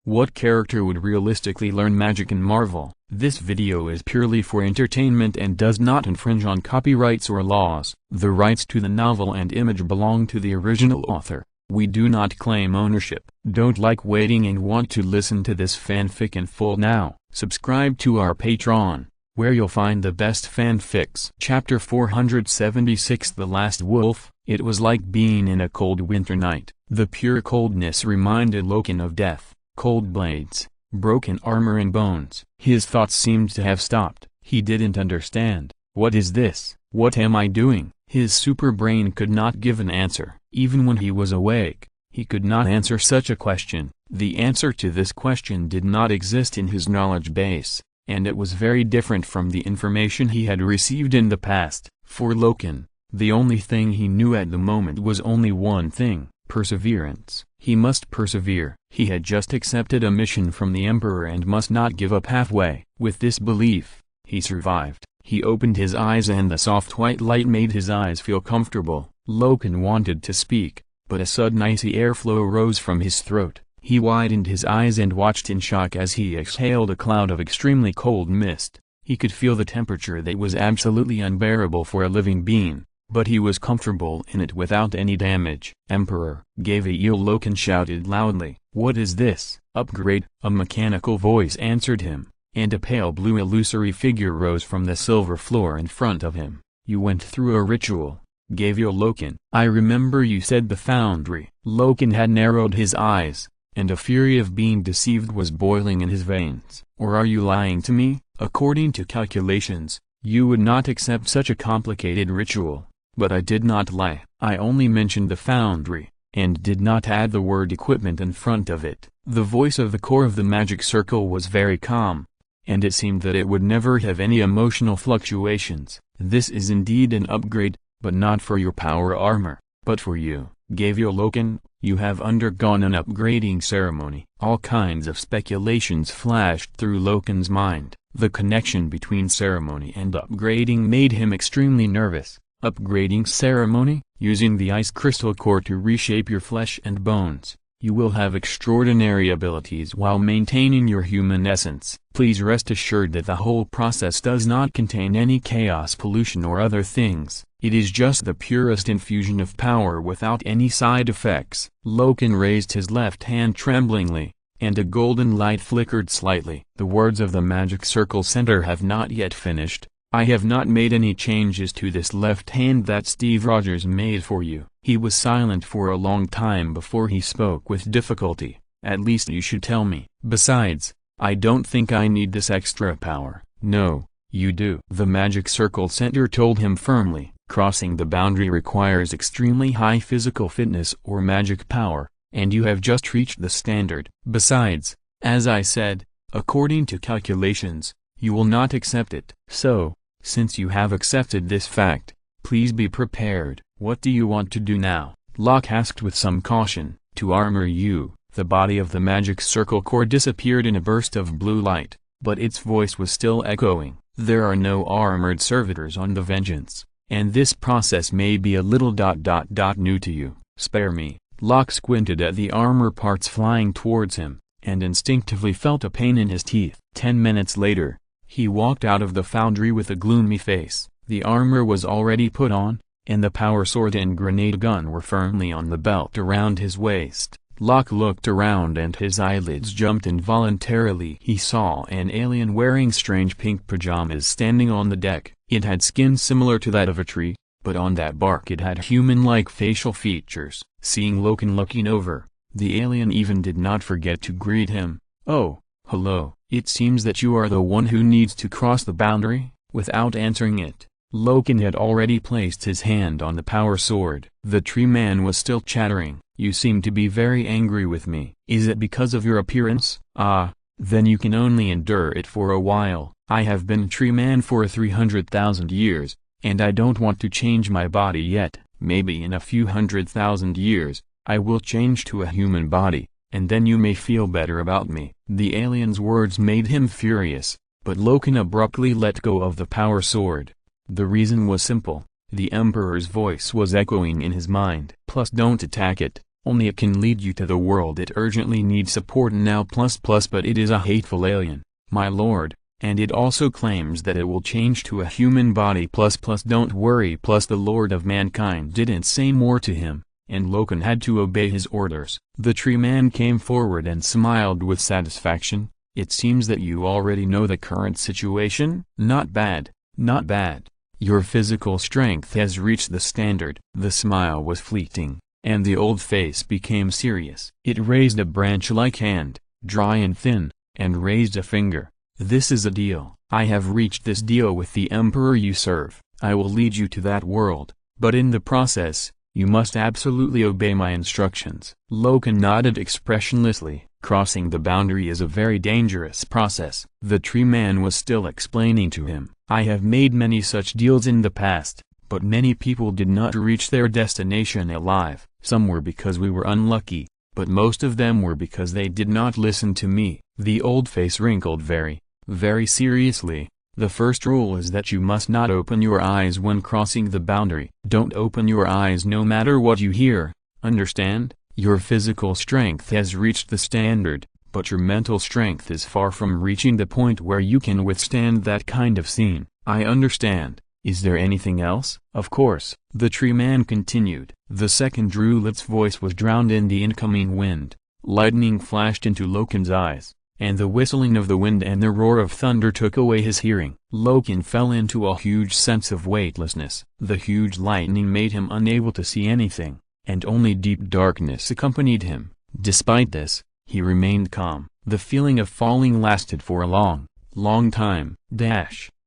What character would realistically learn magic in Marvel? This video is purely for entertainment and does not infringe on copyrights or laws. The rights to the novel and image belong to the original author. We do not claim ownership. Don't like waiting and want to listen to this fanfic in full now? Subscribe to our Patreon, where you'll find the best fanfics. Chapter 476 The Last Wolf. It was like being in a cold winter night. The pure coldness reminded Loken of death. Cold blades, broken armor and bones. His thoughts seemed to have stopped. He didn't understand. What is this? What am I doing? His super brain could not give an answer. Even when he was awake, he could not answer such a question. The answer to this question did not exist in his knowledge base, and it was very different from the information he had received in the past. For Loken, the only thing he knew at the moment was only one thing: perseverance. He must persevere. He had just accepted a mission from the Emperor and must not give up halfway. With this belief, he survived. He opened his eyes and the soft white light made his eyes feel comfortable. Loken wanted to speak, but a sudden icy airflow rose from his throat. He widened his eyes and watched in shock as he exhaled a cloud of extremely cold mist. He could feel the temperature that was absolutely unbearable for a living being, but he was comfortable in it without any damage. Emperor, gave a yell. Loken shouted loudly. What is this? Upgrade. A mechanical voice answered him, and a pale blue illusory figure rose from the silver floor in front of him. You went through a ritual, gave your Loken. I remember you said the foundry. Loken had narrowed his eyes, and a fury of being deceived was boiling in his veins. Or are you lying to me? According to calculations, you would not accept such a complicated ritual. But I did not lie. I only mentioned the foundry, and did not add the word equipment in front of it. The voice of the core of the magic circle was very calm, and it seemed that it would never have any emotional fluctuations. This is indeed an upgrade, but not for your power armor, but for you. Gave your Loken, you have undergone an upgrading ceremony. All kinds of speculations flashed through Loken's mind. The connection between ceremony and upgrading made him extremely nervous. Upgrading ceremony? Using the ice crystal core to reshape your flesh and bones. You will have extraordinary abilities while maintaining your human essence. Please rest assured that the whole process does not contain any chaos, pollution or other things. It is just the purest infusion of power without any side effects. Loken raised his left hand tremblingly, and a golden light flickered slightly. The words of the magic circle center have not yet finished. I have not made any changes to this left hand that Steve Rogers made for you. He was silent for a long time before he spoke with difficulty. At least you should tell me. Besides, I don't think I need this extra power. No, you do. The magic circle center told him firmly. Crossing the boundary requires extremely high physical fitness or magic power, and you have just reached the standard. Besides, as I said, according to calculations, you will not accept it. So, since you have accepted this fact, please be prepared. What do you want to do now? Locke asked with some caution. To armor you. The body of the magic circle core disappeared in a burst of blue light, but its voice was still echoing. There are no armored servitors on the Vengeance, and this process may be a little new to you. Spare me. Locke squinted at the armor parts flying towards him, and instinctively felt a pain in his teeth. 10 minutes later, he walked out of the foundry with a gloomy face. The armor was already put on, and the power sword and grenade gun were firmly on the belt around his waist. Locke looked around and his eyelids jumped involuntarily. He saw an alien wearing strange pink pajamas standing on the deck. It had skin similar to that of a tree, but on that bark it had human-like facial features. Seeing Loken looking over, the alien even did not forget to greet him. Oh, hello. It seems that you are the one who needs to cross the boundary. Without answering it, Loken had already placed his hand on the power sword. The tree man was still chattering. You seem to be very angry with me. Is it because of your appearance? Ah, then you can only endure it for a while. I have been a tree man for 300,000 years, and I don't want to change my body yet. Maybe in a few 100,000 years, I will change to a human body, and then you may feel better about me. The alien's words made him furious, but Loken abruptly let go of the power sword. The reason was simple. The Emperor's voice was echoing in his mind. Plus don't attack it. only it can lead you to the world it urgently needs support now but it is a hateful alien, my lord, and it also claims that it will change to a human body don't worry the Lord of Mankind didn't say more to him, and Loken had to obey his orders. The tree man came forward and smiled with satisfaction. It seems that you already know the current situation? Not bad, not bad. Your physical strength has reached the standard. The smile was fleeting, and the old face became serious. It raised a branch-like hand, dry and thin, and raised a finger. This is a deal. I have reached this deal with the emperor you serve. I will lead you to that world, but in the process, you must absolutely obey my instructions. Loken nodded expressionlessly. Crossing the boundary is a very dangerous process. The tree man was still explaining to him. I have made many such deals in the past, but many people did not reach their destination alive. Some were because we were unlucky, but most of them were because they did not listen to me. The old face wrinkled very seriously. The first rule is that you must not open your eyes when crossing the boundary. Don't open your eyes no matter what you hear, understand? Your physical strength has reached the standard, but your mental strength is far from reaching the point where you can withstand that kind of scene. I understand. Is there anything else? Of course, the tree man continued. The second druid's voice was drowned in the incoming wind. Lightning flashed into Loken's eyes, and the whistling of the wind and the roar of thunder took away his hearing. Loken fell into a huge sense of weightlessness. The huge lightning made him unable to see anything, and only deep darkness accompanied him. Despite this, he remained calm. The feeling of falling lasted for a long time.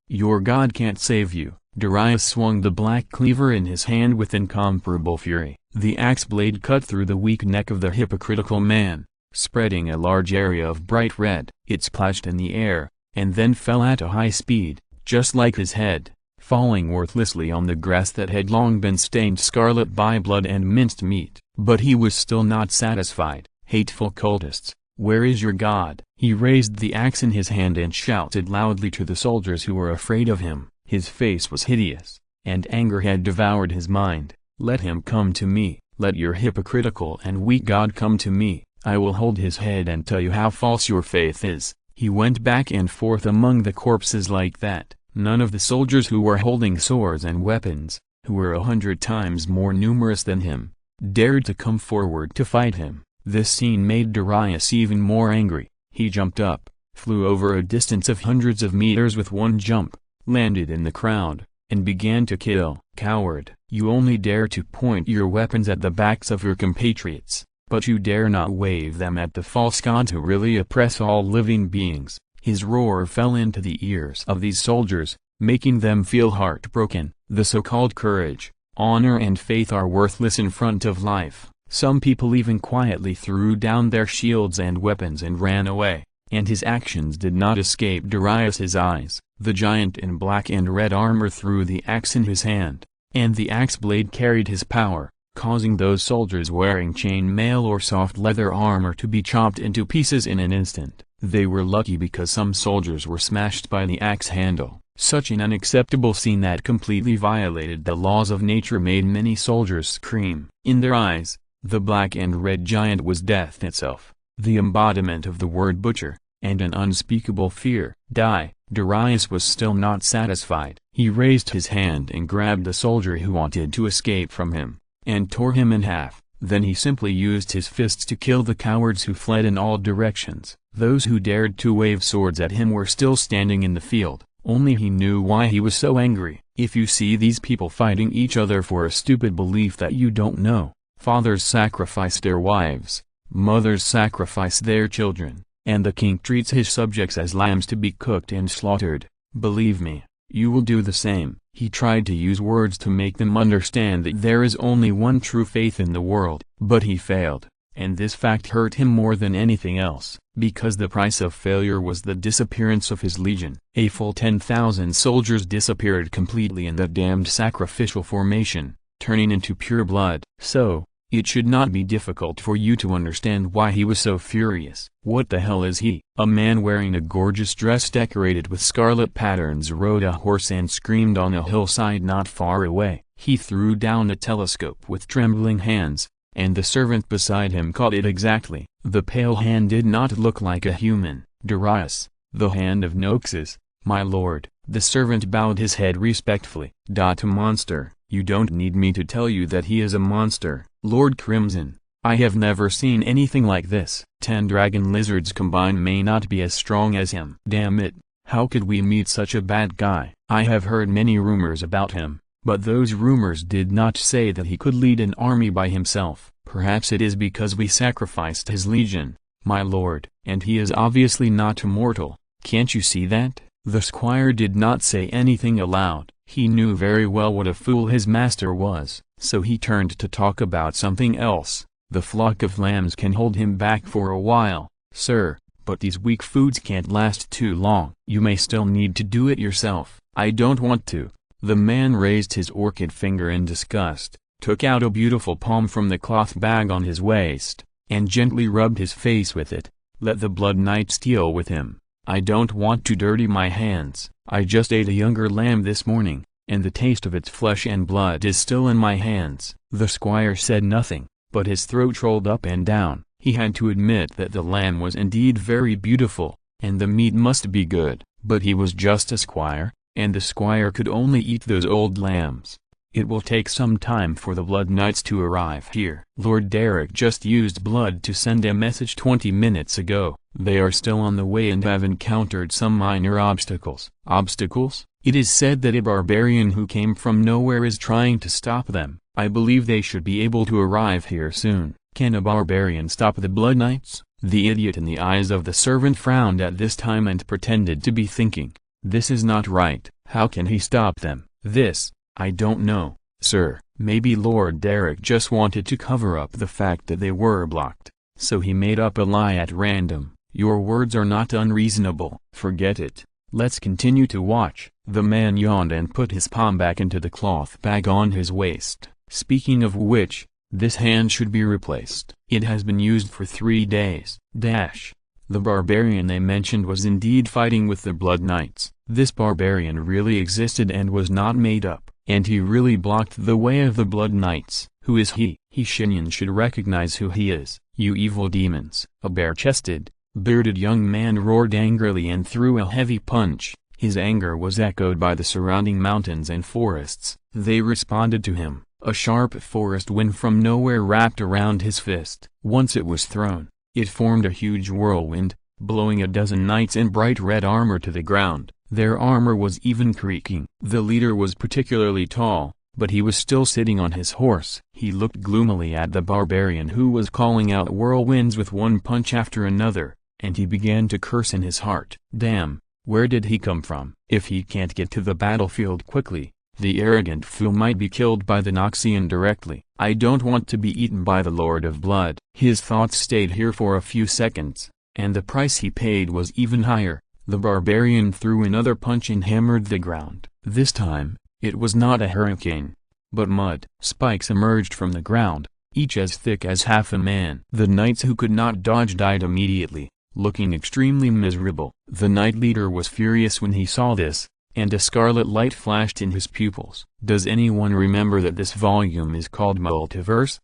Your god can't save you. Darius swung the black cleaver in his hand with incomparable fury. The axe blade cut through the weak neck of the hypocritical man, spreading a large area of bright red. It splashed in the air, and then fell at a high speed, just like his head, falling worthlessly on the grass that had long been stained scarlet by blood and minced meat. But he was still not satisfied. Hateful cultists, where is your god? He raised the axe in his hand and shouted loudly to the soldiers who were afraid of him. His face was hideous, and anger had devoured his mind. Let him come to me. Let your hypocritical and weak god come to me. I will hold his head and tell you how false your faith is. He went back and forth among the corpses like that. None of the soldiers who were holding swords and weapons, who were 100 times more numerous than him, dared to come forward to fight him. This scene made Darius even more angry. He jumped up, flew over a distance of hundreds of meters with one jump, landed in the crowd, and began to kill. Coward, you only dare to point your weapons at the backs of your compatriots, but you dare not wave them at the false gods who really oppress all living beings. His roar fell into the ears of these soldiers, making them feel heartbroken. The so-called courage, honor and faith are worthless in front of life. Some people even quietly threw down their shields and weapons and ran away, and his actions did not escape Darius's eyes. The giant in black and red armor threw the axe in his hand, and the axe blade carried his power, causing those soldiers wearing chain mail or soft leather armor to be chopped into pieces in an instant. They were lucky because some soldiers were smashed by the axe handle. Such an unacceptable scene that completely violated the laws of nature made many soldiers scream. In their eyes, the black and red giant was death itself, the embodiment of the word butcher, and an unspeakable fear. Die. Darius was still not satisfied. He raised his hand and grabbed the soldier who wanted to escape from him, and tore him in half. Then he simply used his fists to kill the cowards who fled in all directions. Those who dared to wave swords at him were still standing in the field. Only he knew why he was so angry. If you see these people fighting each other for a stupid belief that you don't know, fathers sacrifice their wives, mothers sacrifice their children, and the king treats his subjects as lambs to be cooked and slaughtered. Believe me, you will do the same. He tried to use words to make them understand that there is only one true faith in the world, but he failed, and this fact hurt him more than anything else, because the price of failure was the disappearance of his legion. A full 10,000 soldiers disappeared completely in that damned sacrificial formation, turning into pure blood. So, it should not be difficult for you to understand why he was so furious. What the hell is he? A man wearing a gorgeous dress decorated with scarlet patterns rode a horse and screamed on a hillside not far away. He threw down a telescope with trembling hands, and the servant beside him caught it exactly. The pale hand did not look like a human. Darius, the hand of Noxus, my lord. The servant bowed his head respectfully. A monster. You don't need me to tell you that he is a monster. Lord Crimson, I have never seen anything like this. 10 dragon lizards combined may not be as strong as him. Damn it, how could we meet such a bad guy? I have heard many rumors about him, but those rumors did not say that he could lead an army by himself. Perhaps it is because we sacrificed his legion, my lord, and he is obviously not immortal. Can't you see that? The squire did not say anything aloud. He knew very well what a fool his master was, so he turned to talk about something else. The flock of lambs can hold him back for a while, sir, but these weak foods can't last too long. You may still need to do it yourself. I don't want to. The man raised his orchid finger in disgust, took out a beautiful palm from the cloth bag on his waist, and gently rubbed his face with it. Let the blood knights deal with him. I don't want to dirty my hands. I just ate a younger lamb this morning, and the taste of its flesh and blood is still in my hands. The squire said nothing, but his throat rolled up and down. He had to admit that the lamb was indeed very beautiful, and the meat must be good, but he was just a squire, and the squire could only eat those old lambs. It will take some time for the Blood Knights to arrive here. Lord Derek just used blood to send a message 20 minutes ago. They are still on the way and have encountered some minor obstacles. Obstacles? It is said that a barbarian who came from nowhere is trying to stop them. I believe they should be able to arrive here soon. Can a barbarian stop the Blood Knights? The idiot in the eyes of the servant frowned at this time and pretended to be thinking, this is not right. How can he stop them? This, I don't know, sir. Maybe Lord Derek just wanted to cover up the fact that they were blocked, so he made up a lie at random. Your words are not unreasonable. Forget it. Let's continue to watch. The man yawned and put his palm back into the cloth bag on his waist. Speaking of which, this hand should be replaced. It has been used for 3 days. The barbarian they mentioned was indeed fighting with the Blood Knights. This barbarian really existed and was not made up, and he really blocked the way of the Blood Knights. Who is he? Shenyan should recognize who he is. You evil demons. A bare-chested, bearded young man roared angrily and threw a heavy punch. His anger was echoed by the surrounding mountains and forests. They responded to him. A sharp forest wind from nowhere wrapped around his fist. Once it was thrown, it formed a huge whirlwind, blowing a dozen knights in bright red armor to the ground. Their armor was even creaking. The leader was particularly tall, but he was still sitting on his horse. He looked gloomily at the barbarian who was calling out whirlwinds with one punch after another, and he began to curse in his heart. Damn, where did he come from? If he can't get to the battlefield quickly, the arrogant fool might be killed by the Noxian directly. I don't want to be eaten by the Lord of Blood. His thoughts stayed here for a few seconds, and the price he paid was even higher. The barbarian threw another punch and hammered the ground. This time, it was not a hurricane, but mud. Spikes emerged from the ground, each as thick as half a man. The knights who could not dodge died immediately, looking extremely miserable. The knight leader was furious when he saw this, and a scarlet light flashed in his pupils. Does anyone remember that this volume is called Multiverse?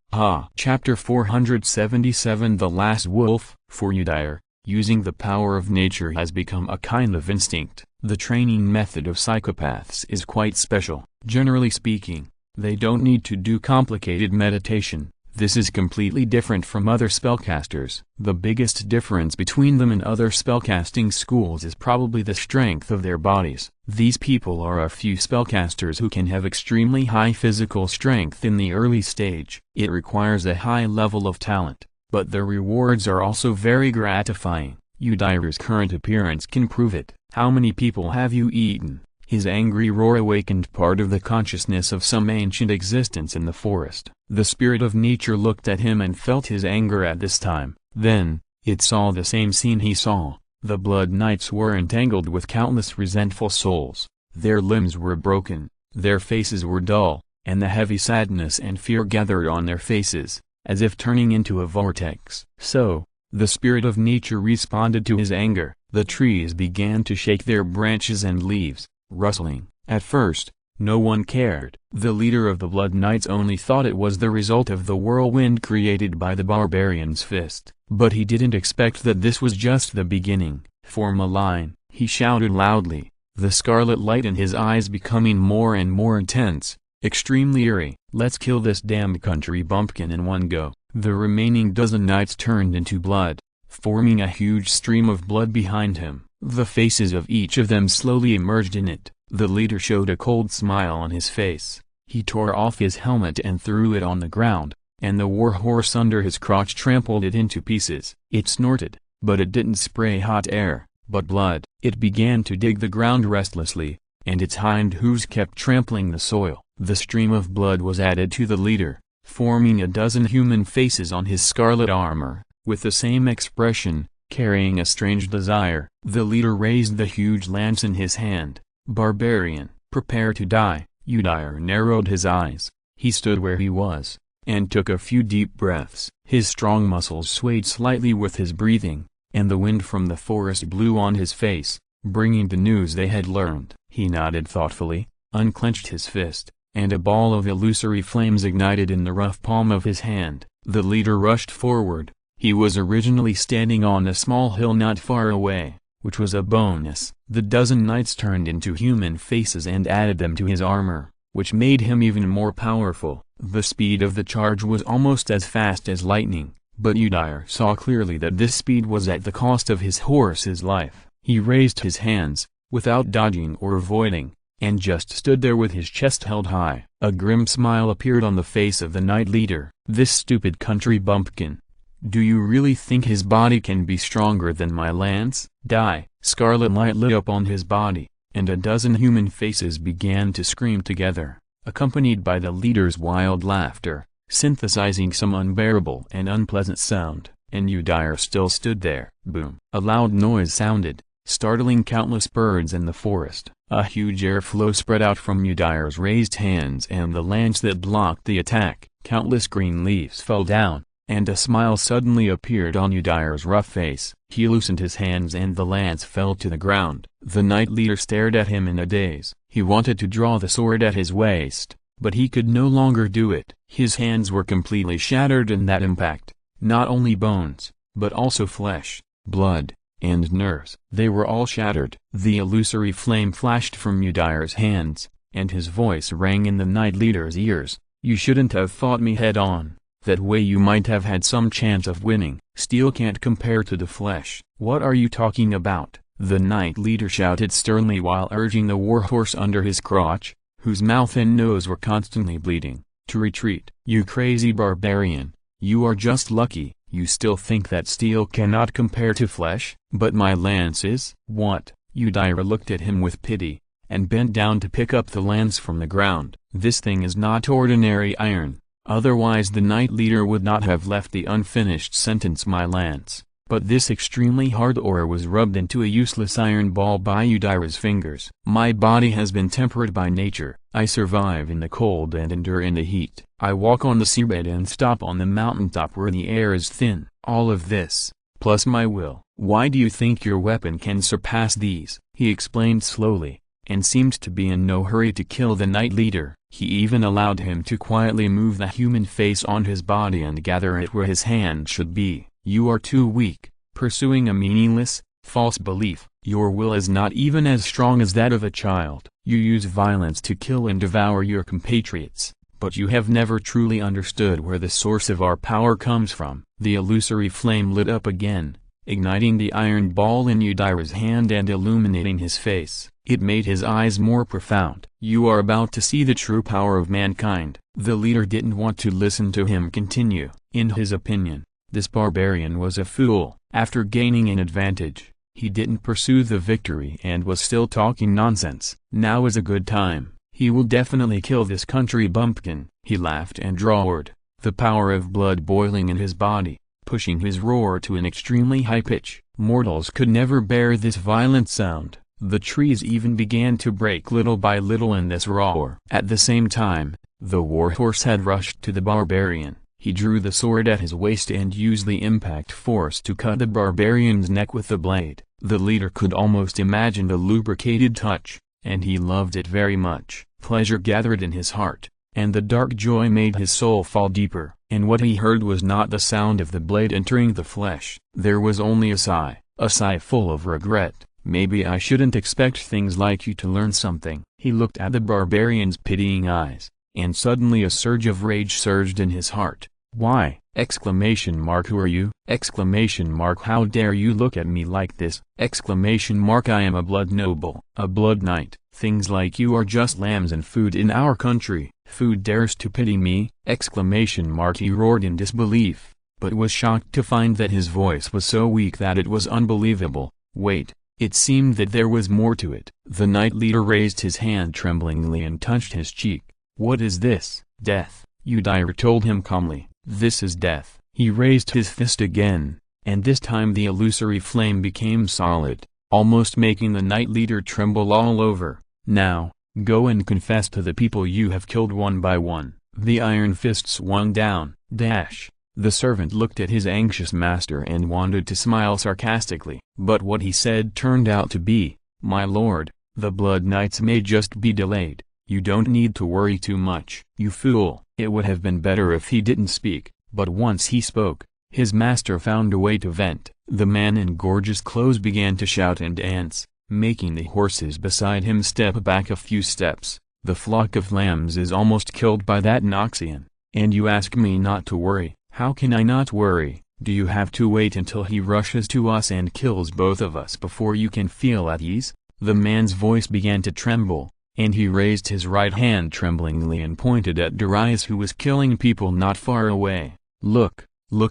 Chapter 477 The Last Wolf. For Udyr, using the power of nature has become a kind of instinct. The training method of psychopaths is quite special. Generally speaking, they don't need to do complicated meditation. This is completely different from other spellcasters. The biggest difference between them and other spellcasting schools is probably the strength of their bodies. These people are a few spellcasters who can have extremely high physical strength in the early stage. It requires a high level of talent, but the rewards are also very gratifying. Udyr's current appearance can prove it. How many people have you eaten? His angry roar awakened part of the consciousness of some ancient existence in the forest. The spirit of nature looked at him and felt his anger at this time. Then, it saw the same scene he saw. The Blood Knights were entangled with countless resentful souls. Their limbs were broken, their faces were dull, and the heavy sadness and fear gathered on their faces, as if turning into a vortex. So, the spirit of nature responded to his anger. The trees began to shake their branches and leaves, rustling. At first, No one cared. The leader of the Blood Knights only thought it was the result of the whirlwind created by the barbarian's fist. But he didn't expect that this was just the beginning. "Form a line," he shouted loudly, the scarlet light in his eyes becoming more and more intense, extremely eerie. "Let's kill this damned country bumpkin in one go." The remaining dozen knights turned into blood, forming a huge stream of blood behind him. The faces of each of them slowly emerged in it. The leader showed a cold smile on his face. He tore off his helmet and threw it on the ground, and the warhorse under his crotch trampled it into pieces. It snorted, but it didn't spray hot air, but blood. It began to dig the ground restlessly, and its hind hooves kept trampling the soil. The stream of blood was added to the leader, forming a dozen human faces on his scarlet armor, with the same expression, carrying a strange desire. The leader raised the huge lance in his hand. "Barbarian, prepare to die." Udyr narrowed his eyes. He stood where he was, and took a few deep breaths. His strong muscles swayed slightly with his breathing, and the wind from the forest blew on his face, bringing the news they had learned. He nodded thoughtfully, unclenched his fist, and a ball of illusory flames ignited in the rough palm of his hand. The leader rushed forward. He was originally standing on a small hill not far away, which was a bonus. The dozen knights turned into human faces and added them to his armor, which made him even more powerful. The speed of the charge was almost as fast as lightning, but Udyr saw clearly that this speed was at the cost of his horse's life. He raised his hands, without dodging or avoiding, and just stood there with his chest held high. A grim smile appeared on the face of the knight leader. "This stupid country bumpkin. Do you really think his body can be stronger than my lance? Die!" Scarlet light lit up on his body, and a dozen human faces began to scream together, accompanied by the leader's wild laughter, synthesizing some unbearable and unpleasant sound. And Udyr still stood there. Boom! A loud noise sounded, startling countless birds in the forest. A huge airflow spread out from Udyr's raised hands and the lance that blocked the attack. Countless green leaves fell down, and a smile suddenly appeared on Udyr's rough face. He loosened his hands and the lance fell to the ground. The knight leader stared at him in a daze. He wanted to draw the sword at his waist, but he could no longer do it. His hands were completely shattered in that impact. Not only bones, but also flesh, blood, and nerves. They were all shattered. The illusory flame flashed from Udyr's hands, and his voice rang in the knight leader's ears. "You shouldn't have fought me head on. That way you might have had some chance of winning. Steel can't compare to the flesh." "What are you talking about?" the knight leader shouted sternly while urging the warhorse under his crotch, whose mouth and nose were constantly bleeding, to retreat. "You crazy barbarian, you are just lucky. You still think that steel cannot compare to flesh? But my lance is." "What?" Udyr looked at him with pity, and bent down to pick up the lance from the ground. "This thing is not ordinary iron." Otherwise the knight leader would not have left the unfinished sentence "my lance." But this extremely hard ore was rubbed into a useless iron ball by Udyr's fingers. "My body has been tempered by nature. I survive in the cold and endure in the heat. I walk on the seabed and stop on the mountaintop where the air is thin. All of this, plus my will. Why do you think your weapon can surpass these?" he explained slowly, and seemed to be in no hurry to kill the knight leader. He even allowed him to quietly move the human face on his body and gather it where his hand should be. "You are too weak, pursuing a meaningless, false belief. Your will is not even as strong as that of a child. You use violence to kill and devour your compatriots, but you have never truly understood where the source of our power comes from." The illusory flame lit up again, igniting the iron ball in Udyr's hand and illuminating his face. It made his eyes more profound. "You are about to see the true power of mankind." The leader didn't want to listen to him continue. In his opinion, this barbarian was a fool. After gaining an advantage, he didn't pursue the victory and was still talking nonsense. "Now is a good time. He will definitely kill this country bumpkin." He laughed and roared, the power of blood boiling in his body, pushing his roar to an extremely high pitch. Mortals could never bear this violent sound. The trees even began to break little by little in this roar. At the same time, the warhorse had rushed to the barbarian. He drew the sword at his waist and used the impact force to cut the barbarian's neck with the blade. The leader could almost imagine the lubricated touch, and he loved it very much. Pleasure gathered in his heart, and the dark joy made his soul fall deeper. And what he heard was not the sound of the blade entering the flesh. There was only a sigh full of regret. Maybe I shouldn't expect things like you to learn something. He looked at the barbarian's pitying eyes, and suddenly a surge of rage surged in his heart. Why? Who are you? How dare you look at me like this? I am a blood noble, a blood knight. Things like you are just lambs and food in our country. Food dares to pity me? He roared in disbelief, but was shocked to find that his voice was so weak that it was unbelievable. Wait, it seemed that there was more to it. The knight leader raised his hand tremblingly and touched his cheek. What is this? Death. Udyr told him calmly. This is death. He raised his fist again, and this time the illusory flame became solid, almost making the knight leader tremble all over. Now, go and confess to the people you have killed one by one. The iron fist swung down. The servant looked at his anxious master and wanted to smile sarcastically, but what he said turned out to be, "My lord, the blood knights may just be delayed. You don't need to worry too much." You fool! It would have been better if he didn't speak, but once he spoke, his master found a way to vent. The man in gorgeous clothes began to shout and dance, making the horses beside him step back a few steps. The flock of lambs is almost killed by that Noxian, and you ask me not to worry. How can I not worry? Do you have to wait until he rushes to us and kills both of us before you can feel at ease? The man's voice began to tremble, and he raised his right hand tremblingly and pointed at Darius, who was killing people not far away. Look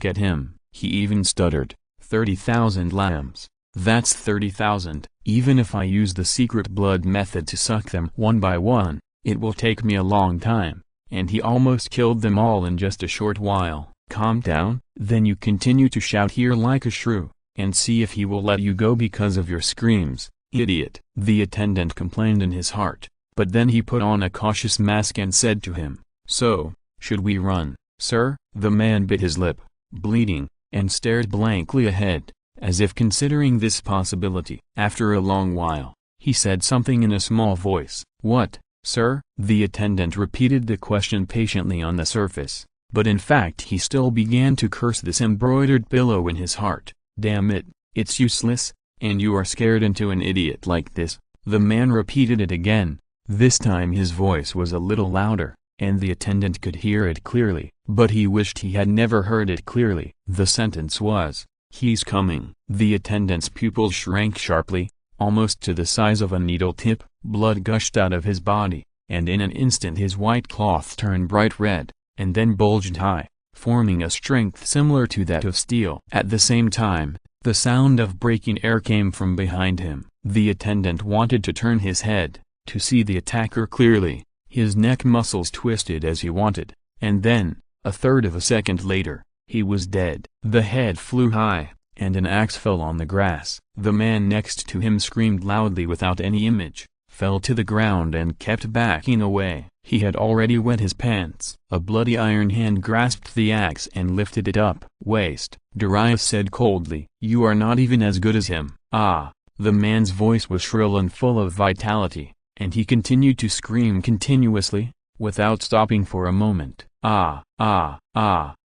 at him. He even stuttered. 30,000 lambs. That's 30,000. Even if I use the secret blood method to suck them one by one, it will take me a long time, and he almost killed them all in just a short while. Calm down. Then you continue to shout here like a shrew, and see if he will let you go because of your screams. Idiot. The attendant complained in his heart, but then he put on a cautious mask and said to him, "So, should we run, sir?" The man bit his lip, bleeding, and stared blankly ahead, as if considering this possibility. After a long while, he said something in a small voice. "What, sir?" The attendant repeated the question patiently on the surface, but in fact he still began to curse this embroidered pillow in his heart. Damn it, it's useless, and you are scared into an idiot like this. The man repeated it again. This time his voice was a little louder, and the attendant could hear it clearly, but he wished he had never heard it clearly. The sentence was, "He's coming." The attendant's pupils shrank sharply, almost to the size of a needle tip. Blood gushed out of his body, and in an instant his white cloth turned bright red, and then bulged high, forming a strength similar to that of steel. At the same time, the sound of breaking air came from behind him. The attendant wanted to turn his head, to see the attacker clearly. His neck muscles twisted as he wanted, and then, a third of a second later, he was dead. The head flew high, and an axe fell on the grass. The man next to him screamed loudly without any image, fell to the ground and kept backing away. He had already wet his pants. A bloody iron hand grasped the axe and lifted it up. "Waste," Darius said coldly. "You are not even as good as him." "Ah!" The man's voice was shrill and full of vitality, and he continued to scream continuously, without stopping for a moment.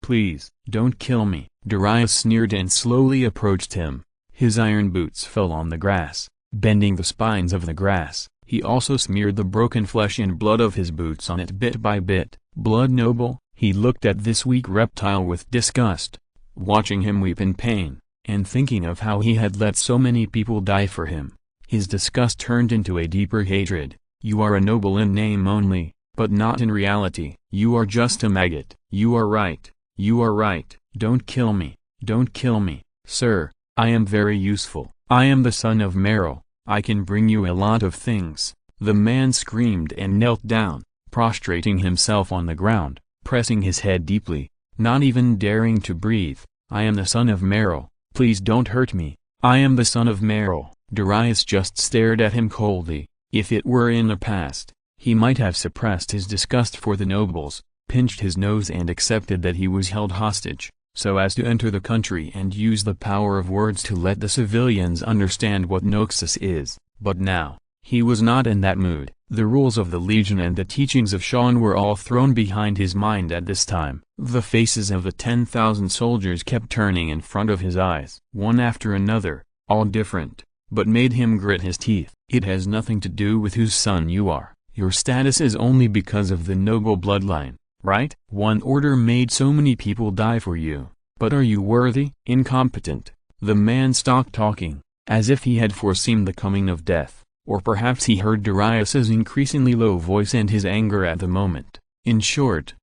Please, don't kill me." Darius sneered and slowly approached him. His iron boots fell on the grass, bending the spines of the grass. He also smeared the broken flesh and blood of his boots on it bit by bit. "Blood noble?" He looked at this weak reptile with disgust, watching him weep in pain, and thinking of how he had let so many people die for him. His disgust turned into a deeper hatred. "You are a noble in name only, but not in reality. You are just a maggot." "You are right. You are right. Don't kill me. Don't kill me, sir. I am very useful. I am the son of Meryl. I can bring you a lot of things." The man screamed and knelt down, prostrating himself on the ground, pressing his head deeply, not even daring to breathe. "I am the son of Meryl. Please don't hurt me. I am the son of Meryl." Darius just stared at him coldly. If it were in the past, he might have suppressed his disgust for the nobles, pinched his nose and accepted that he was held hostage, so as to enter the country and use the power of words to let the civilians understand what Noxus is. But now, he was not in that mood. The rules of the Legion and the teachings of Shan were all thrown behind his mind at this time. The faces of the 10,000 soldiers kept turning in front of his eyes, one after another, all different, but made him grit his teeth. It has nothing to do with whose son you are. Your status is only because of the noble bloodline, right? One order made so many people die for you. But are you worthy? Incompetent. The man stopped talking, as if he had foreseen the coming of death. Or perhaps he heard Darius's increasingly low voice and his anger at the moment. In short,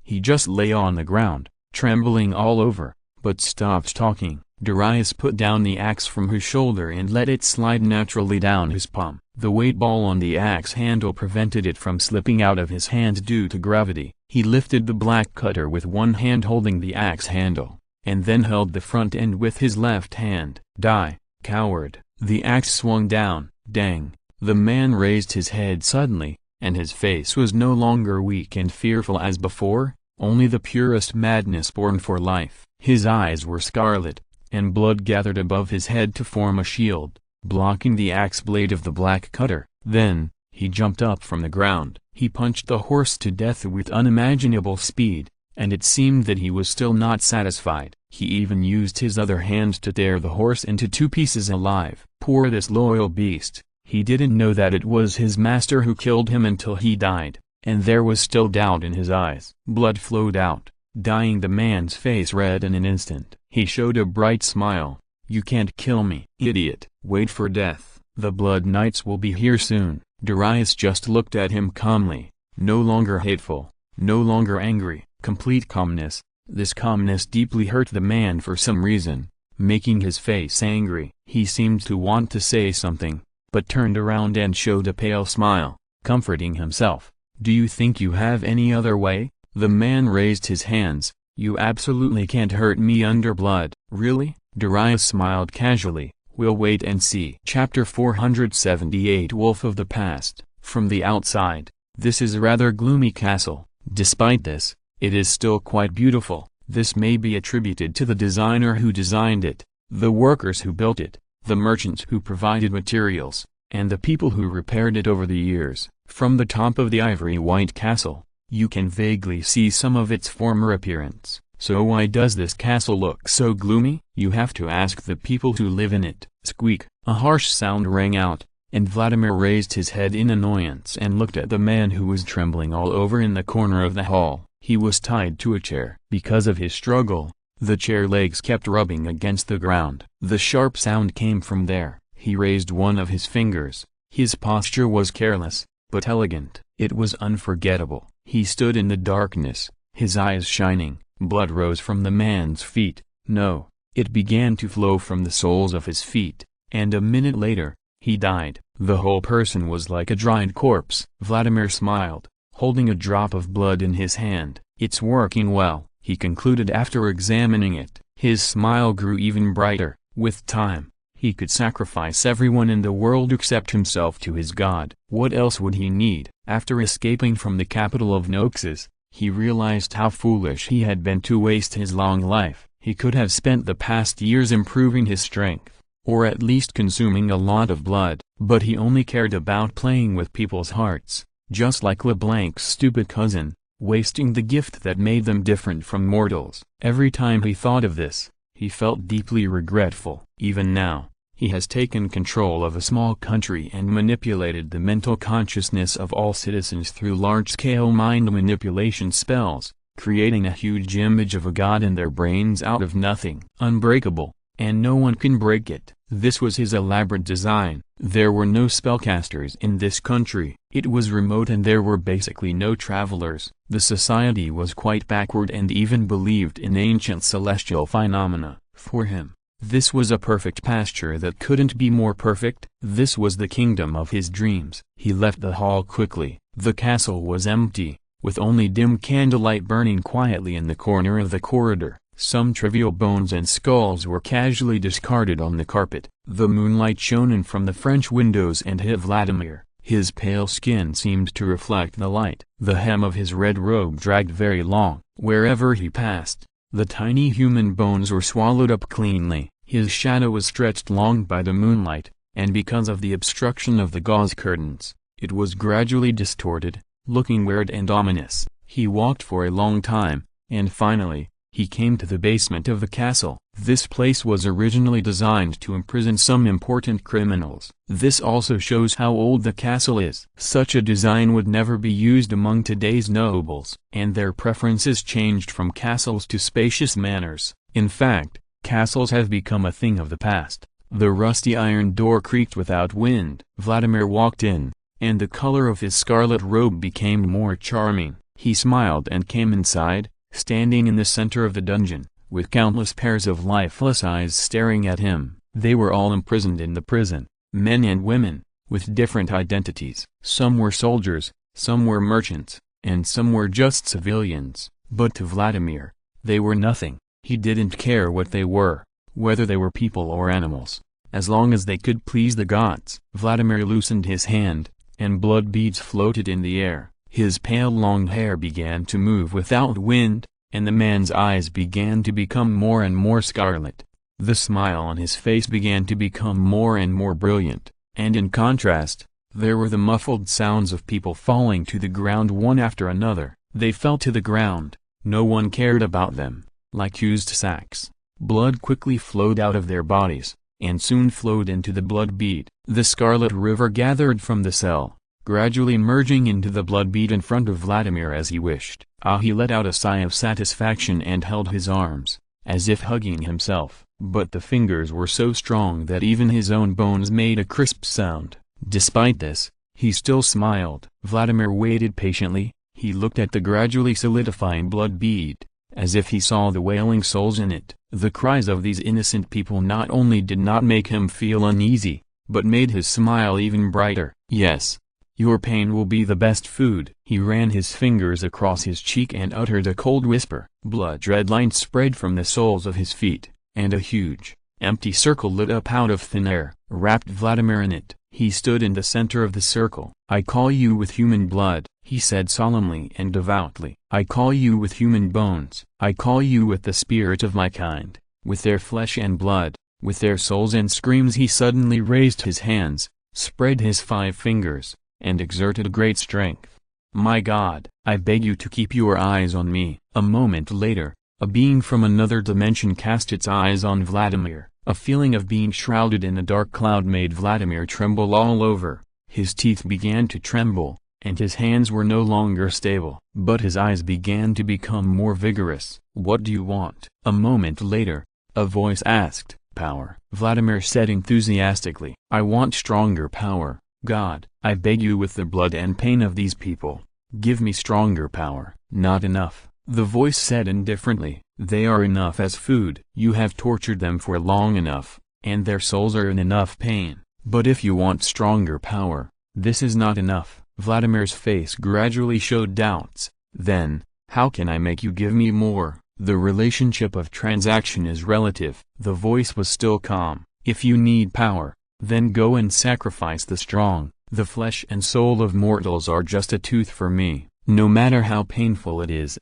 he just lay on the ground, trembling all over, but stopped talking. Darius put down the axe from his shoulder and let it slide naturally down his palm. The weight ball on the axe handle prevented it from slipping out of his hand due to gravity. He lifted the black cutter with one hand holding the axe handle, and then held the front end with his left hand. Die, coward. The axe swung down. Dang. The man raised his head suddenly, and his face was no longer weak and fearful as before, only the purest madness born for life. His eyes were scarlet, and blood gathered above his head to form a shield, blocking the axe blade of the black cutter. Then, he jumped up from the ground. He punched the horse to death with unimaginable speed, and it seemed that he was still not satisfied. He even used his other hand to tear the horse into two pieces alive. Poor disloyal beast. He didn't know that it was his master who killed him until he died, and there was still doubt in his eyes. Blood flowed out, dyeing the man's face red in an instant. He showed a bright smile. You can't kill me, idiot. Wait for death. The Blood Knights will be here soon. Darius just looked at him calmly, no longer hateful, no longer angry, complete calmness. This calmness deeply hurt the man for some reason, making his face angry. He seemed to want to say something, but turned around and showed a pale smile, comforting himself. Do you think you have any other way? The man raised his hands. You absolutely can't hurt me under blood. Really? Darius smiled casually. We'll wait and see. Chapter 478 Wolf of the Past. From the outside, this is a rather gloomy castle. Despite this, it is still quite beautiful. This may be attributed to the designer who designed it, the workers who built it, the merchants who provided materials, and the people who repaired it over the years. From the top of the ivory-white castle, you can vaguely see some of its former appearance. So why does this castle look so gloomy? You have to ask the people who live in it. Squeak! A harsh sound rang out, and Vladimir raised his head in annoyance and looked at the man who was trembling all over in the corner of the hall. He was tied to a chair. Because of his struggle, the chair legs kept rubbing against the ground. The sharp sound came from there. He raised one of his fingers. His posture was careless, but elegant. It was unforgettable. He stood in the darkness, his eyes shining. Blood rose from the man's feet. No, it began to flow from the soles of his feet, and a minute later, he died. The whole person was like a dried corpse. Vladimir smiled, holding a drop of blood in his hand. It's working well, he concluded after examining it. His smile grew even brighter. With time, he could sacrifice everyone in the world except himself to his god. What else would he need? After escaping from the capital of Noxus, he realized how foolish he had been to waste his long life. He could have spent the past years improving his strength, or at least consuming a lot of blood, but he only cared about playing with people's hearts, just like LeBlanc's stupid cousin, wasting the gift that made them different from mortals. Every time he thought of this, he felt deeply regretful. Even now, he has taken control of a small country and manipulated the mental consciousness of all citizens through large-scale mind manipulation spells, creating a huge image of a god in their brains out of nothing. Unbreakable, and no one can break it. This was his elaborate design. There were no spellcasters in this country. It was remote and there were basically no travelers. The society was quite backward and even believed in ancient celestial phenomena. For him, this was a perfect pasture that couldn't be more perfect. This was the kingdom of his dreams. He left the hall quickly. The castle was empty, with only dim candlelight burning quietly in the corner of the corridor. Some trivial bones and skulls were casually discarded on the carpet. The moonlight shone in from the French windows and hit Vladimir. His pale skin seemed to reflect the light. The hem of his red robe dragged very long. Wherever he passed, the tiny human bones were swallowed up cleanly. His shadow was stretched long by the moonlight, and because of the obstruction of the gauze curtains, It was gradually distorted, looking weird and ominous. He walked for a long time, and finally, he came to the basement of the castle. This place was originally designed to imprison some important criminals. This also shows how old the castle is. Such a design would never be used among today's nobles, and their preferences changed from castles to spacious manors. In fact, castles have become a thing of the past. The rusty iron door creaked without wind. Vladimir walked in, and the color of his scarlet robe became more charming. He smiled and came inside, standing in the center of the dungeon, with countless pairs of lifeless eyes staring at him. They were all imprisoned in the prison, men and women, with different identities. Some were soldiers, some were merchants, and some were just civilians. But to Vladimir, they were nothing. He didn't care what they were, whether they were people or animals, as long as they could please the gods. Vladimir loosened his hand, and blood beads floated in the air. His pale long hair began to move without wind, and the man's eyes began to become more and more scarlet. The smile on his face began to become more and more brilliant, and in contrast, there were the muffled sounds of people falling to the ground one after another. They fell to the ground, no one cared about them, like used sacks. Blood quickly flowed out of their bodies, and soon flowed into the blood bead. The scarlet river gathered from the cell, gradually merging into the blood bead in front of Vladimir as he wished. He let out a sigh of satisfaction and held his arms, as if hugging himself, but the fingers were so strong that even his own bones made a crisp sound. Despite this, he still smiled. Vladimir waited patiently. He looked at the gradually solidifying blood bead, as if he saw the wailing souls in it. The cries of these innocent people not only did not make him feel uneasy, but made his smile even brighter. "Yes. Your pain will be the best food." He ran his fingers across his cheek and uttered a cold whisper. Blood-red lines spread from the soles of his feet, and a huge, empty circle lit up out of thin air, wrapped Vladimir in it. He stood in the center of the circle. "I call you with human blood," he said solemnly and devoutly. "I call you with human bones. I call you with the spirit of my kind, with their flesh and blood, with their souls and screams." He suddenly raised his hands, spread his 5 fingers, and exerted great strength. "My God, I beg you to keep your eyes on me." A moment later, a being from another dimension cast its eyes on Vladimir. A feeling of being shrouded in a dark cloud made Vladimir tremble all over. His teeth began to tremble, and his hands were no longer stable. But his eyes began to become more vigorous. "What do you want?" A moment later, a voice asked. "Power," Vladimir said enthusiastically. "I want stronger power. God, I beg you with the blood and pain of these people, give me stronger power." "Not enough," the voice said indifferently. "They are enough as food. You have tortured them for long enough, and their souls are in enough pain. But if you want stronger power, this is not enough." Vladimir's face gradually showed doubts. "Then, how can I make you give me more?" "The relationship of transaction is relative." The voice was still calm. "If you need power, then go and sacrifice the strong. The flesh and soul of mortals are just a tooth for me. No matter how painful it is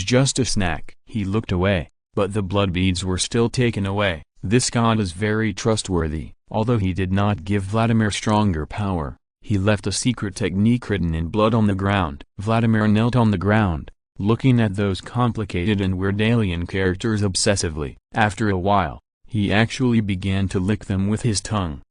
just a snack." He looked away, but the blood beads were still taken away. This god is very trustworthy. Although he did not give Vladimir stronger power, he left a secret technique written in blood on the ground. Vladimir knelt on the ground, looking at those complicated and weird alien characters obsessively. After a while, he actually began to lick them with his tongue.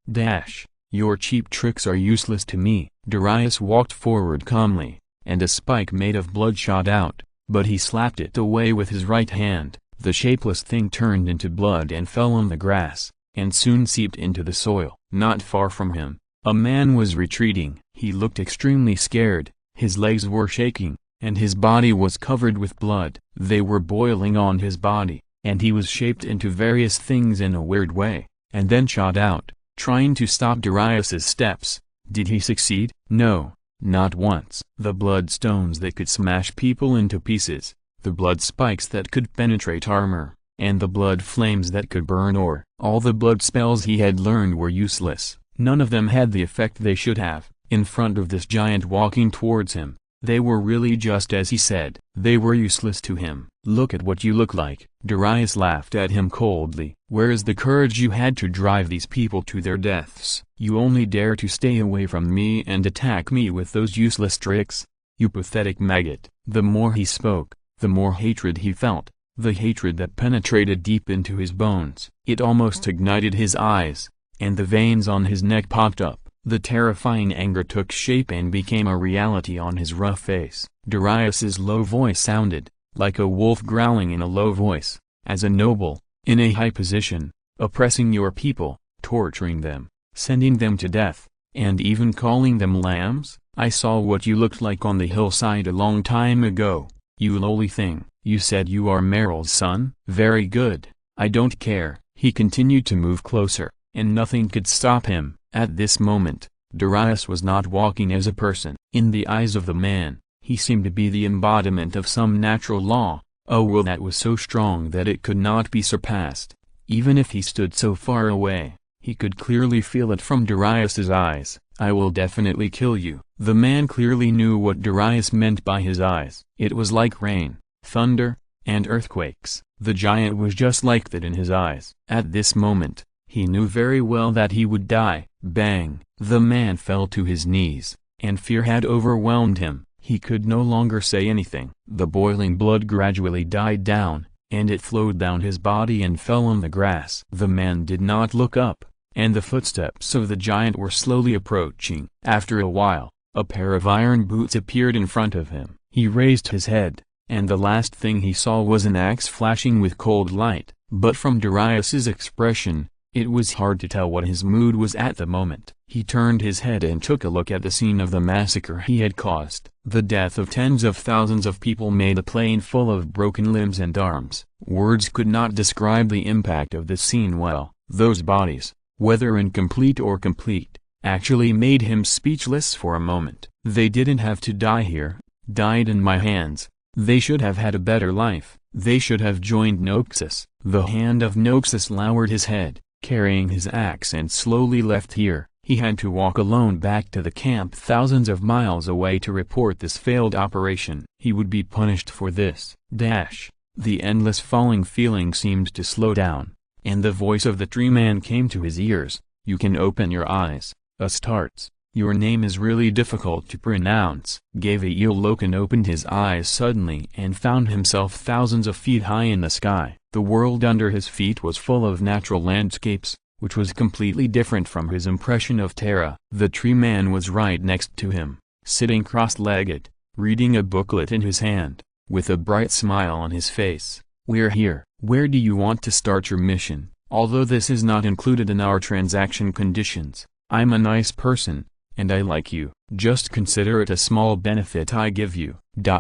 "Your cheap tricks are useless to me." Darius walked forward calmly, and a spike made of blood shot out, but he slapped it away with his right hand. The shapeless thing turned into blood and fell on the grass, and soon seeped into the soil. Not far from him, a man was retreating. He looked extremely scared, his legs were shaking, and his body was covered with blood. They were boiling on his body, and he was shaped into various things in a weird way, and then shot out, trying to stop Darius's steps. Did he succeed? No, not once. The blood stones that could smash people into pieces, the blood spikes that could penetrate armor, and the blood flames that could burn ore. All the blood spells he had learned were useless. None of them had the effect they should have. In front of this giant walking towards him, They were really just as he said. They were useless to him. "Look at what you look like." Darius laughed at him coldly. "Where is the courage you had to drive these people to their deaths? You only dare to stay away from me and attack me with those useless tricks? You pathetic maggot." The more he spoke, the more hatred he felt, the hatred that penetrated deep into his bones. It almost ignited his eyes, and the veins on his neck popped up. The terrifying anger took shape and became a reality on his rough face. Darius's low voice sounded like a wolf growling in a low voice. "As a noble, in a high position, oppressing your people, torturing them, sending them to death, and even calling them lambs? I saw what you looked like on the hillside a long time ago, you lowly thing. You said you are Meryl's son? Very good, I don't care." He continued to move closer, and nothing could stop him. At this moment, Darius was not walking as a person. In the eyes of the man, he seemed to be the embodiment of some natural law, a will that was so strong that it could not be surpassed. Even if he stood so far away, he could clearly feel it from Darius's eyes. "I will definitely kill you." The man clearly knew what Darius meant by his eyes. It was like rain, thunder, and earthquakes. The giant was just like that in his eyes. At this moment, he knew very well that he would die. Bang! The man fell to his knees, and fear had overwhelmed him. He could no longer say anything. The boiling blood gradually died down, and it flowed down his body and fell on the grass. The man did not look up, and the footsteps of the giant were slowly approaching. After a while, a pair of iron boots appeared in front of him. He raised his head, and the last thing he saw was an axe flashing with cold light. But from Darius's expression, it was hard to tell what his mood was at the moment. He turned his head and took a look at the scene of the massacre he had caused. The death of tens of thousands of people made a plain full of broken limbs and arms. Words could not describe the impact of this scene well. Those bodies, whether incomplete or complete, actually made him speechless for a moment. They didn't have to die here, died in my hands. They should have had a better life. They should have joined Noxus. The hand of Noxus lowered his head, carrying his axe, and slowly left here. He had to walk alone back to the camp thousands of miles away to report this failed operation. He would be punished for this. The endless falling feeling seemed to slow down, and the voice of the tree man came to his ears. "You can open your eyes, Astartes. Your name is really difficult to pronounce." Loken opened his eyes suddenly and found himself thousands of feet high in the sky. The world under his feet was full of natural landscapes, which was completely different from his impression of Terra. The tree man was right next to him, sitting cross-legged, reading a booklet in his hand, with a bright smile on his face. "We're here. Where do you want to start your mission? Although this is not included in our transaction conditions, I'm a nice person, and I like you. Just consider it a small benefit I give you."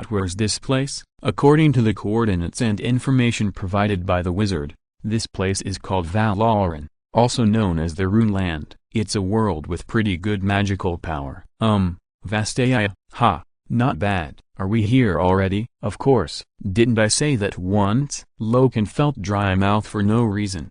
Where's this place? According to the coordinates and information provided by the wizard, this place is called Valoran, also known as the Rune Land. It's a world with pretty good magical power. Vastaya, ha, not bad. Are we here already? Of course, didn't I say that once? Loken felt dry mouth for no reason.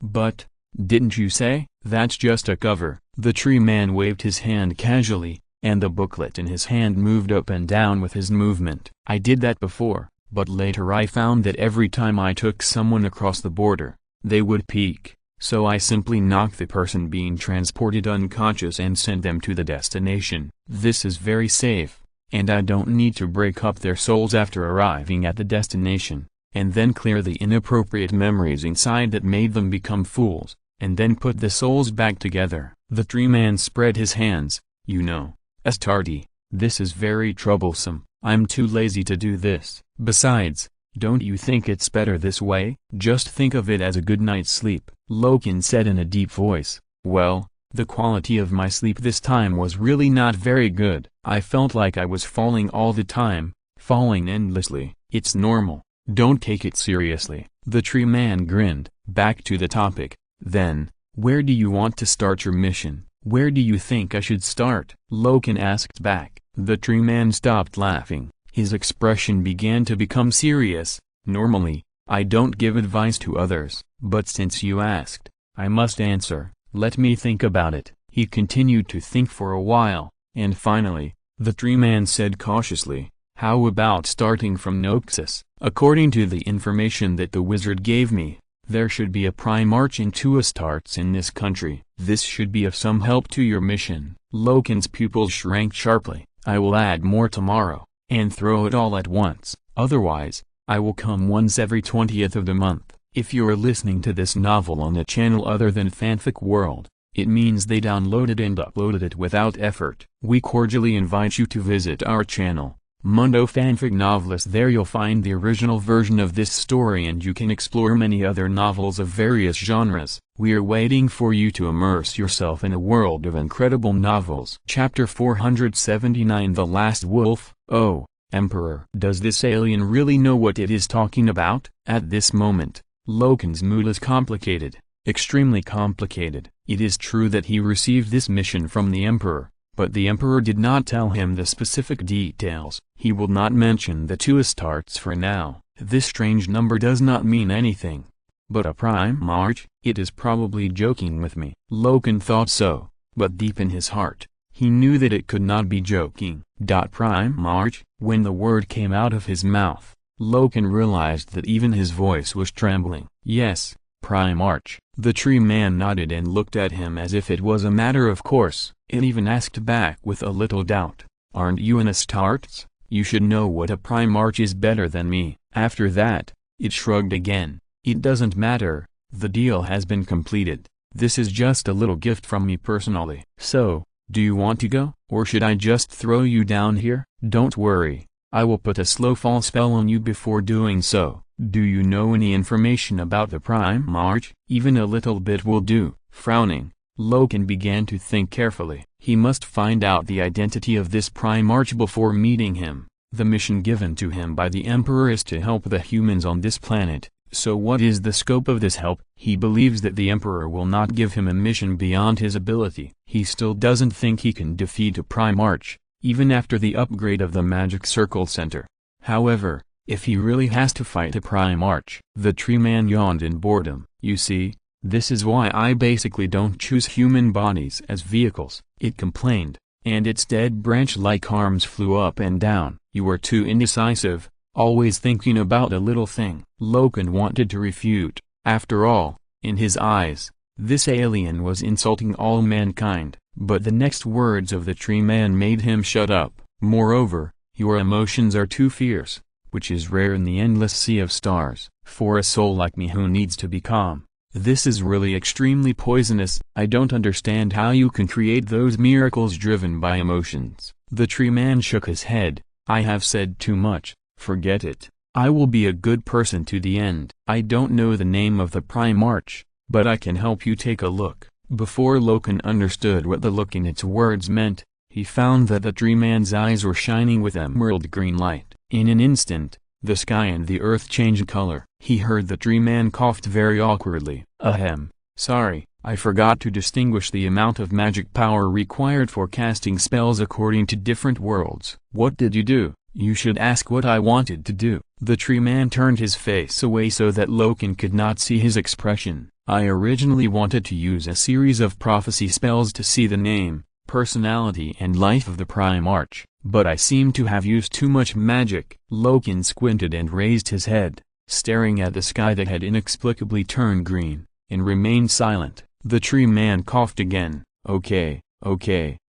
But, didn't you say? That's just a cover. The tree man waved his hand casually, and the booklet in his hand moved up and down with his movement. "I did that before, but later I found that every time I took someone across the border, they would peek, so I simply knocked the person being transported unconscious and sent them to the destination. This is very safe, and I don't need to break up their souls after arriving at the destination, and then clear the inappropriate memories inside that made them become fools, and then put the souls back together." The tree man spread his hands. "You know, Astarte, this is very troublesome. I'm too lazy to do this. Besides, don't you think it's better this way? Just think of it as a good night's sleep." Loken said in a deep voice. "Well, the quality of my sleep this time was really not very good. I felt like I was falling all the time, falling endlessly." "It's normal. Don't take it seriously." The tree man grinned. "Back to the topic, then. Where do you want to start your mission? Where do you think I should start?" Loken asked back. The tree man stopped laughing. His expression began to become serious. "Normally, I don't give advice to others, but since you asked, I must answer. Let me think about it." He continued to think for a while, and finally, the tree man said cautiously. How about starting from SYNOPSIS? According to the information that the wizard gave me, there should be a prime arch in 2 starts in this country. This should be of some help to your mission. Loken's pupils shrank sharply. I will add more tomorrow, and throw it all at once. Otherwise, I will come once every 20th of the month. If you're listening to this novel on a channel other than Fanfic World, it means they downloaded and uploaded it without effort. We cordially invite you to visit our channel, Mundo Fanfic Novelist. There you'll find the original version of this story and you can explore many other novels of various genres. We are waiting for you to immerse yourself in a world of incredible novels. Chapter 479 The Last Wolf. Oh, Emperor. Does this alien really know what it is talking about? At this moment, Loken's mood is complicated, extremely complicated. It is true that he received this mission from the Emperor, but the Emperor did not tell him the specific details. He will not mention the 2 starts for now. This strange number does not mean anything. But a prime march? It is probably joking with me. Loken thought so, but deep in his heart, he knew that it could not be joking. Prime march? When the word came out of his mouth, Loken realized that even his voice was trembling. Yes, prime arch. The tree man nodded and looked at him as if it was a matter of course. It even asked back with a little doubt, aren't you in a starts? You should know what a prime arch is better than me. After that, it shrugged again. It doesn't matter, the deal has been completed. This is just a little gift from me personally. So, do you want to go? Or should I just throw you down here? Don't worry, I will put a slow fall spell on you before doing so. Do you know any information about the prime march? Even a little bit will do. Frowning, Loken began to think carefully. He must find out the identity of this prime arch before meeting him. The mission given to him by the Emperor is to help the humans on this planet. So what is the scope of this help? He believes that the Emperor will not give him a mission beyond his ability. He still doesn't think he can defeat a prime arch, even after the upgrade of the Magic Circle Center. However, if he really has to fight a prime arch. The tree man yawned in boredom. You see, this is why I basically don't choose human bodies as vehicles, it complained, and its dead branch-like arms flew up and down. You are too indecisive, always thinking about a little thing. Loken wanted to refute. After all, in his eyes, this alien was insulting all mankind, but the next words of the tree man made him shut up. Moreover, your emotions are too fierce, which is rare in the endless sea of stars. For a soul like me who needs to be calm, this is really extremely poisonous. I don't understand how you can create those miracles driven by emotions. The tree man shook his head. I have said too much, forget it. I will be a good person to the end. I don't know the name of the prime arch, but I can help you take a look. Before Loken understood what the look in its words meant, he found that the tree man's eyes were shining with emerald green light. In an instant, the sky and the earth changed color. He heard the tree man coughed very awkwardly. Ahem, sorry, I forgot to distinguish the amount of magic power required for casting spells according to different worlds. What did you do? You should ask what I wanted to do. The tree man turned his face away so that Loken could not see his expression. I originally wanted to use a series of prophecy spells to see the name, personality and life of the prime arch, but I seem to have used too much magic. Loken squinted and raised his head, staring at the sky that had inexplicably turned green, and remained silent. The tree man coughed again. Okay,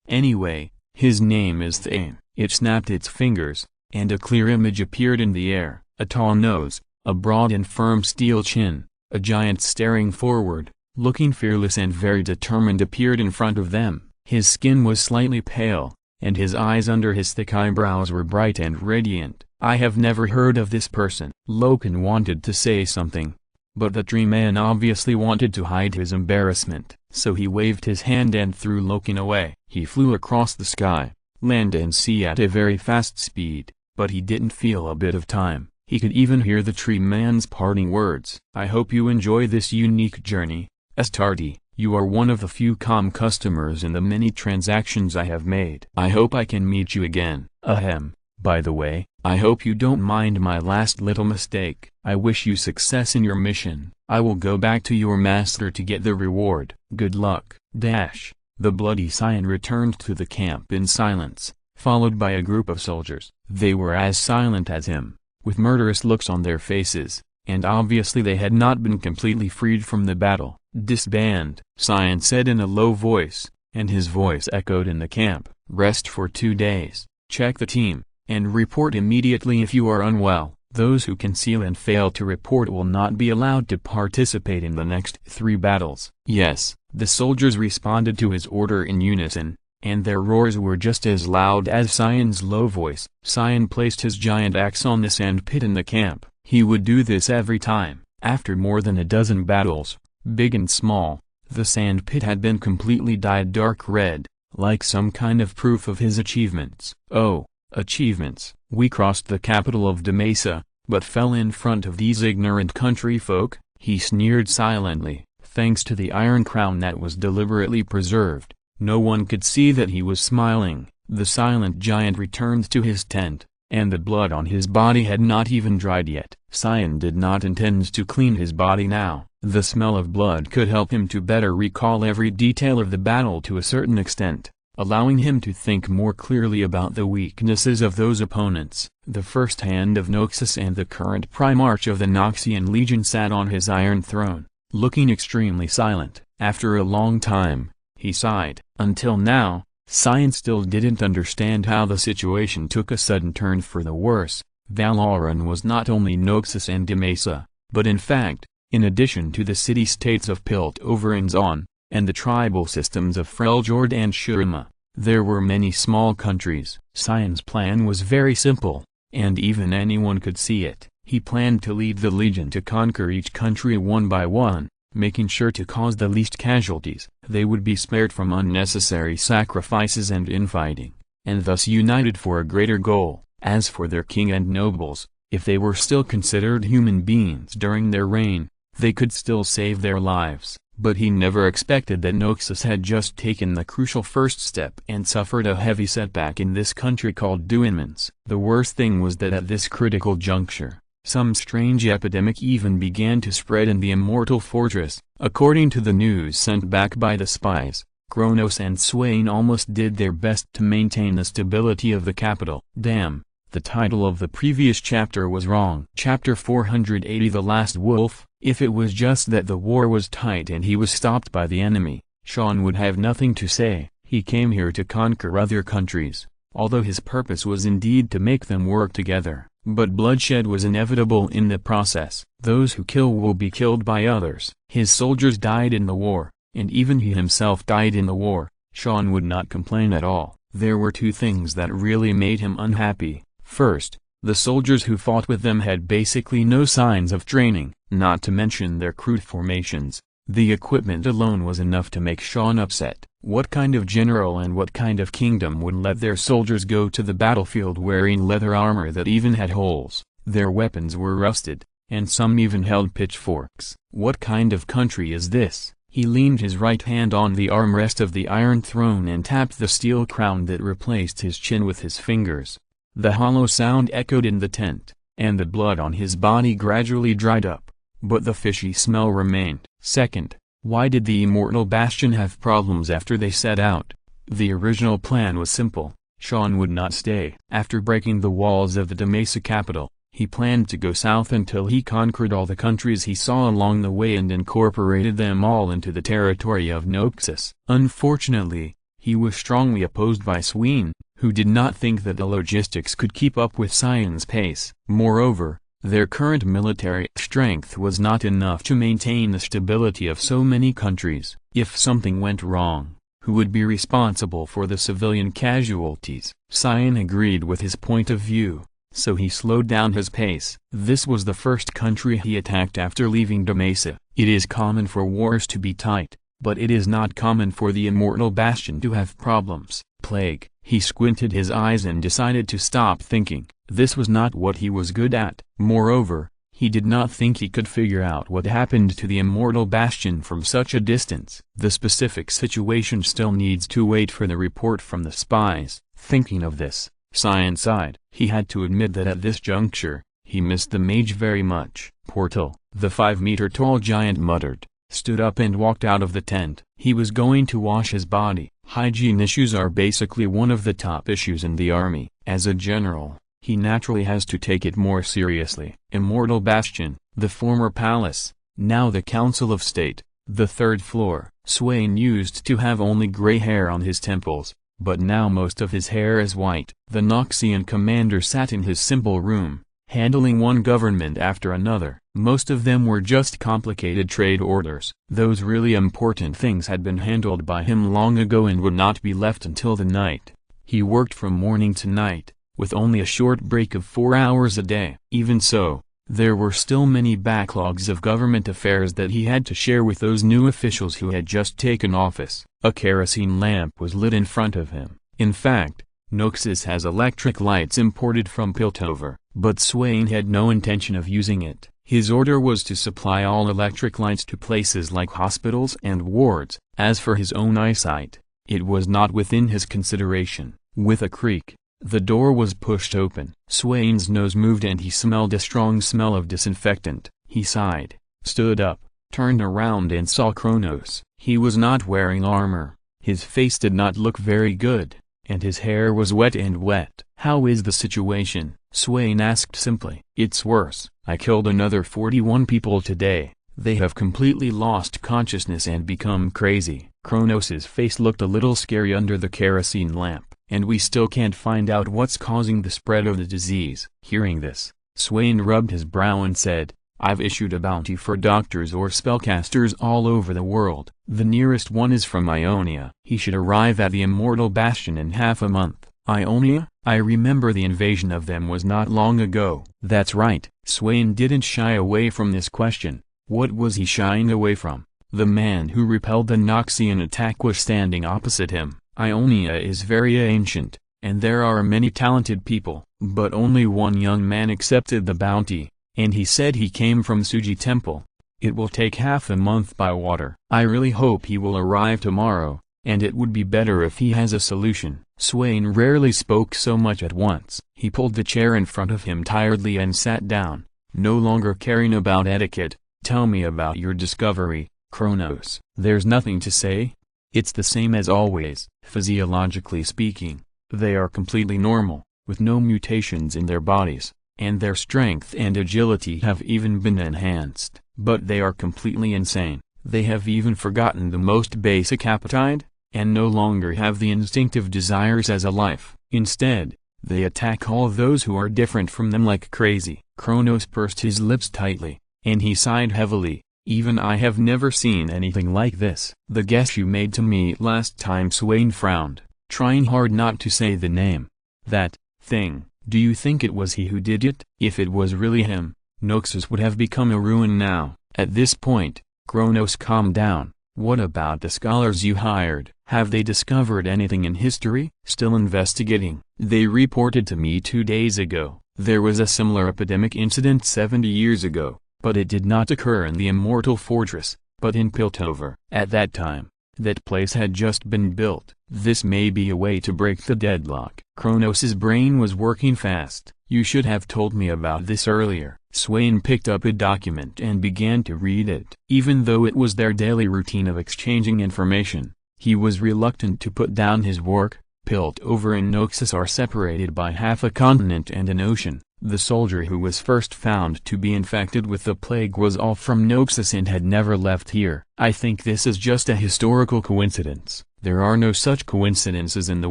anyway, his name is Thane. It snapped its fingers, and a clear image appeared in the air. A tall nose, a broad and firm steel chin, a giant staring forward, looking fearless and very determined appeared in front of them. His skin was slightly pale, and his eyes under his thick eyebrows were bright and radiant. I have never heard of this person. Loken wanted to say something, but the tree man obviously wanted to hide his embarrassment, so he waved his hand and threw Loken away. He flew across the sky, land and sea at a very fast speed, but he didn't feel a bit of time. He could even hear the tree man's parting words. I hope you enjoy this unique journey, Astardi. You are one of the few calm customers in the many transactions I have made. I hope I can meet you again. Ahem. By the way, I hope you don't mind my last little mistake. I wish you success in your mission. I will go back to your master to get the reward. Good luck. The bloody scion returned to the camp in silence, followed by a group of soldiers. They were as silent as him, with murderous looks on their faces, and obviously they had not been completely freed from the battle. "Disband," Cyan said in a low voice, and his voice echoed in the camp. "Rest for 2 days, check the team, and report immediately if you are unwell. Those who conceal and fail to report will not be allowed to participate in the next 3 battles." "Yes," the soldiers responded to his order in unison, and their roars were just as loud as Cyan's low voice. Cyan placed his giant axe on the sand pit in the camp. He would do this every time. After more than a dozen battles, big and small, the sand pit had been completely dyed dark red, like some kind of proof of his achievements. "Oh, achievements. We crossed the capital of Demesa, but fell in front of these ignorant country folk," he sneered silently. Thanks to the iron crown that was deliberately preserved, no one could see that he was smiling. The silent giant returned to his tent, and the blood on his body had not even dried yet. Cyan did not intend to clean his body now. The smell of blood could help him to better recall every detail of the battle to a certain extent, allowing him to think more clearly about the weaknesses of those opponents. The first hand of Noxus and the current Primarch of the Noxian Legion sat on his iron throne, looking extremely silent. After a long time, he sighed. Until now, Cyan still didn't understand how the situation took a sudden turn for the worse. Valoran was not only Noxus and Demesa, but in fact, in addition to the city-states of Piltover and Zon, and the tribal systems of Freljord and Shurima, there were many small countries. Cyan's plan was very simple, and even anyone could see it. He planned to lead the Legion to conquer each country one by one, making sure to cause the least casualties. They would be spared from unnecessary sacrifices and infighting, and thus united for a greater goal. As for their king and nobles, if they were still considered human beings during their reign, they could still save their lives. But he never expected that Noxus had just taken the crucial first step and suffered a heavy setback in this country called Duinmans. The worst thing was that at this critical juncture, some strange epidemic even began to spread in the Immortal Fortress. According to the news sent back by the spies, Kronos and Swain almost did their best to maintain the stability of the capital. Damn, the title of the previous chapter was wrong. Chapter 480 The Last Wolf. If it was just that the war was tight and he was stopped by the enemy, Sean would have nothing to say. He came here to conquer other countries, although his purpose was indeed to make them work together. But bloodshed was inevitable in the process. Those who kill will be killed by others. His soldiers died in the war, and even he himself died in the war. Sean would not complain at all. There were 2 things that really made him unhappy. First, the soldiers who fought with them had basically no signs of training, not to mention their crude formations. The equipment alone was enough to make Sean upset. What kind of general and what kind of kingdom would let their soldiers go to the battlefield wearing leather armor that even had holes? Their weapons were rusted, and some even held pitchforks. What kind of country is this? He leaned his right hand on the armrest of the Iron Throne and tapped the steel crown that replaced his chin with his fingers. The hollow sound echoed in the tent, and the blood on his body gradually dried up, but the fishy smell remained. Second, why did the Immortal Bastion have problems after they set out? The original plan was simple. Sean would not stay. After breaking the walls of the Demesa capital, he planned to go south until he conquered all the countries he saw along the way and incorporated them all into the territory of Noxus. Unfortunately, he was strongly opposed by Swain, who did not think that the logistics could keep up with Cyan's pace. Moreover, their current military strength was not enough to maintain the stability of so many countries. If something went wrong, who would be responsible for the civilian casualties? Cyan agreed with his point of view, so he slowed down his pace. This was the first country he attacked after leaving Demesa. It is common for wars to be tight, but it is not common for the Immortal Bastion to have problems. Plague. He squinted his eyes and decided to stop thinking. This was not what he was good at. Moreover, he did not think he could figure out what happened to the Immortal Bastion from such a distance. The specific situation still needs to wait for the report from the spies. Thinking of this, Cyan sighed. He had to admit that at this juncture, he missed the mage very much. Portal, the 5-meter-tall giant muttered, stood up and walked out of the tent. He was going to wash his body, Hygiene issues are basically one of the top issues in the army. As a general, he naturally has to take it more seriously. Immortal Bastion, the former palace, now the Council of State, the third floor. Swain used to have only gray hair on his temples, but now most of his hair is white. The Noxian commander sat in his simple room, handling one government after another. Most of them were just complicated trade orders. Those really important things had been handled by him long ago and would not be left until the night. He worked from morning to night, with only a short break of 4 hours a day. Even so, there were still many backlogs of government affairs that he had to share with those new officials who had just taken office. A kerosene lamp was lit in front of him. In fact, Noxus has electric lights imported from Piltover, but Swain had no intention of using it. His order was to supply all electric lights to places like hospitals and wards. As for his own eyesight, it was not within his consideration. With a creak, the door was pushed open. Swain's nose moved and he smelled a strong smell of disinfectant. He sighed, stood up, turned around and saw Kronos. He was not wearing armor, his face did not look very good, and his hair was wet and wet. "How is the situation?" Swain asked simply. "It's worse. I killed another 41 people today. They have completely lost consciousness and become crazy." Kronos's face looked a little scary under the kerosene lamp. "And we still can't find out what's causing the spread of the disease." Hearing this, Swain rubbed his brow and said, "I've issued a bounty for doctors or spellcasters all over the world. The nearest one is from Ionia. He should arrive at the Immortal Bastion in half a month." "Ionia? I remember the invasion of them was not long ago." "That's right." Swain didn't shy away from this question. What was he shying away from? The man who repelled the Noxian attack was standing opposite him. "Ionia is very ancient, and there are many talented people, but only one young man accepted the bounty, and he said he came from Suji Temple. It will take half a month by water. I really hope he will arrive tomorrow, and it would be better if he has a solution." Swain rarely spoke so much at once. He pulled the chair in front of him tiredly and sat down, no longer caring about etiquette. "Tell me about your discovery, Kronos." "There's nothing to say. It's the same as always. Physiologically speaking, they are completely normal, with no mutations in their bodies, and their strength and agility have even been enhanced. But they are completely insane. They have even forgotten the most basic appetite, and no longer have the instinctive desires as a life. Instead, they attack all those who are different from them like crazy." Kronos pursed his lips tightly, and he sighed heavily. "Even I have never seen anything like this." "The guess you made to me last time." Swain frowned, trying hard not to say the name. "That thing, do you think it was he who did it?" "If it was really him, Noxus would have become a ruin now." At this point, Kronos calmed down. "What about the scholars you hired? Have they discovered anything in history?" "Still investigating. They reported to me 2 days ago. There was a similar epidemic incident 70 years ago, but it did not occur in the Immortal Fortress, but in Piltover. At that time, that place had just been built. This may be a way to break the deadlock." Kronos's brain was working fast. "You should have told me about this earlier." Swain picked up a document and began to read it. Even though it was their daily routine of exchanging information, he was reluctant to put down his work. Piltover and Noxus are separated by half a continent and an ocean. The soldier who was first found to be infected with the plague was all from Noxus and had never left here. "I think this is just a historical coincidence. There are no such coincidences in the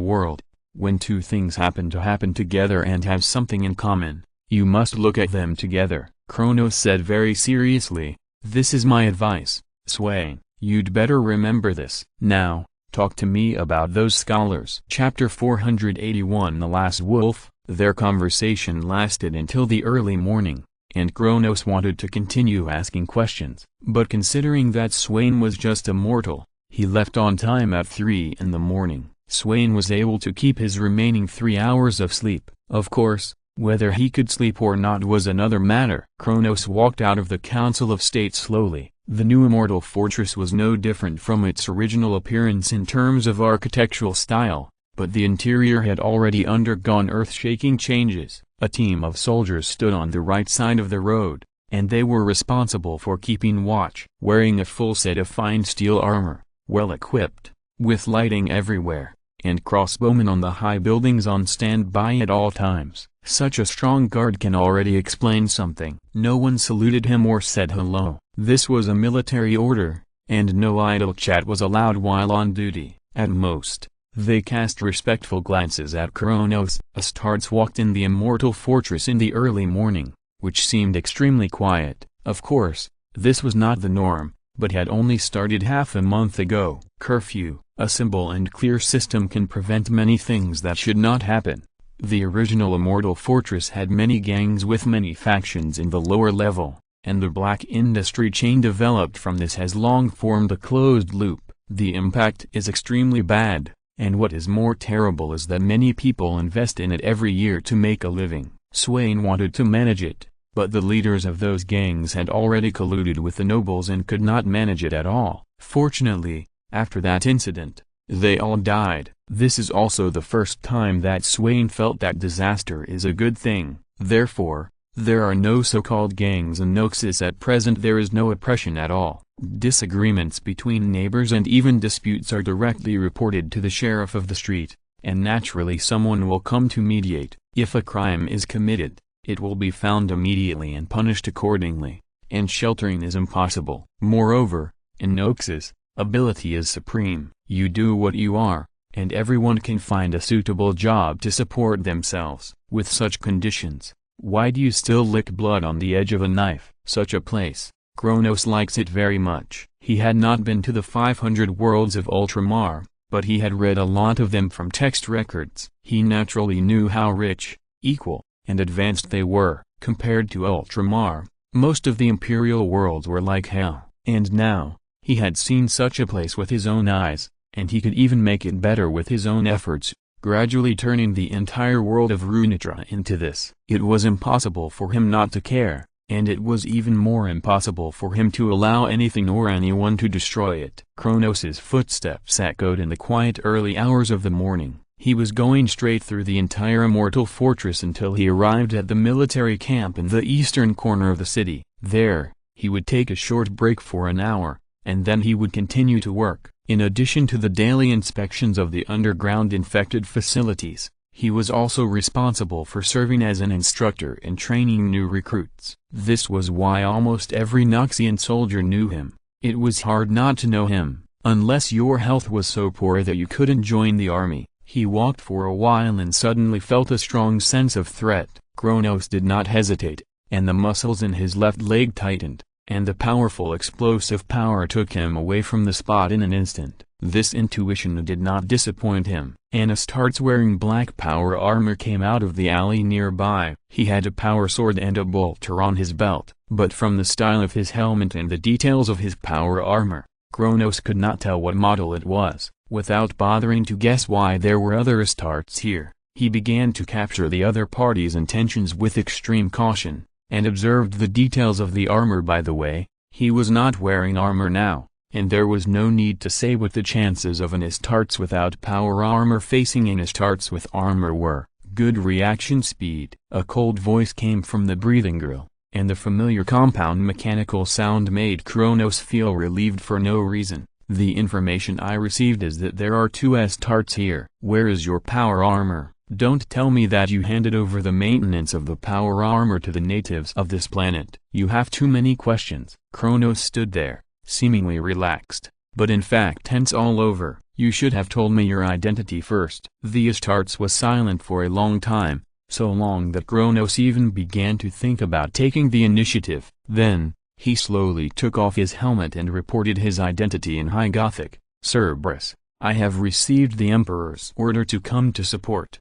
world. When two things happen together and have something in common, you must look at them together." Kronos said very seriously, "This is my advice, Swain. You'd better remember this. Now, talk to me about those scholars." Chapter 481 The Last Wolf. Their conversation lasted until the early morning, and Kronos wanted to continue asking questions. But considering that Swain was just a mortal, he left on time at 3 in the morning. Swain was able to keep his remaining 3 hours of sleep. Of course, whether he could sleep or not was another matter. Kronos walked out of the Council of State slowly. The new Immortal Fortress was no different from its original appearance in terms of architectural style, but the interior had already undergone earth-shaking changes. A team of soldiers stood on the right side of the road, and they were responsible for keeping watch. Wearing a full set of fine steel armor, well equipped, with lighting everywhere, and crossbowmen on the high buildings on standby at all times. Such a strong guard can already explain something. No one saluted him or said hello. This was a military order, and no idle chat was allowed while on duty. At most, they cast respectful glances at Kronos. Astartes walked in the immortal fortress in the early morning, which seemed extremely quiet. Of course, this was not the norm, but had only started half a month ago. Curfew, a simple and clear system, can prevent many things that should not happen. The original immortal fortress had many gangs with many factions in the lower level, and the black industry chain developed from this has long formed a closed loop. The impact is extremely bad, and what is more terrible is that many people invest in it every year to make a living. Swain wanted to manage it, but the leaders of those gangs had already colluded with the nobles and could not manage it at all. Fortunately, after that incident, they all died. This is also the first time that Swain felt that disaster is a good thing. Therefore, there are no so-called gangs in Noxus at present. There is no oppression at all. Disagreements between neighbors and even disputes are directly reported to the sheriff of the street, and naturally someone will come to mediate. If a crime is committed, it will be found immediately and punished accordingly, and sheltering is impossible. Moreover, in Noxus, ability is supreme. You do what you are, and everyone can find a suitable job to support themselves. With such conditions, why do you still lick blood on the edge of a knife? Such a place, Kronos likes it very much. He had not been to the 500 worlds of Ultramar, but he had read a lot of them from text records. He naturally knew how rich, equal, and advanced they were. Compared to Ultramar, most of the Imperial worlds were like hell. And now, he had seen such a place with his own eyes, and he could even make it better with his own efforts, gradually turning the entire world of Runitra into this. It was impossible for him not to care, and it was even more impossible for him to allow anything or anyone to destroy it. Kronos's footsteps echoed in the quiet early hours of the morning. He was going straight through the entire immortal fortress until he arrived at the military camp in the eastern corner of the city. There, he would take a short break for an hour, and then he would continue to work. In addition to the daily inspections of the underground infected facilities, he was also responsible for serving as an instructor and training new recruits. This was why almost every Noxian soldier knew him. It was hard not to know him, unless your health was so poor that you couldn't join the army. He walked for a while and suddenly felt a strong sense of threat. Kronos did not hesitate, and the muscles in his left leg tightened, and the powerful explosive power took him away from the spot in an instant. This intuition did not disappoint him. An Astartes wearing black power armor came out of the alley nearby. He had a power sword and a bolter on his belt, but from the style of his helmet and the details of his power armor, Kronos could not tell what model it was. Without bothering to guess why there were other Astartes here, he began to capture the other party's intentions with extreme caution, and observed the details of the armor. By the way, he was not wearing armor now, and there was no need to say what the chances of an Astartes without power armor facing an Astartes with armor were. Good reaction speed. A cold voice came from the breathing grill, and the familiar compound mechanical sound made Kronos feel relieved for no reason. The information I received is that there are 2 Astartes here. Where is your power armor? Don't tell me that you handed over the maintenance of the power armor to the natives of this planet. You have too many questions. Kronos stood there, seemingly relaxed, but in fact tense all over. You should have told me your identity first. The Astartes was silent for a long time, so long that Kronos even began to think about taking the initiative. Then, he slowly took off his helmet and reported his identity in High Gothic. Cerberus, I have received the Emperor's order to come to support.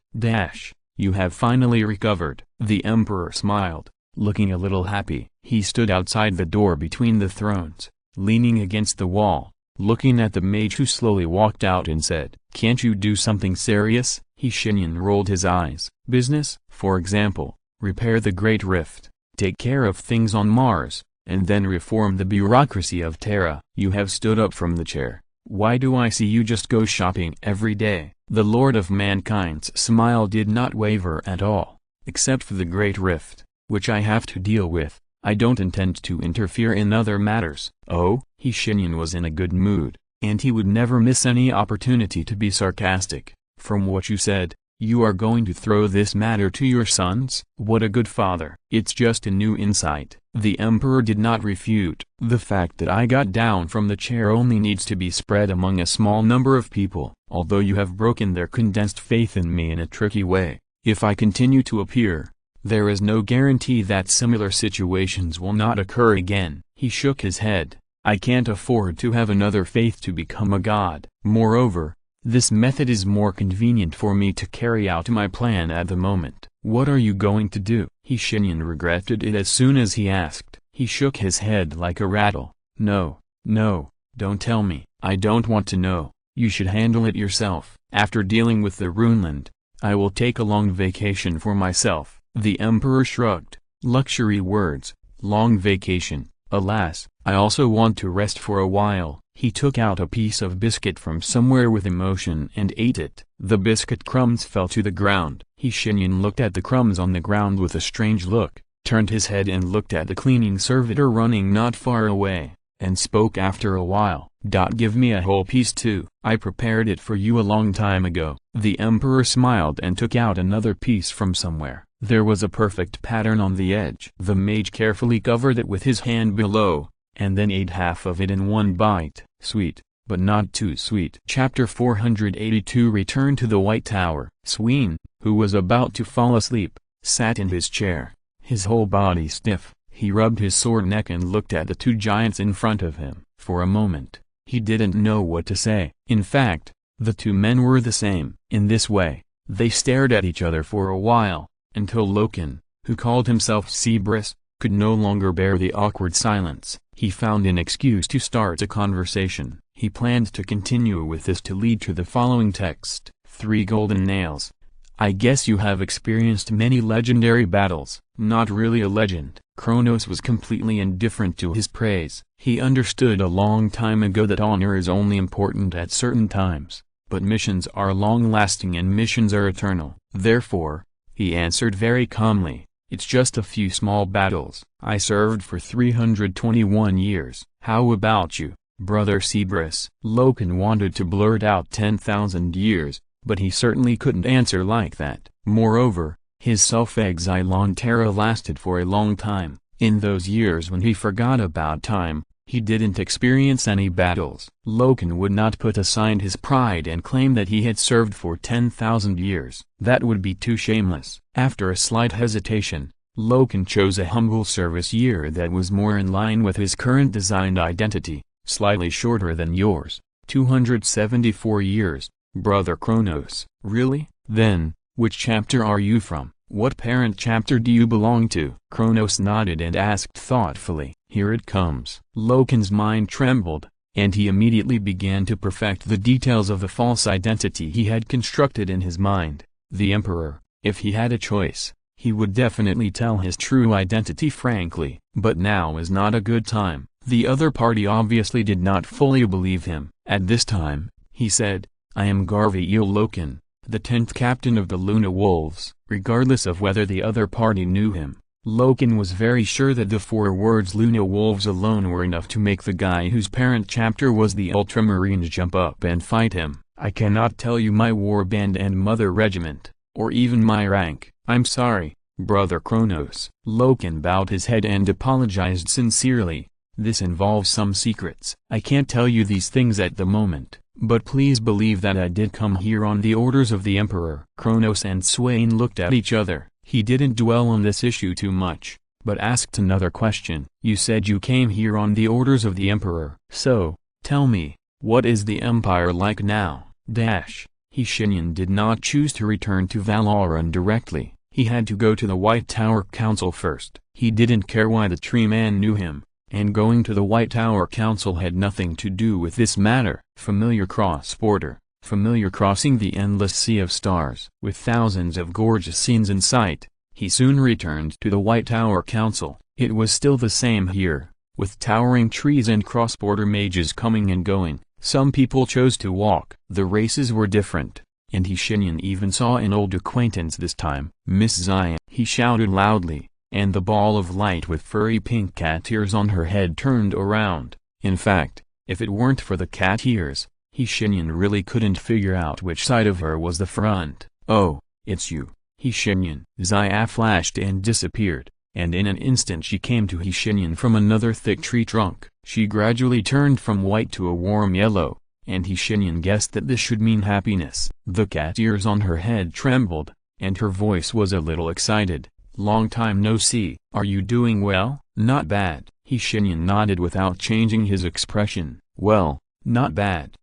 You have finally recovered. The Emperor smiled, looking a little happy. He stood outside the door between the thrones, leaning against the wall, looking at the mage who slowly walked out and said, "Can't you do something serious?" Shenyan rolled his eyes. Business? For example, repair the Great Rift, take care of things on Mars, and then reform the bureaucracy of Terra. You have stood up from the chair. Why do I see you just go shopping every day? The Lord of Mankind's smile did not waver at all. Except for the Great Rift, which I have to deal with, I don't intend to interfere in other matters. Oh? Shenyan was in a good mood. and he would never miss any opportunity to be sarcastic. "From what you said, you are going to throw this matter to your sons? What a good father." "It's just a new insight," the emperor did not refute. "The fact that I got down from the chair only needs to be spread among a small number of people. Although you have broken their condensed faith in me in a tricky way, if I continue to appear, there is no guarantee that similar situations will not occur again." He shook his head. "I can't afford to have another faith to become a god. Moreover, this method is more convenient for me to carry out my plan at the moment." "What are you going to do?" Shenyan regretted it as soon as he asked. He shook his head like a rattle. "No, don't tell me. I don't want to know. You should handle it yourself. After dealing with the Runeland, I will take a long vacation for myself." The emperor shrugged. "Luxury words, long vacation. Alas, I also want to rest for a while." He took out a piece of biscuit from somewhere with emotion and ate it. The biscuit crumbs fell to the ground. Shenyan looked at the crumbs on the ground with a strange look, turned his head and looked at the cleaning servitor running not far away, and spoke after a while. "Give me a whole piece too. I prepared it for you a long time ago." The emperor smiled and took out another piece from somewhere. There was a perfect pattern on the edge. The mage carefully covered it with his hand below, and then ate half of it in one bite. Sweet, but not too sweet. Chapter 482 Return to the White Tower. Sween, who was about to fall asleep, sat in his chair, his whole body stiff. He rubbed his sore neck and looked at the two giants in front of him. For a moment, he didn't know what to say. In fact, the two men were the same. In this way, they stared at each other for a while, until Loken, who called himself Cerberus, could no longer bear the awkward silence. He found an excuse to start a conversation. He planned to continue with this to lead to the following text. 3 golden nails. "I guess you have experienced many legendary battles." Not really a legend. Kronos was completely indifferent to his praise. He understood a long time ago that honor is only important at certain times, but missions are long-lasting and missions are eternal. Therefore, he answered very calmly, "It's just a few small battles. I served for 321 years. How about you, Brother Cerberus?" Loken wanted to blurt out 10,000 years, but he certainly couldn't answer like that. Moreover, his self-exile on Terra lasted for a long time. In those years when he forgot about time, he didn't experience any battles. Loken would not put aside his pride and claim that he had served for 10,000 years. That would be too shameless. After a slight hesitation, Loken chose a humble service year that was more in line with his current designed identity, slightly shorter than yours. 274 years, Brother Kronos. Really? Then, which chapter are you from? What parent chapter do you belong to? Kronos nodded and asked thoughtfully. Here it comes. Loken's mind trembled, and he immediately began to perfect the details of the false identity he had constructed in his mind. The Emperor, if he had a choice, he would definitely tell his true identity frankly. But now is not a good time. The other party obviously did not fully believe him. At this time, he said, I am Garviel Loken, the 10th captain of the Luna Wolves. Regardless of whether the other party knew him, Loken was very sure that the 4 words Luna Wolves alone were enough to make the guy whose parent chapter was the Ultramarines jump up and fight him. I cannot tell you my warband and mother regiment, or even my rank. I'm sorry, Brother Kronos. Loken bowed his head and apologized sincerely. This involves some secrets. I can't tell you these things at the moment, but please believe that I did come here on the orders of the Emperor. Kronos and Swain looked at each other. He didn't dwell on this issue too much, but asked another question. You said you came here on the orders of the Emperor. So, tell me, what is the Empire like now? Shenyan did not choose to return to Valoran directly. He had to go to the White Tower Council first. He didn't care why the tree man knew him, and going to the White Tower Council had nothing to do with this matter. Familiar cross-border, familiar crossing the endless sea of stars. With thousands of gorgeous scenes in sight, he soon returned to the White Tower Council. It was still the same here, with towering trees and cross-border mages coming and going. Some people chose to walk. The races were different, and Shenyan even saw an old acquaintance this time. Miss Zion, he shouted loudly, and the ball of light with furry pink cat ears on her head turned around. In fact, If it weren't for the cat ears, Shenyan really couldn't figure out which side of her was the front. "Oh, it's you, Shenyan." Zaya flashed and disappeared, and in an instant she came to Shenyan from another thick tree trunk. She gradually turned from white to a warm yellow, and Shenyan guessed that this should mean happiness. The cat ears on her head trembled, and her voice was a little excited. "Long time no see. Are you doing well?" "Not bad." Shenyan nodded without changing his expression. "Well, not bad."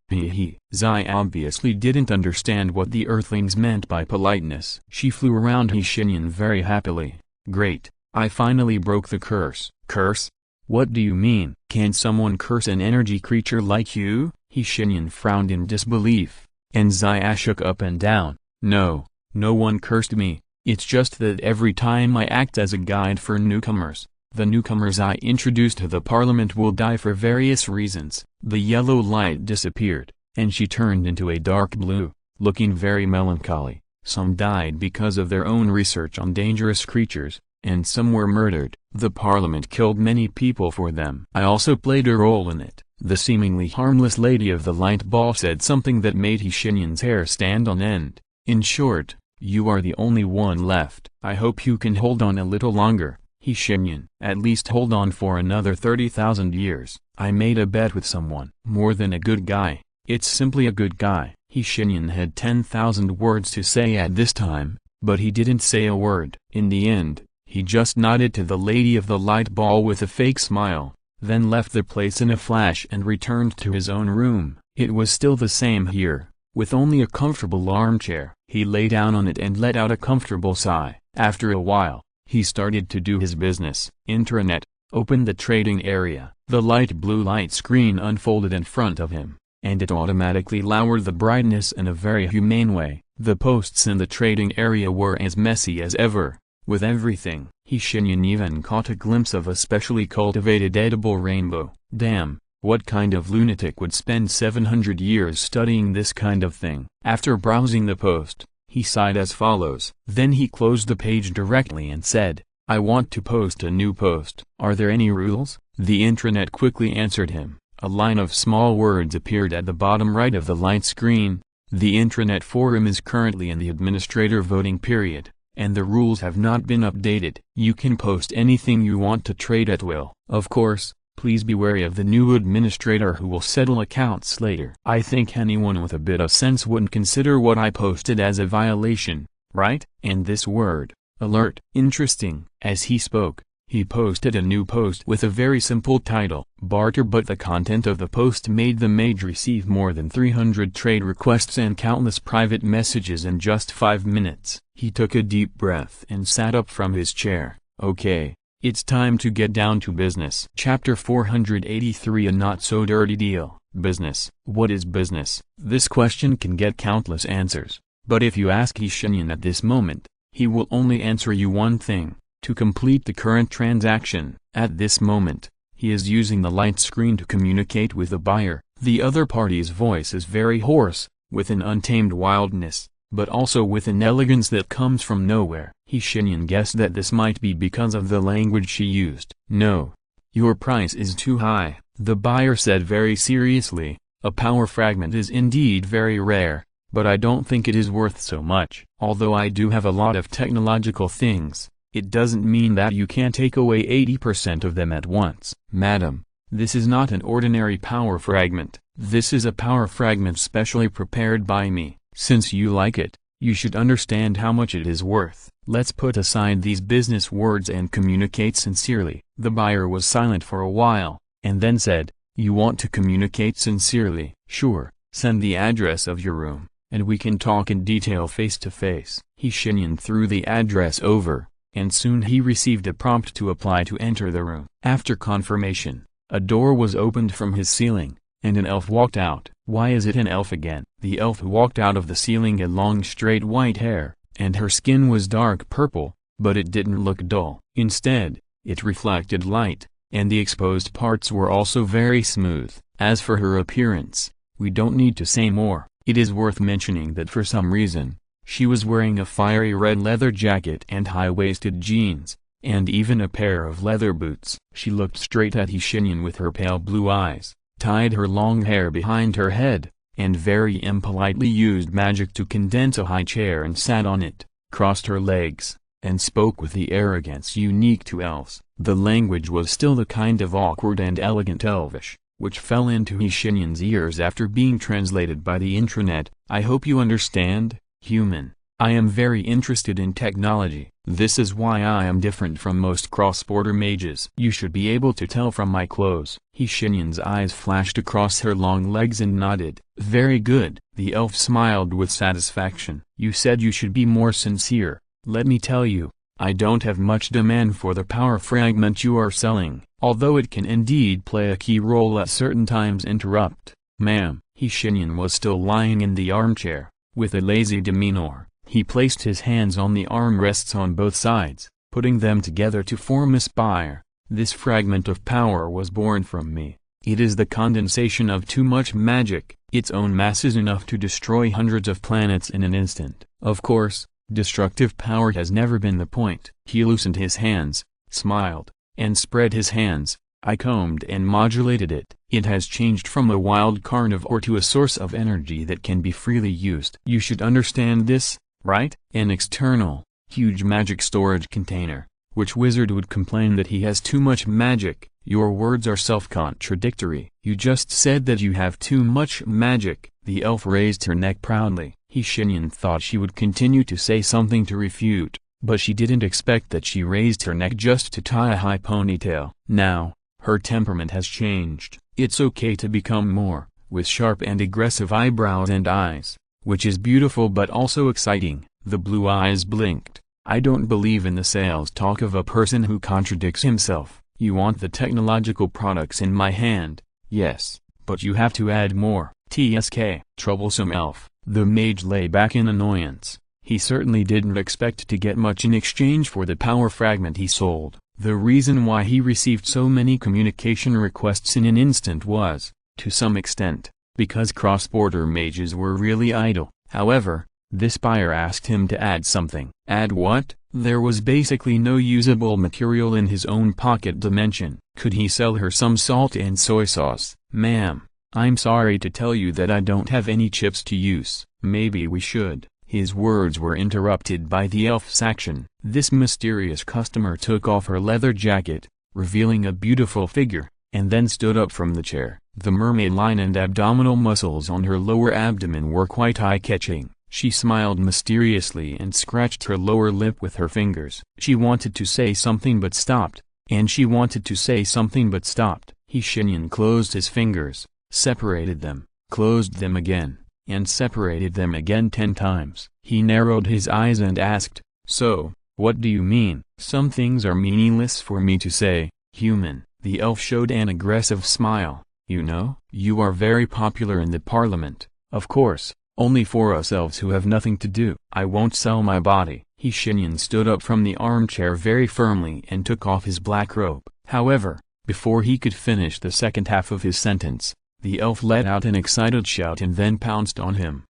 Zai obviously didn't understand what the earthlings meant by politeness. She flew around Shenyan very happily. "Great, I finally broke the curse." "Curse? What do you mean?" "Can someone curse an energy creature like you?" Shenyan frowned in disbelief, and Zaya shook up and down. "No, no one cursed me. It's just that every time I act as a guide for newcomers, the newcomers I introduce to the parliament will die for various reasons." The yellow light disappeared, and she turned into a dark blue, looking very melancholy. "Some died because of their own research on dangerous creatures, and some were murdered. The parliament killed many people for them. I also played a role in it." The seemingly harmless lady of the light ball said something that made Shenyan's hair stand on end. "In short, you are the only one left. I hope you can hold on a little longer, Shenyan. At least hold on for another 30,000 years. I made a bet with someone." "More than a good guy, it's simply a good guy." Shenyan had 10,000 words to say at this time, but he didn't say a word. In the end, he just nodded to the lady of the light ball with a fake smile, then left the place in a flash and returned to his own room. It was still the same here, with only a comfortable armchair. He lay down on it and let out a comfortable sigh. After a while, he started to do his business. Intranet, open the trading area. The light blue light screen unfolded in front of him, and it automatically lowered the brightness in a very humane way. The posts in the trading area were as messy as ever, with everything. Shenyan even caught a glimpse of a specially cultivated edible rainbow. Damn, what kind of lunatic would spend 700 years studying this kind of thing? After browsing the post, he sighed as follows. Then he closed the page directly and said, "I want to post a new post. Are there any rules?" The intranet quickly answered him. A line of small words appeared at the bottom right of the light screen. The intranet forum is currently in the administrator voting period, and the rules have not been updated. You can post anything you want to trade at will. Of course, please be wary of the new administrator who will settle accounts later. I think anyone with a bit of sense wouldn't consider what I posted as a violation, right? And this word, alert. Interesting. As he spoke, he posted a new post with a very simple title, barter, but the content of the post made the mage receive more than 300 trade requests and countless private messages in just 5 minutes. He took a deep breath and sat up from his chair. Okay, it's time to get down to business. Chapter 483, a not so dirty deal. Business. What is business? This question can get countless answers, but if you ask Shenyan at this moment, he will only answer you one thing: to complete the current transaction. At this moment, he is using the light screen to communicate with the buyer. The other party's voice is very hoarse, with an untamed wildness, but also with an elegance that comes from nowhere. Shenyan guessed that this might be because of the language she used. "No. Your price is too high," the buyer said very seriously. "A power fragment is indeed very rare, but I don't think it is worth so much. Although I do have a lot of technological things, it doesn't mean that you can take away 80% of them at once." "Madam, this is not an ordinary power fragment. This is a power fragment specially prepared by me. Since you like it, you should understand how much it is worth. Let's put aside these business words and communicate sincerely." The buyer was silent for a while, and then said, "You want to communicate sincerely? Sure, send the address of your room, and we can talk in detail face to face." Shenyan threw the address over, and soon he received a prompt to apply to enter the room. After confirmation, a door was opened from his ceiling, and an elf walked out. Why is it an elf again? The elf walked out of the ceiling had long straight white hair, and her skin was dark purple, but it didn't look dull. Instead, it reflected light, and the exposed parts were also very smooth. As for her appearance, we don't need to say more. It is worth mentioning that for some reason, she was wearing a fiery red leather jacket and high-waisted jeans, and even a pair of leather boots. She looked straight at Shenyan with her pale blue eyes, tied her long hair behind her head, and very impolitely used magic to condense a high chair and sat on it, crossed her legs, and spoke with the arrogance unique to elves. The language was still the kind of awkward and elegant Elvish, which fell into Shenyan's ears after being translated by the intranet. I hope you understand, human. I am very interested in technology. This is why I am different from most cross-border mages. You should be able to tell from my clothes. Shenyan's eyes flashed across her long legs and nodded. Very good. The elf smiled with satisfaction. You said you should be more sincere. Let me tell you, I don't have much demand for the power fragment you are selling, although it can indeed play a key role at certain times. Interrupt, ma'am. Shenyan was still lying in the armchair, with a lazy demeanor. He placed his hands on the armrests on both sides, putting them together to form a spire. This fragment of power was born from me. It is the condensation of too much magic. Its own mass is enough to destroy hundreds of planets in an instant. Of course, destructive power has never been the point. He loosened his hands, smiled, and spread his hands. I combed and modulated it. It has changed from a wild carnivore to a source of energy that can be freely used. You should understand this, right? An external, huge magic storage container. Which wizard would complain that he has too much magic? Your words are self-contradictory. You just said that you have too much magic. The elf raised her neck proudly. Shenyan thought she would continue to say something to refute, but she didn't expect that she raised her neck just to tie a high ponytail. Now, her temperament has changed. It's okay to become more, with sharp and aggressive eyebrows and eyes, which is beautiful but also exciting. The blue eyes blinked. I don't believe in the sales talk of a person who contradicts himself. You want the technological products in my hand, yes, but you have to add more. TSK. Troublesome elf. The mage lay back in annoyance. He certainly didn't expect to get much in exchange for the power fragment he sold. The reason why he received so many communication requests in an instant was, to some extent, because cross-border mages were really idle. However, this buyer asked him to add something. Add what? There was basically no usable material in his own pocket dimension. Could he sell her some salt and soy sauce? Ma'am, I'm sorry to tell you that I don't have any chips to use. Maybe we should. His words were interrupted by the elf's action. This mysterious customer took off her leather jacket, revealing a beautiful figure, and then stood up from the chair. The mermaid line and abdominal muscles on her lower abdomen were quite eye-catching. She smiled mysteriously and scratched her lower lip with her fingers. She wanted to say something but stopped, and she wanted to say something but stopped. Shenyan closed his fingers, separated them, closed them again, and separated them again 10 times. He narrowed his eyes and asked, "So, what do you mean?" "Some things are meaningless for me to say, human." The elf showed an aggressive smile. "You know, you are very popular in the parliament, of course. Only for us elves who have nothing to do. I won't sell my body." Shenyan stood up from the armchair very firmly and took off his black robe. However, before he could finish the second half of his sentence, the elf let out an excited shout and then pounced on him.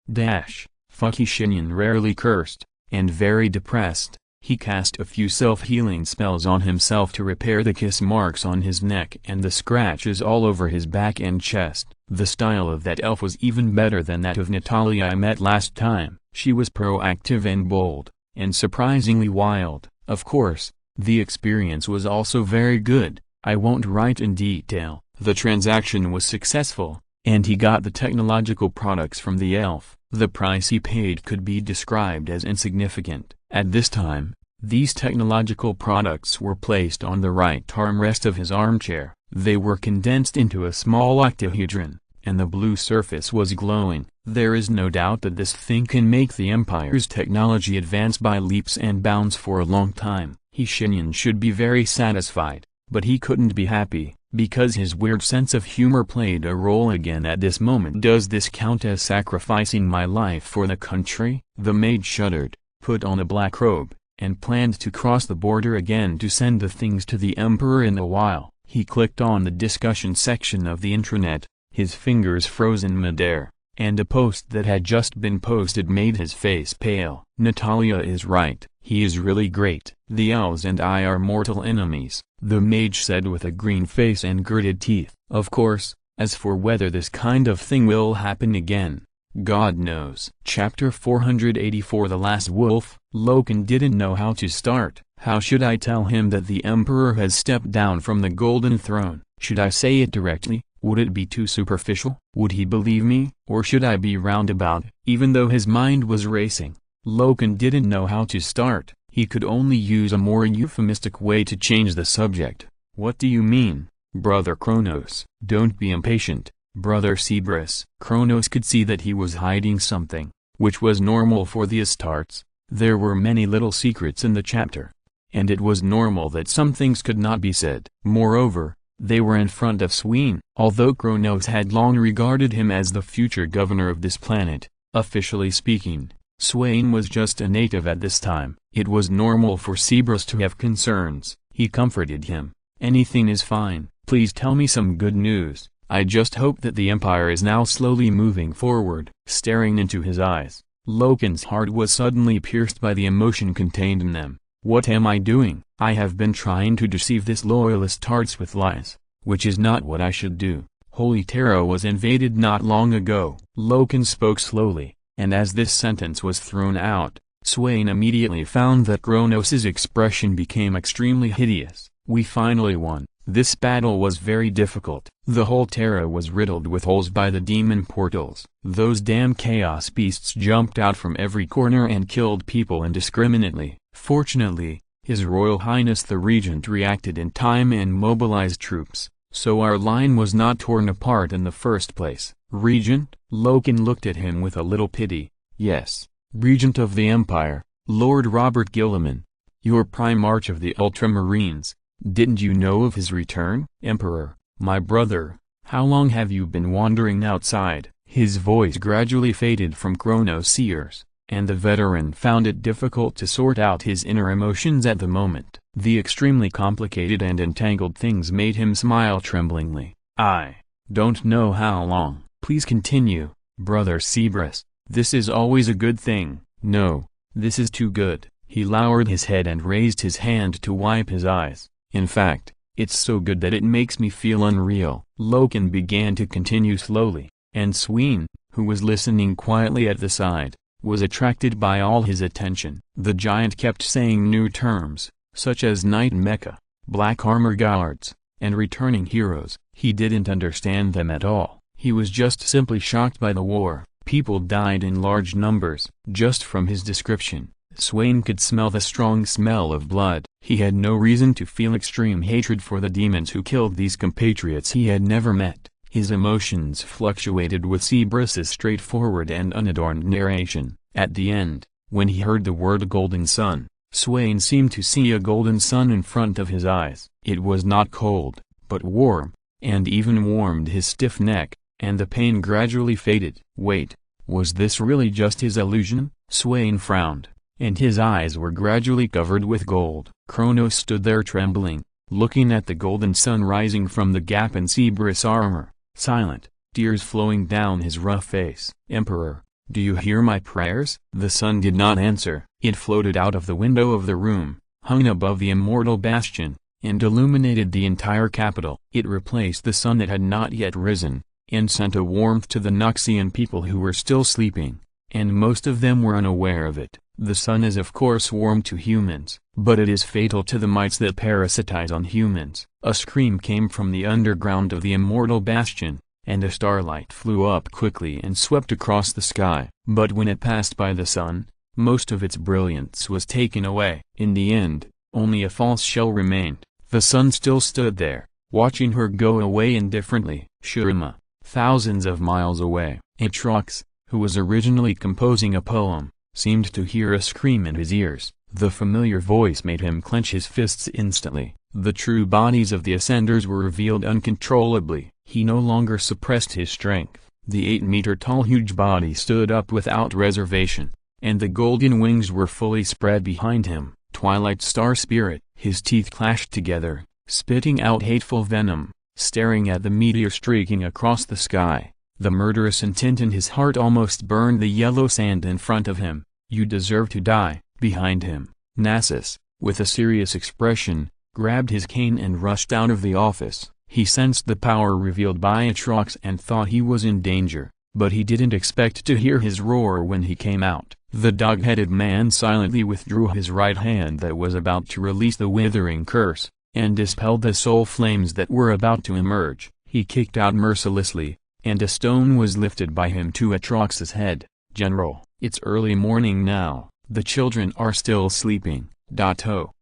Fuck. Shenyan rarely cursed, and very depressed, he cast a few self-healing spells on himself to repair the kiss marks on his neck and the scratches all over his back and chest. The style of that elf was even better than that of Natalia I met last time. She was proactive and bold, and surprisingly wild. Of course, the experience was also very good. I won't write in detail. The transaction was successful, and he got the technological products from the elf. The price he paid could be described as insignificant. At this time, these technological products were placed on the right armrest of his armchair. They were condensed into a small octahedron, and the blue surface was glowing. There is no doubt that this thing can make the Empire's technology advance by leaps and bounds for a long time. Shenyan should be very satisfied, but he couldn't be happy, because his weird sense of humor played a role again at this moment. "Does this count as sacrificing my life for the country?" The mage shuddered, put on a black robe, and planned to cross the border again to send the things to the Emperor in a while. He clicked on the discussion section of the intranet, his fingers frozen midair, and a post that had just been posted made his face pale. "Natalia is right, he is really great. The elves and I are mortal enemies," the mage said with a green face and gritted teeth. "Of course, As for whether this kind of thing will happen again, God knows. Chapter 484 The Last Wolf. Loken didn't know how to start. How should I tell him that the Emperor has stepped down from the Golden Throne? Should I say it directly? Would it be too superficial? Would he believe me? Or should I be roundabout? Even though his mind was racing, Loken didn't know how to start. He could only use a more euphemistic way to change the subject. What do you mean, Brother Kronos? Don't be impatient, Brother Cerberus. Kronos could see that he was hiding something, which was normal for the Astartes. There were many little secrets in the chapter, and it was normal that some things could not be said. Moreover, they were in front of Swain. Although Kronos had long regarded him as the future governor of this planet, officially speaking, Swain was just a native at this time. It was normal for Cerberus to have concerns. He comforted him. Anything is fine, please tell me some good news. I just hope that the Empire is now slowly moving forward. Staring into his eyes, Loken's heart was suddenly pierced by the emotion contained in them. What am I doing? I have been trying to deceive this loyalist Tarts with lies, which is not what I should do. Holy Terra was invaded not long ago. Loken spoke slowly, and as this sentence was thrown out, Swain immediately found that Kronos' expression became extremely hideous. We finally won. This battle was very difficult. The whole Terra was riddled with holes by the demon portals. Those damn chaos beasts jumped out from every corner and killed people indiscriminately. Fortunately, His Royal Highness the Regent reacted in time and mobilized troops, so our line was not torn apart in the first place. Regent? Loken looked at him with a little pity. Yes, Regent of the Empire, Lord Robert Gilliman. Your Primarch of the Ultramarines. Didn't you know of his return? Emperor, my brother, how long have you been wandering outside? His voice gradually faded from Kronos' ears, and the veteran found it difficult to sort out his inner emotions at the moment. The extremely complicated and entangled things made him smile tremblingly. I don't know how long. Please continue, Brother Cerberus. This is always a good thing. No, this is too good. He lowered his head and raised his hand to wipe his eyes. In fact, it's so good that it makes me feel unreal. Loken began to continue slowly, and Swain, who was listening quietly at the side, was attracted by all his attention. The giant kept saying new terms, such as Knight Mecha, Black Armor Guards, and Returning Heroes. He didn't understand them at all. He was just simply shocked by the war. People died in large numbers. Just from his description, Swain could smell the strong smell of blood. He had no reason to feel extreme hatred for the demons who killed these compatriots he had never met. His emotions fluctuated with Cerberus's straightforward and unadorned narration. At the end, when he heard the word golden sun, Swain seemed to see a golden sun in front of his eyes. It was not cold, but warm, and even warmed his stiff neck, and the pain gradually faded. Wait, was this really just his illusion? Swain frowned, and his eyes were gradually covered with gold. Kronos stood there trembling, looking at the golden sun rising from the gap in Cerberus' armor, silent, tears flowing down his rough face. Emperor, do you hear my prayers? The sun did not answer. It floated out of the window of the room, hung above the immortal bastion, and illuminated the entire capital. It replaced the sun that had not yet risen, and sent a warmth to the Noxian people who were still sleeping, and most of them were unaware of it. The sun is of course warm to humans, but it is fatal to the mites that parasitize on humans. A scream came from the underground of the immortal bastion, and a starlight flew up quickly and swept across the sky. But when it passed by the sun, most of its brilliance was taken away. In the end, only a false shell remained. The sun still stood there, watching her go away indifferently. Shurima, thousands of miles away. Atrox, who was originally composing a poem, seemed to hear a scream in his ears. The familiar voice made him clench his fists instantly. The true bodies of the Ascenders were revealed uncontrollably. He no longer suppressed his strength. The 8-meter-tall huge body stood up without reservation, and the golden wings were fully spread behind him. Twilight Star Spirit. His teeth clashed together, spitting out hateful venom, staring at the meteor streaking across the sky. The murderous intent in his heart almost burned the yellow sand in front of him. You deserve to die. Behind him, Nasus, with a serious expression, grabbed his cane and rushed out of the office. He sensed the power revealed by Atrox and thought he was in danger, but he didn't expect to hear his roar when he came out. The dog-headed man silently withdrew his right hand that was about to release the withering curse, and dispelled the soul flames that were about to emerge. He kicked out mercilessly, and a stone was lifted by him to Atrox's head. "General, it's early morning now, the children are still sleeping."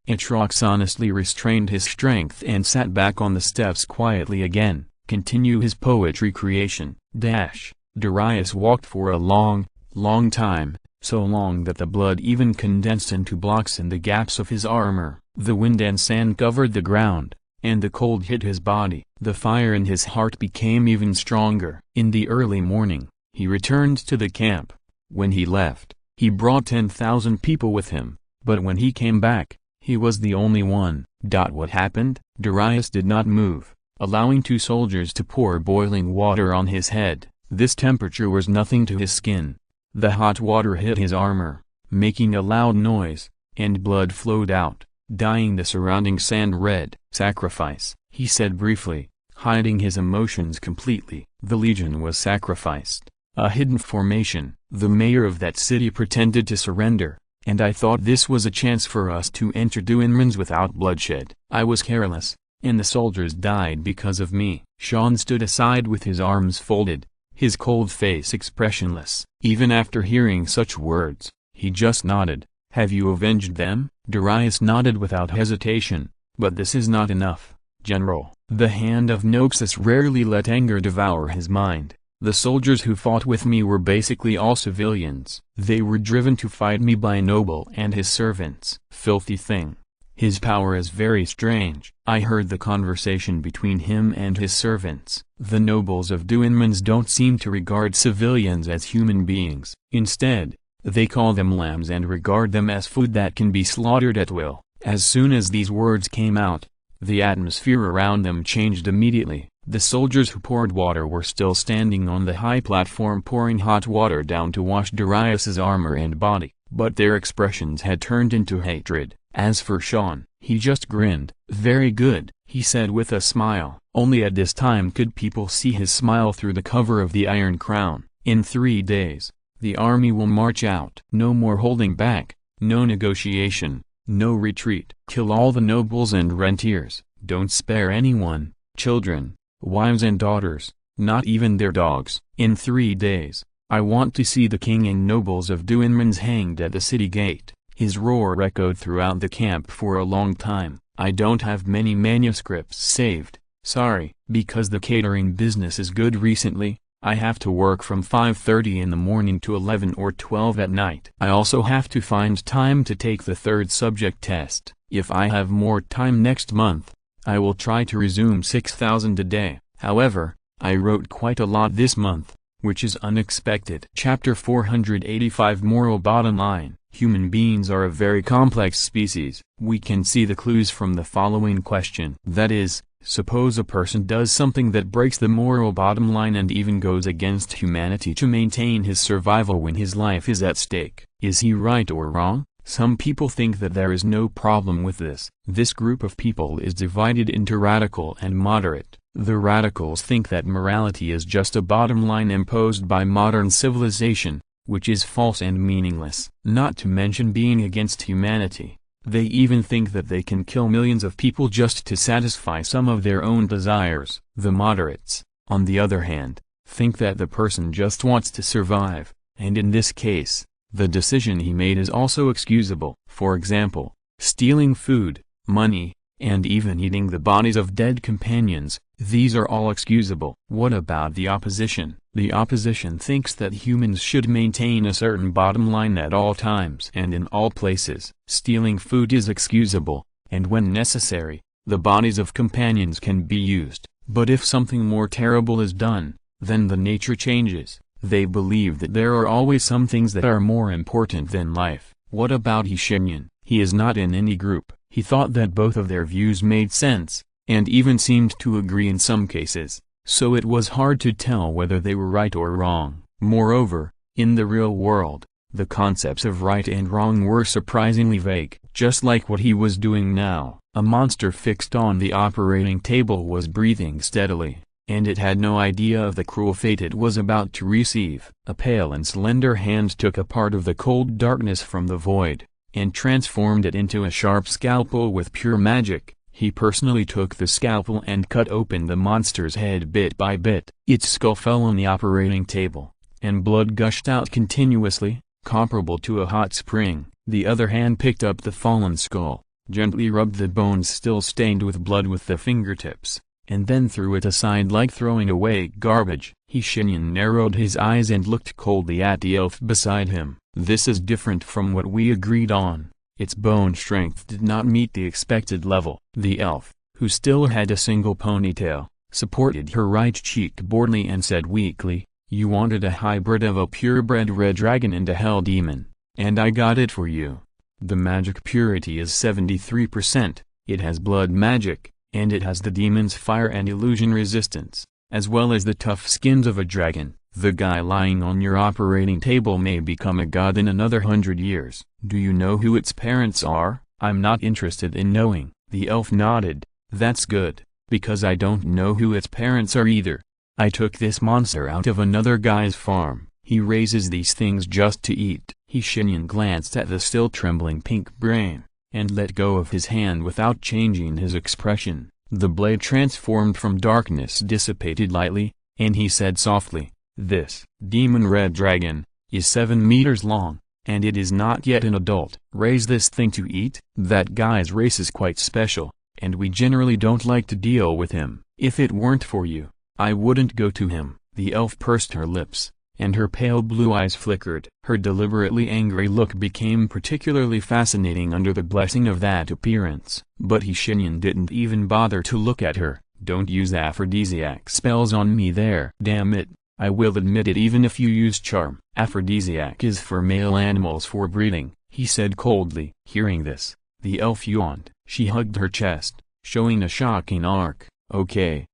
Atrox honestly restrained his strength and sat back on the steps quietly again. Continue his poetry creation. Darius walked for a long time, so long that the blood even condensed into blocks in the gaps of his armor. The wind and sand covered the ground, and the cold hit his body. The fire in his heart became even stronger. In the early morning, he returned to the camp. When he left, he brought 10,000 people with him, but when he came back, he was the only one. What happened? Darius did not move, allowing 2 soldiers to pour boiling water on his head. This temperature was nothing to his skin. The hot water hit his armor, making a loud noise, and blood flowed out, dyeing the surrounding sand red. "Sacrifice," he said briefly, hiding his emotions completely. The legion was sacrificed, a hidden formation. The mayor of that city pretended to surrender, and I thought this was a chance for us to enter Duinmans without bloodshed. I was careless, and the soldiers died because of me. Sean stood aside with his arms folded, his cold face expressionless. Even after hearing such words, he just nodded. "Have you avenged them?" Darius nodded without hesitation. "But this is not enough, General." The hand of Noxus rarely let anger devour his mind. "The soldiers who fought with me were basically all civilians. They were driven to fight me by a noble and his servants." "Filthy thing. His power is very strange." I heard the conversation between him and his servants. "The nobles of Duinmans don't seem to regard civilians as human beings. Instead, they call them lambs and regard them as food that can be slaughtered at will." As soon as these words came out, the atmosphere around them changed immediately. The soldiers who poured water were still standing on the high platform pouring hot water down to wash Darius's armor and body, but their expressions had turned into hatred. As for Sean, he just grinned. "Very good," he said with a smile. Only at this time could people see his smile through the cover of the Iron Crown. "In 3 days, the army will march out. No more holding back, no negotiation, no retreat. Kill all the nobles and rentiers. Don't spare anyone, children, wives and daughters, not even their dogs. In 3 days, I want to see the king and nobles of Duinmans hanged at the city gate." His roar echoed throughout the camp for a long time. "I don't have many manuscripts saved, sorry. Because the catering business is good recently, I have to work from 5:30 in the morning to 11 or 12 at night. I also have to find time to take the 3rd subject test. If I have more time next month, I will try to resume 6,000 a day. However, I wrote quite a lot this month, which is unexpected." Chapter 485 Moral Bottom Line. Human beings are a very complex species. We can see the clues from the following question. That is, suppose a person does something that breaks the moral bottom line and even goes against humanity to maintain his survival when his life is at stake. Is he right or wrong? Some people think that there is no problem with this. This group of people is divided into radical and moderate. The radicals think that morality is just a bottom line imposed by modern civilization, which is false and meaningless. Not to mention being against humanity. They even think that they can kill millions of people just to satisfy some of their own desires. The moderates, on the other hand, think that the person just wants to survive, and in this case, the decision he made is also excusable. For example, stealing food, money, and even eating the bodies of dead companions, these are all excusable. What about the opposition? The opposition thinks that humans should maintain a certain bottom line at all times and in all places. Stealing food is excusable, and when necessary, the bodies of companions can be used. But if something more terrible is done, then the nature changes. They believe that there are always some things that are more important than life. What about Shenyan? He is not in any group. He thought that both of their views made sense, and even seemed to agree in some cases, so it was hard to tell whether they were right or wrong. Moreover, in the real world, The concepts of right and wrong were surprisingly vague. Just like what he was doing now, a monster fixed on the operating table was breathing steadily, and it had no idea of the cruel fate it was about to receive. A pale and slender hand took a part of the cold darkness from the void, and transformed it into a sharp scalpel with pure magic. He personally took the scalpel and cut open the monster's head bit by bit. Its skull fell on the operating table, and blood gushed out continuously, comparable to a hot spring. The other hand picked up the fallen skull, gently rubbed the bones still stained with blood with the fingertips, and then threw it aside like throwing away garbage. Shenyan narrowed his eyes and looked coldly at the elf beside him. This is different from what we agreed on. Its bone strength did not meet the expected level. The elf, who still had a single ponytail, supported her right cheek boredly and said weakly, "You wanted a hybrid of a purebred red dragon and a hell demon. And I got it for you. The magic purity is 73%, it has blood magic, and it has the demon's fire and illusion resistance, as well as the tough skins of a dragon. The guy lying on your operating table may become a god in another 100 years. Do you know who its parents are?" "I'm not interested in knowing." The elf nodded. "That's good, because I don't know who its parents are either. I took this monster out of another guy's farm. He raises these things just to eat." Shenyan glanced at the still trembling pink brain, and let go of his hand without changing his expression. The blade transformed from darkness dissipated lightly, and he said softly, "This demon red dragon is 7 meters long, and it is not yet an adult. Raise this thing to eat? That guy's race is quite special, and we generally don't like to deal with him. If it weren't for you, I wouldn't go to him." The elf pursed her lips, and her pale blue eyes flickered. Her deliberately angry look became particularly fascinating under the blessing of that appearance. But Shenyan didn't even bother to look at her. "Don't use aphrodisiac spells on me there." "Damn it, I will admit it even if you use charm." "Aphrodisiac is for male animals for breeding," he said coldly. Hearing this, the elf yawned. She hugged her chest, showing a shocking arc. Okay,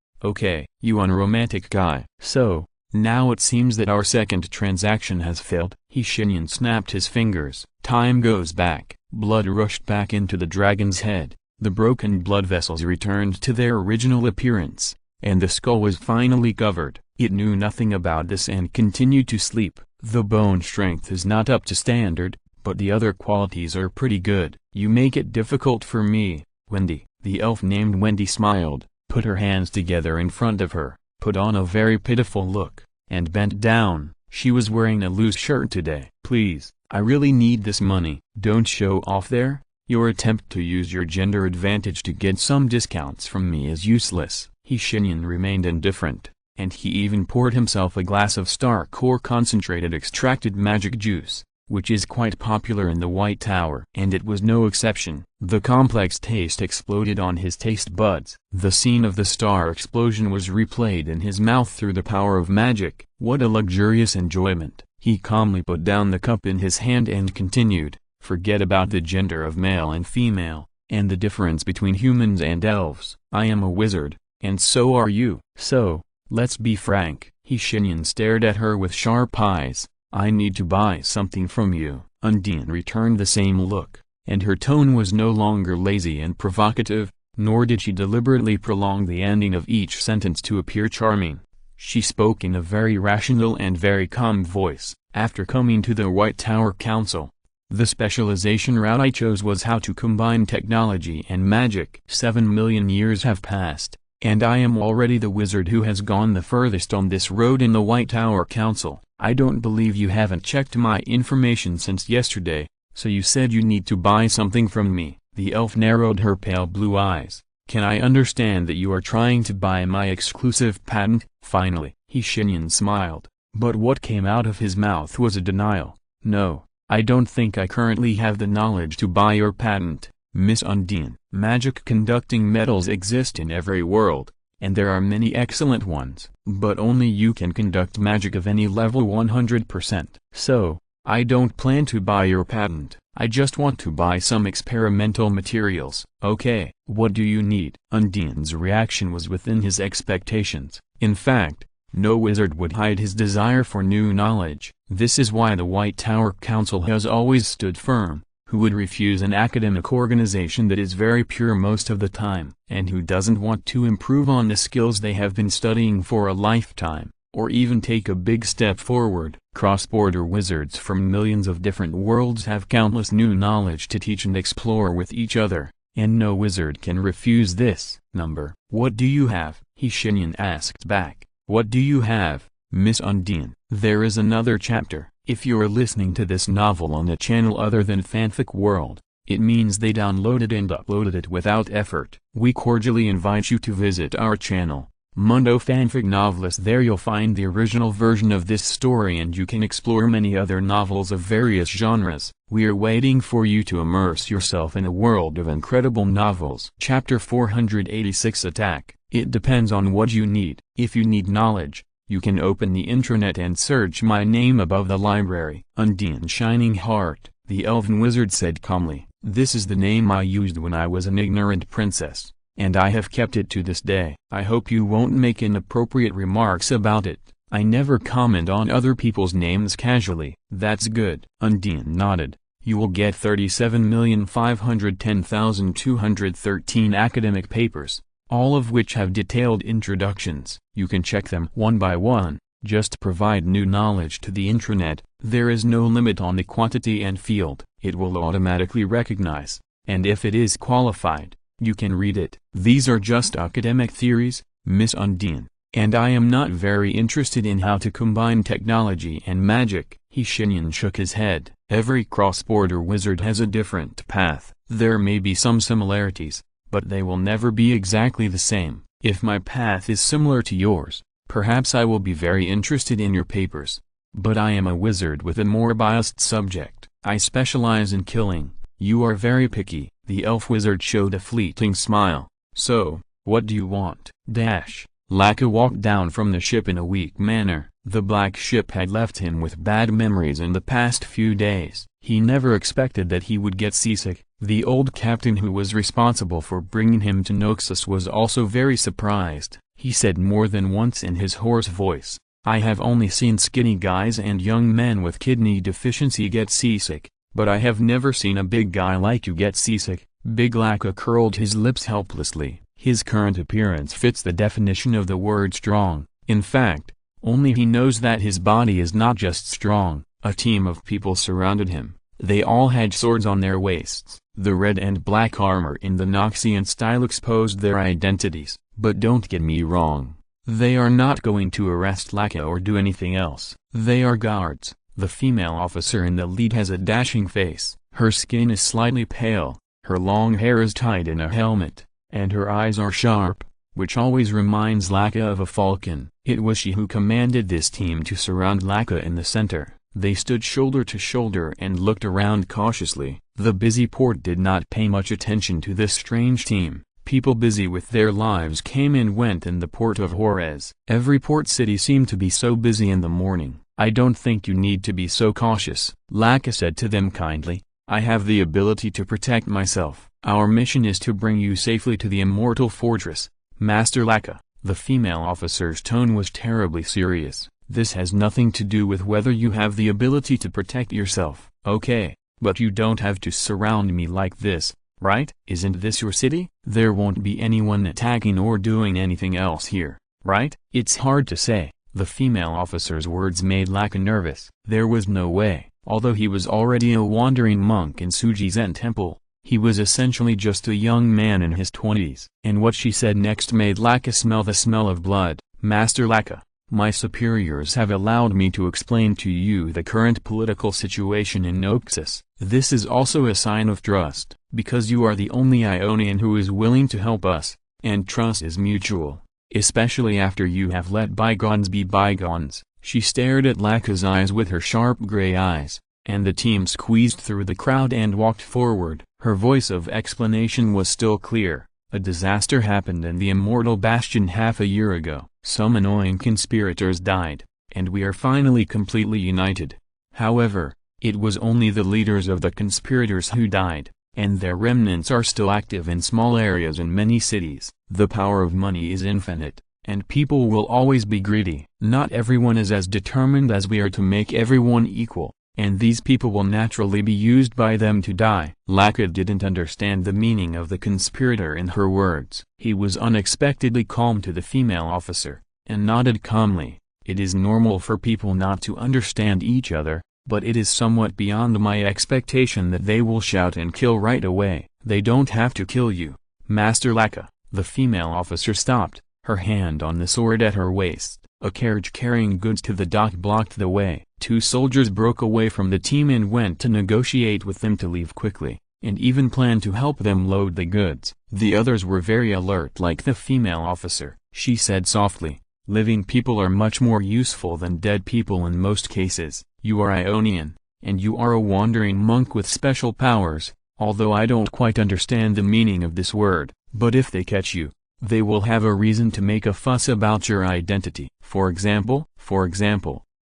you unromantic guy. "So, now it seems that our second transaction has failed." Shenyan snapped his fingers. Time goes back. Blood rushed back into the dragon's head. The broken blood vessels returned to their original appearance, and the skull was finally covered. It knew nothing about this and continued to sleep. "The bone strength is not up to standard, but the other qualities are pretty good." "You make it difficult for me, Wendy." The elf named Wendy smiled, put her hands together in front of her, put on a very pitiful look, and bent down. She was wearing a loose shirt today. "Please, I really need this money." "Don't show off there. Your attempt to use your gender advantage to get some discounts from me is useless." Shenyan remained indifferent, and he even poured himself a glass of star core concentrated extracted magic juice, which is quite popular in the White Tower. And it was no exception. The complex taste exploded on his taste buds. The scene of the star explosion was replayed in his mouth through the power of magic. What a luxurious enjoyment. He calmly put down the cup in his hand and continued, "Forget about the gender of male and female, and the difference between humans and elves. I am a wizard, and so are you. So, let's be frank." Shenyan stared at her with sharp eyes. "I need to buy something from you." Undine returned the same look, and her tone was no longer lazy and provocative, nor did she deliberately prolong the ending of each sentence to appear charming. She spoke in a very rational and very calm voice. "After coming to the White Tower Council, the specialization route I chose was how to combine technology and magic. 7 million years have passed, and I am already the wizard who has gone the furthest on this road in the White Tower Council. I don't believe you haven't checked my information since yesterday, so you said you need to buy something from me." The elf narrowed her pale blue eyes. "Can I understand that you are trying to buy my exclusive patent?" Finally, Shenyan smiled, but what came out of his mouth was a denial. "No, I don't think I currently have the knowledge to buy your patent, Miss Undine. Magic-conducting metals exist in every world, and there are many excellent ones, but only you can conduct magic of any level 100%. So, I don't plan to buy your patent. I just want to buy some experimental materials." "Okay, what do you need?" Undine's reaction was within his expectations. In fact, No wizard would hide his desire for new knowledge. This is why the White Tower Council has always stood firm. Who would refuse an academic organization that is very pure most of the time, and who doesn't want to improve on the skills they have been studying for a lifetime, or even take a big step forward? Cross-border wizards from millions of different worlds have countless new knowledge to teach and explore with each other, and no wizard can refuse this. Number. What do you have? Shenyan asked back. What do you have, Miss Undine? There is another chapter. If you're listening to this novel on a channel other than Fanfic World, it means they downloaded and uploaded it without effort. We cordially invite you to visit our channel, Mundo Fanfic Novelist. There you'll find the original version of this story and you can explore many other novels of various genres. We are waiting for you to immerse yourself in a world of incredible novels. Chapter 486 Attack. It depends on what you need. If you need knowledge, you can open the intranet and search my name above the library. Undine Shining Heart, the elven wizard said calmly. This is the name I used when I was an ignorant princess, and I have kept it to this day. I hope you won't make inappropriate remarks about it. I never comment on other people's names casually. That's good. Undine nodded. You will get 37,510,213 academic papers, all of which have detailed introductions. You can check them one by one. Just provide new knowledge to the intranet. There is no limit on the quantity and field. It will automatically recognize, and if it is qualified, you can read it. These are just academic theories, Miss Undine, and I am not very interested in how to combine technology and magic. Shenyan shook his head. Every cross-border wizard has a different path. There may be some similarities, but they will never be exactly the same. If my path is similar to yours, perhaps I will be very interested in your papers. But I am a wizard with a more biased subject. I specialize in killing. You are very picky. The elf wizard showed a fleeting smile. So, what do you want? Laka walked down from the ship in a weak manner. The black ship had left him with bad memories in the past few days. He never expected that he would get seasick. The old captain who was responsible for bringing him to Noxus was also very surprised. He said more than once in his hoarse voice, I have only seen skinny guys and young men with kidney deficiency get seasick, but I have never seen a big guy like you get seasick. Big Laka curled his lips helplessly. His current appearance fits the definition of the word strong. In fact, only he knows that his body is not just strong. A team of people surrounded him. They all had swords on their waists. The red and black armor in the Noxian style exposed their identities. But don't get me wrong. They are not going to arrest Laka or do anything else. They are guards. The female officer in the lead has a dashing face. Her skin is slightly pale. Her long hair is tied in a helmet, and her eyes are sharp, which always reminds Laka of a falcon. It was she who commanded this team to surround Laka in the center. They stood shoulder to shoulder and looked around cautiously. The busy port did not pay much attention to this strange team. People busy with their lives came and went in the port of Juarez. Every port city seemed to be so busy in the morning. I don't think you need to be so cautious, Laka said to them kindly. I have the ability to protect myself. Our mission is to bring you safely to the immortal fortress, Master Laka. The female officer's tone was terribly serious. This has nothing to do with whether you have the ability to protect yourself. Okay, but you don't have to surround me like this, right? Isn't this your city? There won't be anyone attacking or doing anything else here, right? It's hard to say. The female officer's words made Laka nervous. There was no way. Although he was already a wandering monk in Suji-Zen temple, he was essentially just a young man in his 20s. And what she said next made Laka smell the smell of blood. Master Laka, my superiors have allowed me to explain to you the current political situation in Noxus. This is also a sign of trust, because you are the only Ionian who is willing to help us, and trust is mutual, especially after you have let bygones be bygones. She stared at Laka's eyes with her sharp gray eyes, and the team squeezed through the crowd and walked forward. Her voice of explanation was still clear. A disaster happened in the Immortal Bastion half a year ago. Some annoying conspirators died, and we are finally completely united. However, it was only the leaders of the conspirators who died, and their remnants are still active in small areas in many cities. The power of money is infinite, and people will always be greedy. Not everyone is as determined as we are to make everyone equal, and these people will naturally be used by them to die. Laka didn't understand the meaning of the conspirator in her words. He was unexpectedly calm to the female officer, and nodded calmly. It is normal for people not to understand each other, but it is somewhat beyond my expectation that they will shout and kill right away. They don't have to kill you, Master Laka. The female officer stopped, her hand on the sword at her waist. A carriage carrying goods to the dock blocked the way. 2 soldiers broke away from the team and went to negotiate with them to leave quickly, and even planned to help them load the goods. The others were very alert, like the female officer. She said softly, "Living people are much more useful than dead people in most cases. You are Ionian, and you are a wandering monk with special powers, although I don't quite understand the meaning of this word. But if they catch you, they will have a reason to make a fuss about your identity. For example,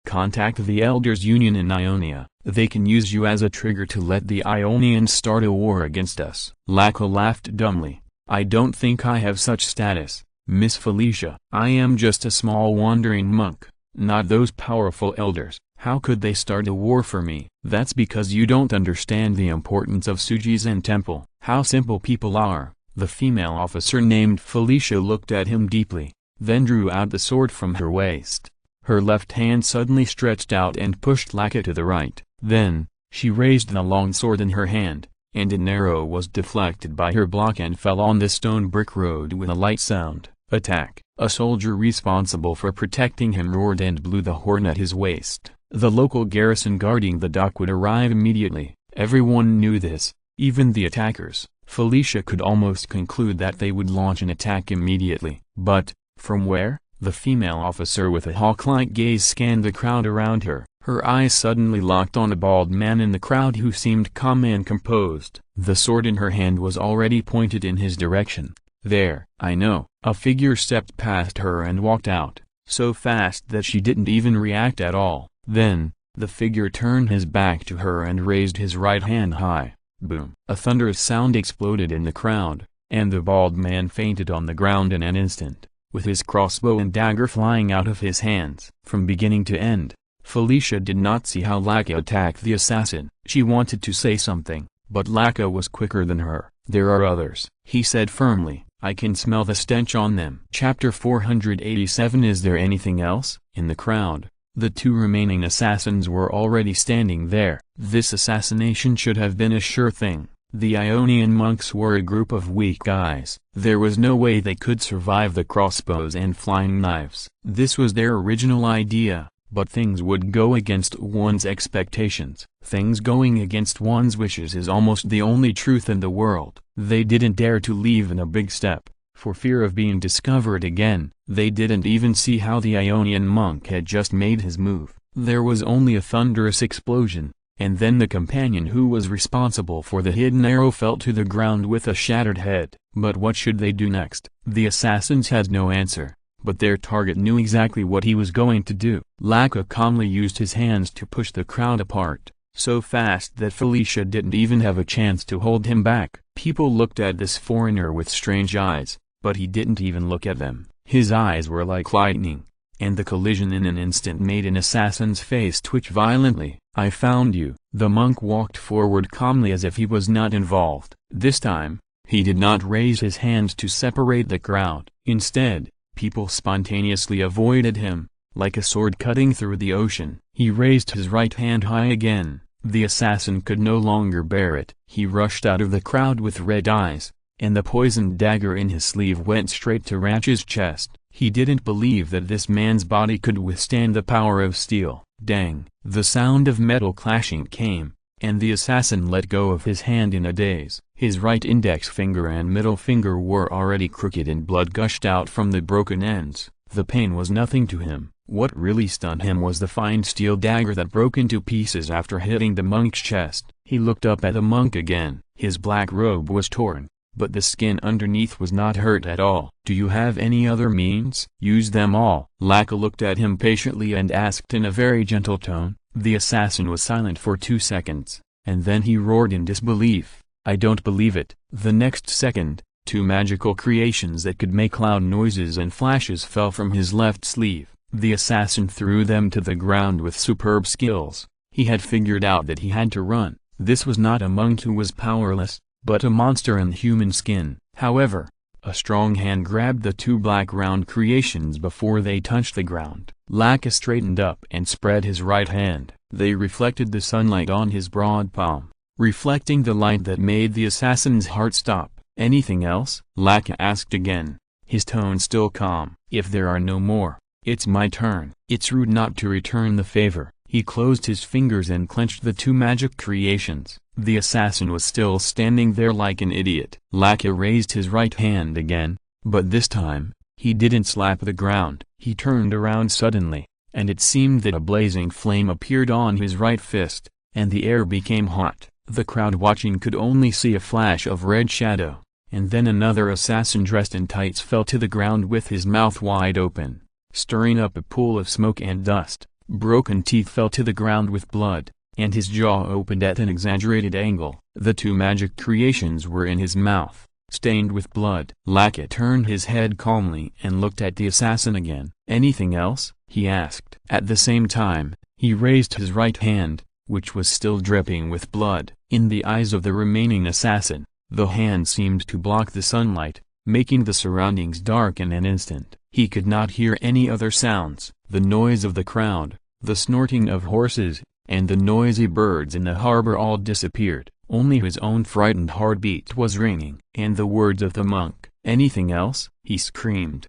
contact the Elders Union in Ionia. They can use you as a trigger to let the Ionians start a war against us." Laka laughed dumbly. "I don't think I have such status, Miss Felicia. I am just a small wandering monk, not those powerful elders. How could they start a war for me?" "That's because you don't understand the importance of Sujizen Temple. How simple people are." The female officer named Felicia looked at him deeply, then drew out the sword from her waist. Her left hand suddenly stretched out and pushed Laka to the right. Then, she raised the long sword in her hand, and an arrow was deflected by her block and fell on the stone brick road with a light sound. "Attack!" A soldier responsible for protecting him roared and blew the horn at his waist. The local garrison guarding the dock would arrive immediately. Everyone knew this, even the attackers. Felicia could almost conclude that they would launch an attack immediately. But, from where? The female officer with a hawk-like gaze scanned the crowd around her. Her eyes suddenly locked on a bald man in the crowd who seemed calm and composed. The sword in her hand was already pointed in his direction. "There, I know." A figure stepped past her and walked out, so fast that she didn't even react at all. Then, the figure turned his back to her and raised his right hand high. Boom! A thunderous sound exploded in the crowd, and the bald man fainted on the ground in an instant, with his crossbow and dagger flying out of his hands. From beginning to end, Felicia did not see how Laka attacked the assassin. She wanted to say something, but Laka was quicker than her. "There are others," he said firmly. "I can smell the stench on them." Chapter 487. Is there anything else? In the crowd, the 2 remaining assassins were already standing there. This assassination should have been a sure thing. The Ionian monks were a group of weak guys. There was no way they could survive the crossbows and flying knives. This was their original idea, but things would go against one's expectations. Things going against one's wishes is almost the only truth in the world. They didn't dare to leave in a big step, for fear of being discovered again. They didn't even see how the Ionian monk had just made his move. There was only a thunderous explosion, and then the companion who was responsible for the hidden arrow fell to the ground with a shattered head. But what should they do next? The assassins had no answer, but their target knew exactly what he was going to do. Laka calmly used his hands to push the crowd apart, so fast that Felicia didn't even have a chance to hold him back. People looked at this foreigner with strange eyes, but he didn't even look at them. His eyes were like lightning, and the collision in an instant made an assassin's face twitch violently. "I found you." The monk walked forward calmly as if he was not involved. This time, he did not raise his hands to separate the crowd. Instead, people spontaneously avoided him, like a sword cutting through the ocean. He raised his right hand high again. The assassin could no longer bear it. He rushed out of the crowd with red eyes, and the poisoned dagger in his sleeve went straight to Ratch's chest. He didn't believe that this man's body could withstand the power of steel. Dang! The sound of metal clashing came, and the assassin let go of his hand in a daze. His right index finger and middle finger were already crooked and blood gushed out from the broken ends. The pain was nothing to him. What really stunned him was the fine steel dagger that broke into pieces after hitting the monk's chest. He looked up at the monk again. His black robe was torn, but the skin underneath was not hurt at all. "Do you have any other means?" "Use them all." Laka looked at him patiently and asked in a very gentle tone. The assassin was silent for 2 seconds, and then he roared in disbelief. "I don't believe it." The next second, 2 magical creations that could make loud noises and flashes fell from his left sleeve. The assassin threw them to the ground with superb skills. He had figured out that he had to run. This was not a monk who was powerless, but a monster in human skin. However, a strong hand grabbed the 2 black round creations before they touched the ground. Laka straightened up and spread his right hand. They reflected the sunlight on his broad palm, reflecting the light that made the assassin's heart stop. "Anything else?" Laka asked again, his tone still calm. "If there are no more, it's my turn." "It's rude not to return the favor." He closed his fingers and clenched the 2 magic creations. The assassin was still standing there like an idiot. Laka raised his right hand again, but this time, he didn't slap the ground. He turned around suddenly, and it seemed that a blazing flame appeared on his right fist, and the air became hot. The crowd watching could only see a flash of red shadow, and then another assassin dressed in tights fell to the ground with his mouth wide open, stirring up a pool of smoke and dust. Broken teeth fell to the ground with blood, and his jaw opened at an exaggerated angle. The 2 magic creations were in his mouth, stained with blood. Laka turned his head calmly and looked at the assassin again. "Anything else?" he asked. At the same time, he raised his right hand, which was still dripping with blood. In the eyes of the remaining assassin, the hand seemed to block the sunlight, making the surroundings dark in an instant. He could not hear any other sounds. The noise of the crowd, the snorting of horses, and the noisy birds in the harbor all disappeared. Only his own frightened heartbeat was ringing. And the words of the monk. "Anything else?" he screamed.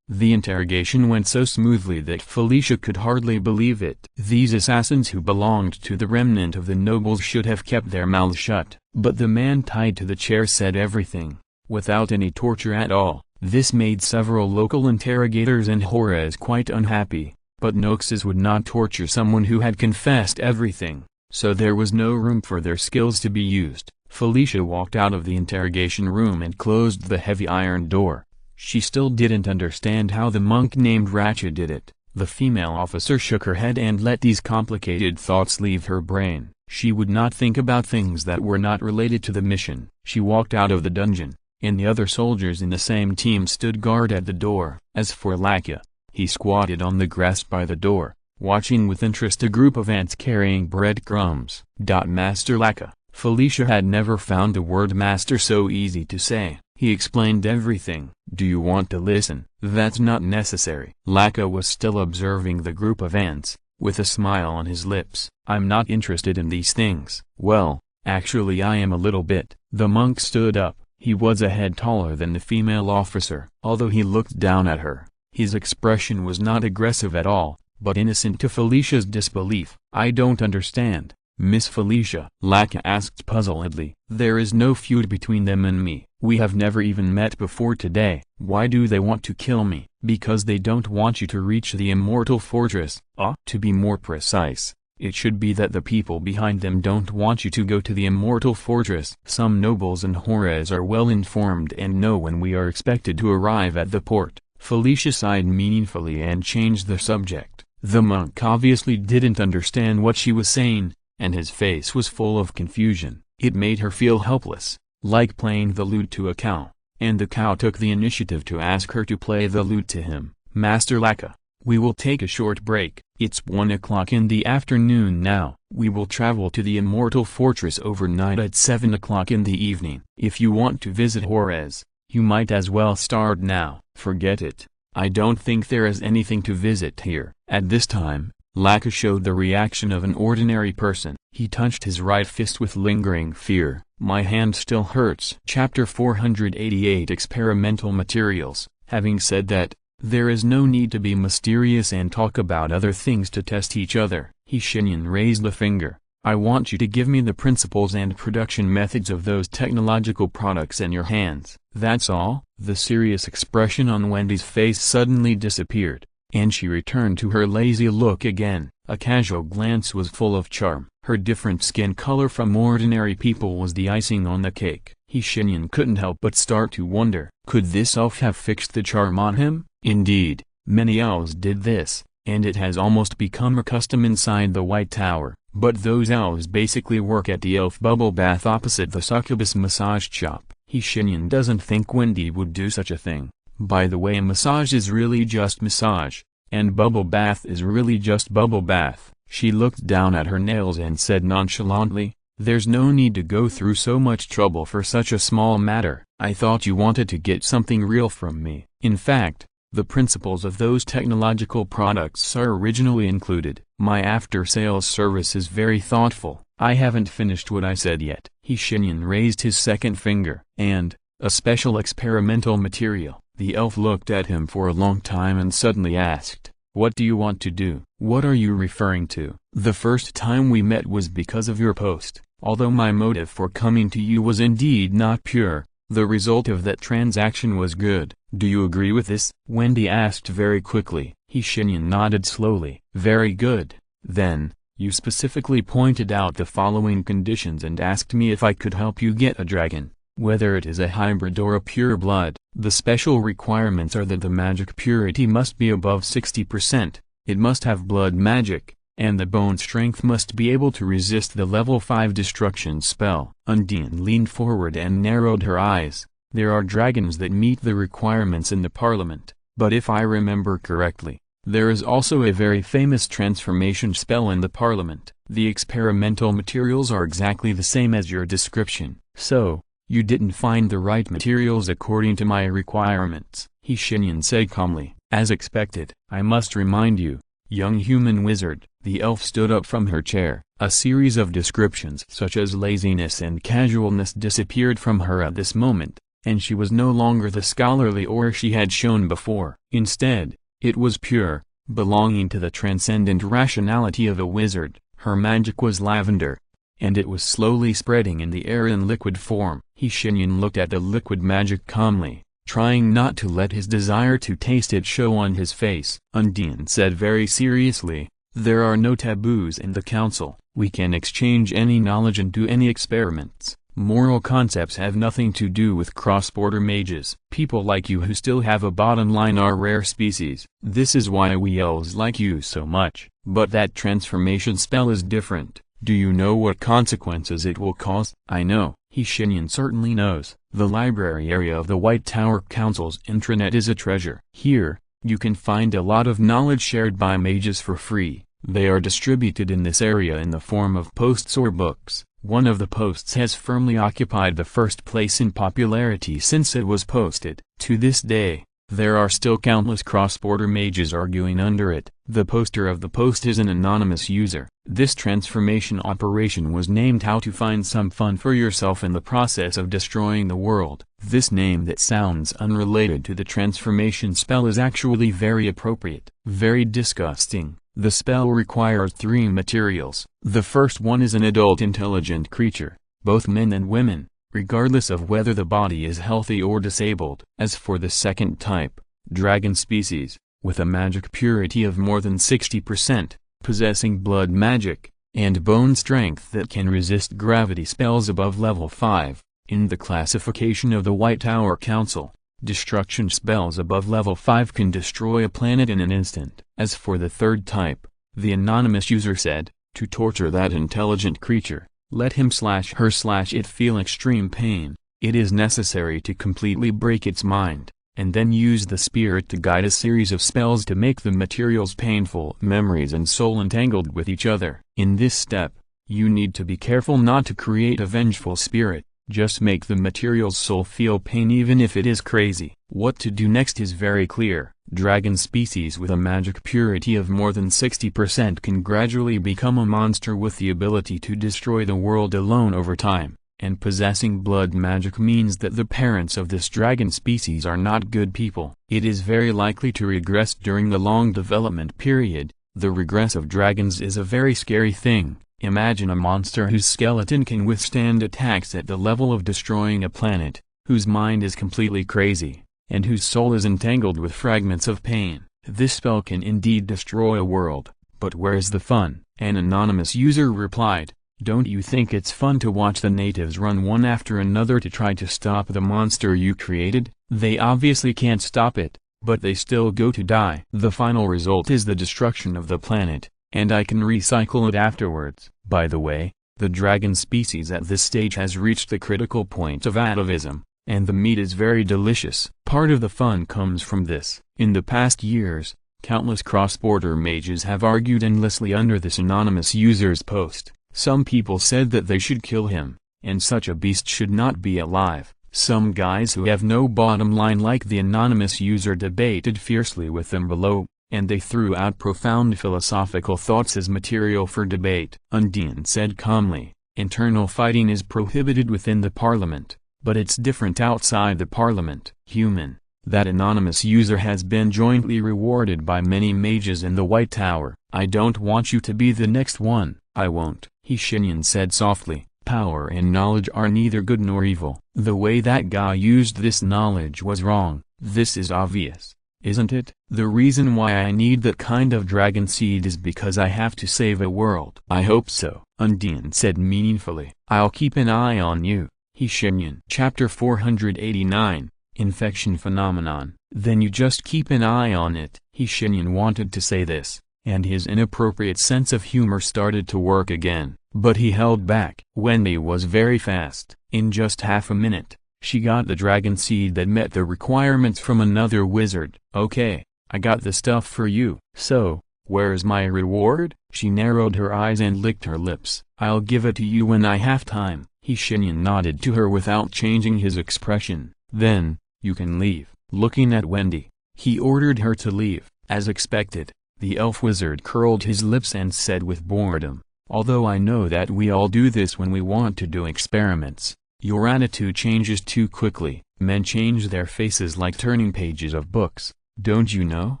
The interrogation went so smoothly that Felicia could hardly believe it. These assassins who belonged to the remnant of the nobles should have kept their mouths shut. But the man tied to the chair said everything, without any torture at all. This made several local interrogators and Juarez quite unhappy, but Noxes would not torture someone who had confessed everything, so there was no room for their skills to be used. Felicia walked out of the interrogation room and closed the heavy iron door. She still didn't understand how the monk named Ratchet did it. The female officer shook her head and let these complicated thoughts leave her brain. She would not think about things that were not related to the mission. She walked out of the dungeon, and the other soldiers in the same team stood guard at the door. As for Laka, he squatted on the grass by the door, watching with interest a group of ants carrying breadcrumbs. Master Laka. Felicia had never found the word master so easy to say. He explained everything. "Do you want to listen?" "That's not necessary." Laka was still observing the group of ants, with a smile on his lips. "I'm not interested in these things." "Well, actually I am a little bit." The monk stood up. He was a head taller than the female officer. Although he looked down at her, his expression was not aggressive at all, but innocent to Felicia's disbelief. "I don't understand, Miss Felicia," Laka asked puzzledly. "There is no feud between them and me. We have never even met before today." "Why do they want to kill me?" "Because they don't want you to reach the immortal fortress." To be more precise, it should be that the people behind them don't want you to go to the immortal fortress. Some nobles in Juarez are well informed and know when we are expected to arrive at the port. Felicia sighed meaningfully and changed the subject. The monk obviously didn't understand what she was saying, and his face was full of confusion. It made her feel helpless, like playing the lute to a cow, and the cow took the initiative to ask her to play the lute to him. "Master Laka, we will take a short break. It's 1 o'clock in the afternoon now. We will travel to the immortal fortress overnight at 7 o'clock in the evening. If you want to visit Juarez, you might as well start now." "Forget it. I don't think there is anything to visit here." At this time, Laka showed the reaction of an ordinary person. He touched his right fist with lingering fear. "My hand still hurts." Chapter 488 Experimental Materials. Having said that, there is no need to be mysterious and talk about other things to test each other. Shenyan raised a finger. "I want you to give me the principles and production methods of those technological products in your hands." "That's all?" The serious expression on Wendy's face suddenly disappeared, and she returned to her lazy look again. A casual glance was full of charm. Her different skin color from ordinary people was the icing on the cake. Shenyan couldn't help but start to wonder, could this elf have fixed the charm on him? Indeed, many elves did this, and it has almost become a custom inside the White Tower. But those elves basically work at the elf bubble bath opposite the succubus massage shop. Shenyan doesn't think Wendy would do such a thing. By the way, a massage is really just massage, and bubble bath is really just bubble bath. She looked down at her nails and said nonchalantly, "There's no need to go through so much trouble for such a small matter. I thought you wanted to get something real from me. In fact, the principles of those technological products are originally included. My after-sales service is very thoughtful." "I haven't finished what I said yet." Shenyan raised his second finger. "And, a special experimental material." The elf looked at him for a long time and suddenly asked, "What do you want to do?" "What are you referring to?" "The first time we met was because of your post. Although my motive for coming to you was indeed not pure, the result of that transaction was good. Do you agree with this?" Wendy asked very quickly. Shenyan nodded slowly. "Very good. Then, you specifically pointed out the following conditions and asked me if I could help you get a dragon, whether it is a hybrid or a pure blood. The special requirements are that the magic purity must be above 60%, it must have blood magic, and the bone strength must be able to resist the level 5 destruction spell." Undine leaned forward and narrowed her eyes. "There are dragons that meet the requirements in the parliament, but if I remember correctly, there is also a very famous transformation spell in the parliament. The experimental materials are exactly the same as your description. So, you didn't find the right materials according to my requirements," Shenyan said calmly. "As expected. I must remind you, young human wizard." The elf stood up from her chair. A series of descriptions such as laziness and casualness disappeared from her at this moment, and she was no longer the scholarly aura she had shown before. Instead, it was pure, belonging to the transcendent rationality of a wizard. Her magic was lavender, and it was slowly spreading in the air in liquid form. Shenyan looked at the liquid magic calmly, trying not to let his desire to taste it show on his face. Undine said very seriously, "There are no taboos in the council. We can exchange any knowledge and do any experiments. Moral concepts have nothing to do with cross-border mages. People like you who still have a bottom line are rare species. This is why we elves like you so much. But that transformation spell is different. Do you know what consequences it will cause?" "I know." Shenyan certainly knows. The library area of the White Tower Council's intranet is a treasure. Here, you can find a lot of knowledge shared by mages for free. They are distributed in this area in the form of posts or books. One of the posts has firmly occupied the first place in popularity since it was posted. To this day, there are still countless cross-border mages arguing under it. The poster of the post is an anonymous user. This transformation operation was named "How to Find Some Fun for Yourself in the Process of Destroying the World." This name that sounds unrelated to the transformation spell is actually very appropriate. Very disgusting. The spell requires 3 materials. The first one is an adult intelligent creature, both men and women, regardless of whether the body is healthy or disabled. As for the second type, dragon species, with a magic purity of more than 60%, possessing blood magic, and bone strength that can resist gravity spells above level 5, in the classification of the White Tower Council. Destruction spells above level 5 can destroy a planet in an instant. As for the third type, the anonymous user said, "To torture that intelligent creature, let him/her/it feel extreme pain. It is necessary to completely break its mind, and then use the spirit to guide a series of spells to make the materials painful memories and soul entangled with each other. In this step, you need to be careful not to create a vengeful spirit. Just make the material's soul feel pain even if it is crazy." What to do next is very clear. Dragon species with a magic purity of more than 60% can gradually become a monster with the ability to destroy the world alone over time, and possessing blood magic means that the parents of this dragon species are not good people. It is very likely to regress during the long development period. The regress of dragons is a very scary thing. Imagine a monster whose skeleton can withstand attacks at the level of destroying a planet, whose mind is completely crazy, and whose soul is entangled with fragments of pain. This spell can indeed destroy a world, but where's the fun? An anonymous user replied, "Don't you think it's fun to watch the natives run one after another to try to stop the monster you created? They obviously can't stop it, but they still go to die. The final result is the destruction of the planet, and I can recycle it afterwards." By the way, the dragon species at this stage has reached the critical point of atavism. and the meat is very delicious. Part of the fun comes from this. In the past years, countless cross-border mages have argued endlessly under this anonymous user's post. Some people said that they should kill him, and such a beast should not be alive. Some guys who have no bottom line like the anonymous user debated fiercely with them below, and they threw out profound philosophical thoughts as material for debate. Undine said calmly, "Internal fighting is prohibited within the parliament, but it's different outside the parliament." Human. That anonymous user has been jointly rewarded by many mages in the White Tower. "I don't want you to be the next one." "I won't," Shenyan said softly. "Power and knowledge are neither good nor evil. The way that guy used this knowledge was wrong. This is obvious, isn't it? The reason why I need that kind of dragon seed is because I have to save a world." "I hope so," Undine said meaningfully. "I'll keep an eye on you." Shenyan. Chapter 489, Infection Phenomenon. "Then you just keep an eye on it." Shenyan wanted to say this, and his inappropriate sense of humor started to work again, but he held back. Wendy was very fast. In just half a minute, she got the dragon seed that met the requirements from another wizard. "Okay, I got the stuff for you. So, where's my reward?" She narrowed her eyes and licked her lips. "I'll give it to you when I have time." Shenyan nodded to her without changing his expression. "Then, you can leave." Looking at Wendy, he ordered her to leave. As expected, the elf wizard curled his lips and said with boredom, "Although I know that we all do this when we want to do experiments, your attitude changes too quickly. Men change their faces like turning pages of books, don't you know?"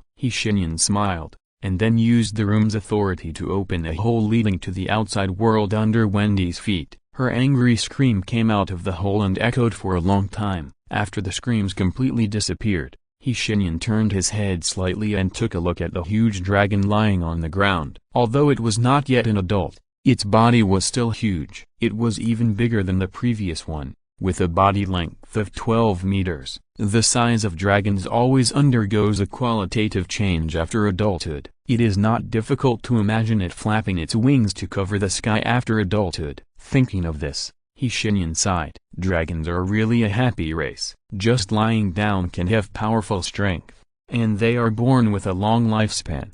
Shenyan smiled, and then used the room's authority to open a hole leading to the outside world under Wendy's feet. Her angry scream came out of the hole and echoed for a long time. After the screams completely disappeared, Shenyan turned his head slightly and took a look at the huge dragon lying on the ground. Although it was not yet an adult, its body was still huge. It was even bigger than the previous one, with a body length of 12 meters. The size of dragons always undergoes a qualitative change after adulthood. It is not difficult to imagine it flapping its wings to cover the sky after adulthood. Thinking of this, Shenyan sighed. Dragons are really a happy race. Just lying down can have powerful strength, and they are born with a long lifespan.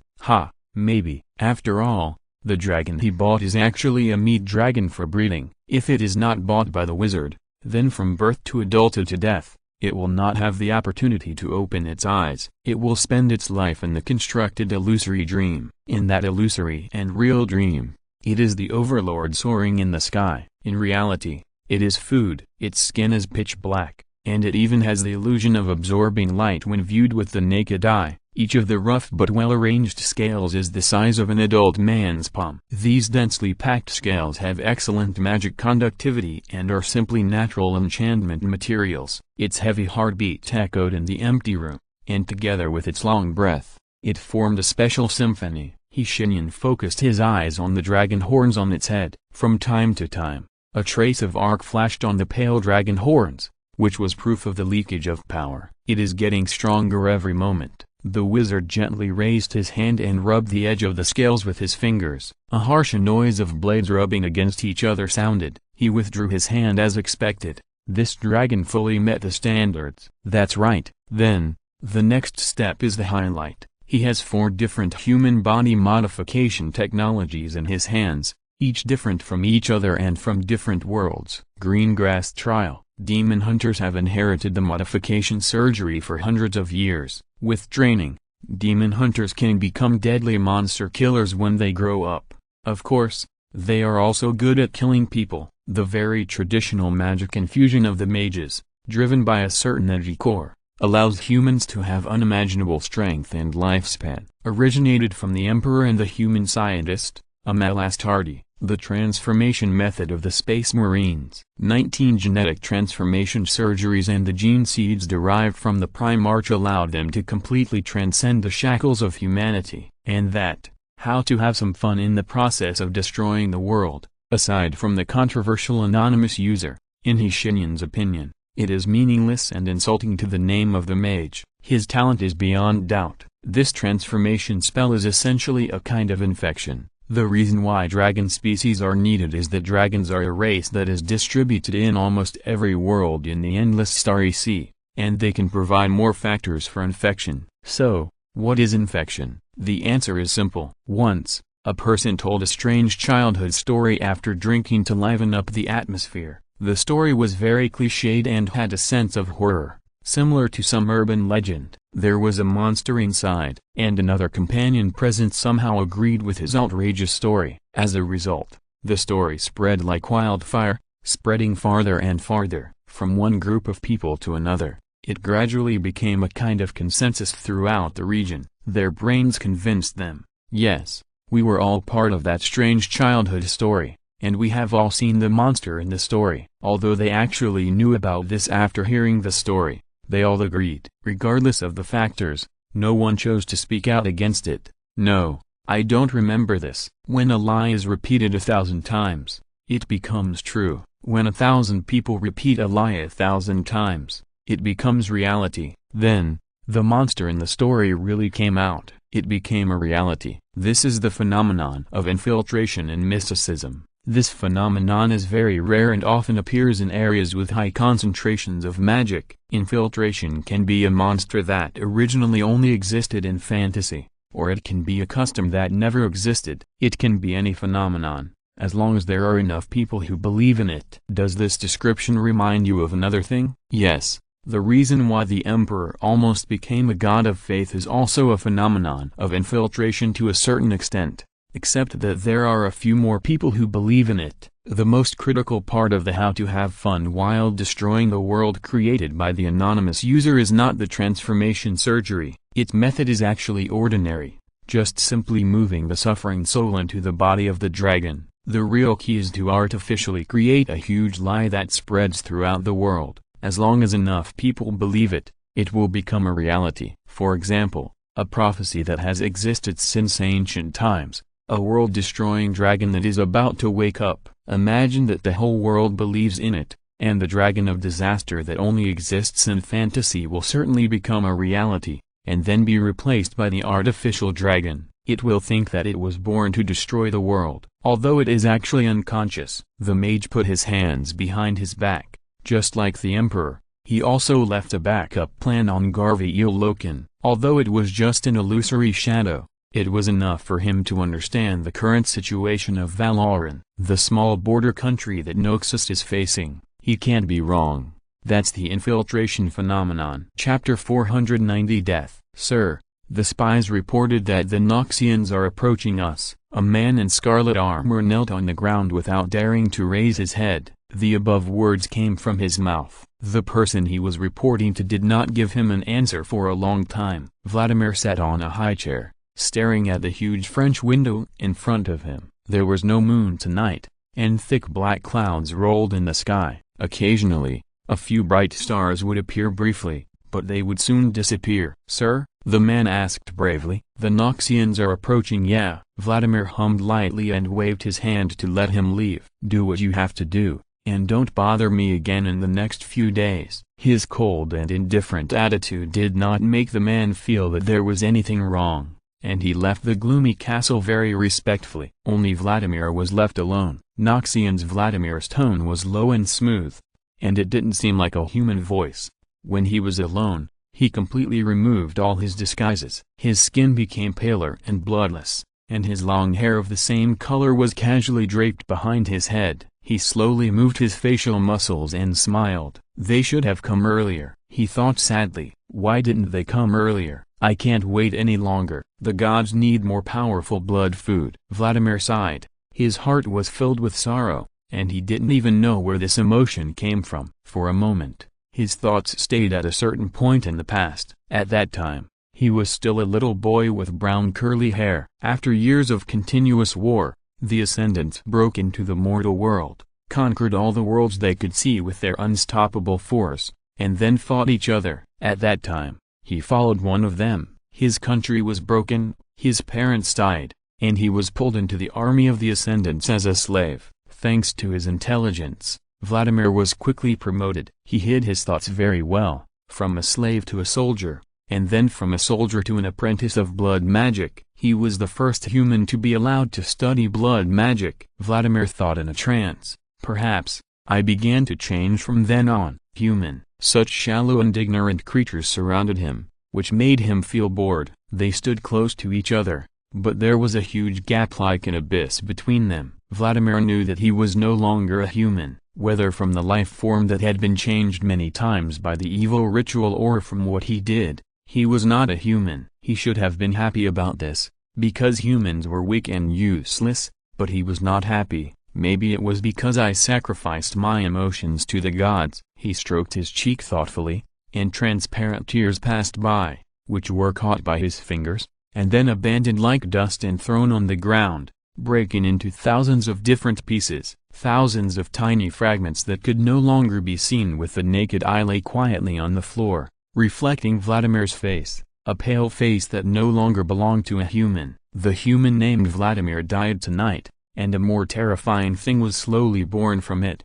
Maybe. After all, the dragon he bought is actually a meat dragon for breeding. If it is not bought by the wizard, then from birth to adulthood to death, it will not have the opportunity to open its eyes. It will spend its life in the constructed illusory dream. In that illusory and real dream, it is the overlord soaring in the sky. In reality, it is food. Its skin is pitch black, and it even has the illusion of absorbing light when viewed with the naked eye. Each of the rough but well-arranged scales is the size of an adult man's palm. These densely packed scales have excellent magic conductivity and are simply natural enchantment materials. Its heavy heartbeat echoed in the empty room, and together with its long breath, it formed a special symphony. Shenyan focused his eyes on the dragon horns on its head. From time to time, a trace of arc flashed on the pale dragon horns, which was proof of the leakage of power. "It is getting stronger every moment." The wizard gently raised his hand and rubbed the edge of the scales with his fingers. A harsh noise of blades rubbing against each other sounded. He withdrew his hand as expected. This dragon fully met the standards. "That's right." Then, the next step is the highlight. He has 4 different human body modification technologies in his hands, each different from each other and from different worlds. Greengrass Trial. Demon hunters have inherited the modification surgery for hundreds of years. With training, demon hunters can become deadly monster killers when they grow up. Of course, they are also good at killing people. The very traditional magic infusion of the mages, driven by a certain energy core, allows humans to have unimaginable strength and lifespan. Originated from the emperor and the human scientist, Amal Astardi, the transformation method of the Space Marines. 19 genetic transformation surgeries and the gene seeds derived from the Primarch allowed them to completely transcend the shackles of humanity. And that, how to have some fun in the process of destroying the world. Aside from the controversial anonymous user, in Shenyan's opinion, it is meaningless and insulting to the name of the mage. His talent is beyond doubt. This transformation spell is essentially a kind of infection. The reason why dragon species are needed is that dragons are a race that is distributed in almost every world in the endless starry sea, and they can provide more factors for infection. So, what is infection? The answer is simple. Once, a person told a strange childhood story after drinking to liven up the atmosphere. The story was very cliched and had a sense of horror, similar to some urban legend. There was a monster inside, and another companion present somehow agreed with his outrageous story. As a result, the story spread like wildfire, spreading farther and farther, from one group of people to another. It gradually became a kind of consensus throughout the region. Their brains convinced them, yes, we were all part of that strange childhood story, and we have all seen the monster in the story. Although they actually knew about this after hearing the story, they all agreed. Regardless of the factors, no one chose to speak out against it. No, I don't remember this. When a lie is repeated 1,000 times, it becomes true. When 1,000 people repeat a lie 1,000 times, it becomes reality. Then, the monster in the story really came out. It became a reality. This is the phenomenon of infiltration in mysticism. This phenomenon is very rare and often appears in areas with high concentrations of magic. Infiltration can be a monster that originally only existed in fantasy, or it can be a custom that never existed. It can be any phenomenon, as long as there are enough people who believe in it. Does this description remind you of another thing? Yes. The reason why the emperor almost became a god of faith is also a phenomenon of infiltration to a certain extent, except that there are a few more people who believe in it. The most critical part of the how to have fun while destroying the world created by the anonymous user is not the transformation surgery. Its method is actually ordinary, just simply moving the suffering soul into the body of the dragon. The real key is to artificially create a huge lie that spreads throughout the world. As long as enough people believe it, it will become a reality. For example, a prophecy that has existed since ancient times, a world-destroying dragon that is about to wake up. Imagine that the whole world believes in it, and the dragon of disaster that only exists in fantasy will certainly become a reality, and then be replaced by the artificial dragon. It will think that it was born to destroy the world, although it is actually unconscious. The mage put his hands behind his back. Just like the emperor, he also left a backup plan on Garvey-Loken. Although it was just an illusory shadow, it was enough for him to understand the current situation of Valoran, the small border country that Noxus is facing. He can't be wrong. That's the infiltration phenomenon. Chapter 490 Death. Sir, the spies reported that the Noxians are approaching us. A man in scarlet armor knelt on the ground without daring to raise his head. The above words came from his mouth. The person he was reporting to did not give him an answer for a long time. Vladimir sat on a high chair, staring at the huge French window in front of him. There was no moon tonight, and thick black clouds rolled in the sky. Occasionally, a few bright stars would appear briefly, but they would soon disappear. Sir? The man asked bravely. The Noxians are approaching. Yeah. Vladimir hummed lightly and waved his hand to let him leave. Do what you have to do, and don't bother me again in the next few days. His cold and indifferent attitude did not make the man feel that there was anything wrong, and he left the gloomy castle very respectfully. Only Vladimir was left alone. Noxian's Vladimir's tone was low and smooth, and it didn't seem like a human voice. When he was alone, he completely removed all his disguises. His skin became paler and bloodless, and his long hair of the same color was casually draped behind his head. He slowly moved his facial muscles and smiled. They should have come earlier, he thought sadly. Why didn't they come earlier? I can't wait any longer. The gods need more powerful blood food. Vladimir sighed. His heart was filled with sorrow, and he didn't even know where this emotion came from. For a moment, his thoughts stayed at a certain point in the past. At that time, he was still a little boy with brown curly hair. After years of continuous war, the Ascendants broke into the mortal world, conquered all the worlds they could see with their unstoppable force, and then fought each other. At that time, he followed one of them. His country was broken, his parents died, and he was pulled into the army of the Ascendants as a slave. Thanks to his intelligence, Vladimir was quickly promoted. He hid his thoughts very well, from a slave to a soldier, and then from a soldier to an apprentice of blood magic. He was the first human to be allowed to study blood magic. Vladimir thought in a trance. Perhaps, I began to change from then on. Human. Such shallow and ignorant creatures surrounded him, which made him feel bored. They stood close to each other, but there was a huge gap like an abyss between them. Vladimir knew that he was no longer a human, whether from the life form that had been changed many times by the evil ritual or from what he did. He was not a human. He should have been happy about this, because humans were weak and useless, but he was not happy. Maybe it was because I sacrificed my emotions to the gods. He stroked his cheek thoughtfully, and transparent tears passed by, which were caught by his fingers, and then abandoned like dust and thrown on the ground, breaking into thousands of different pieces. Thousands of tiny fragments that could no longer be seen with the naked eye lay quietly on the floor, reflecting Vladimir's face, a pale face that no longer belonged to a human. The human named Vladimir died tonight, and a more terrifying thing was slowly born from it.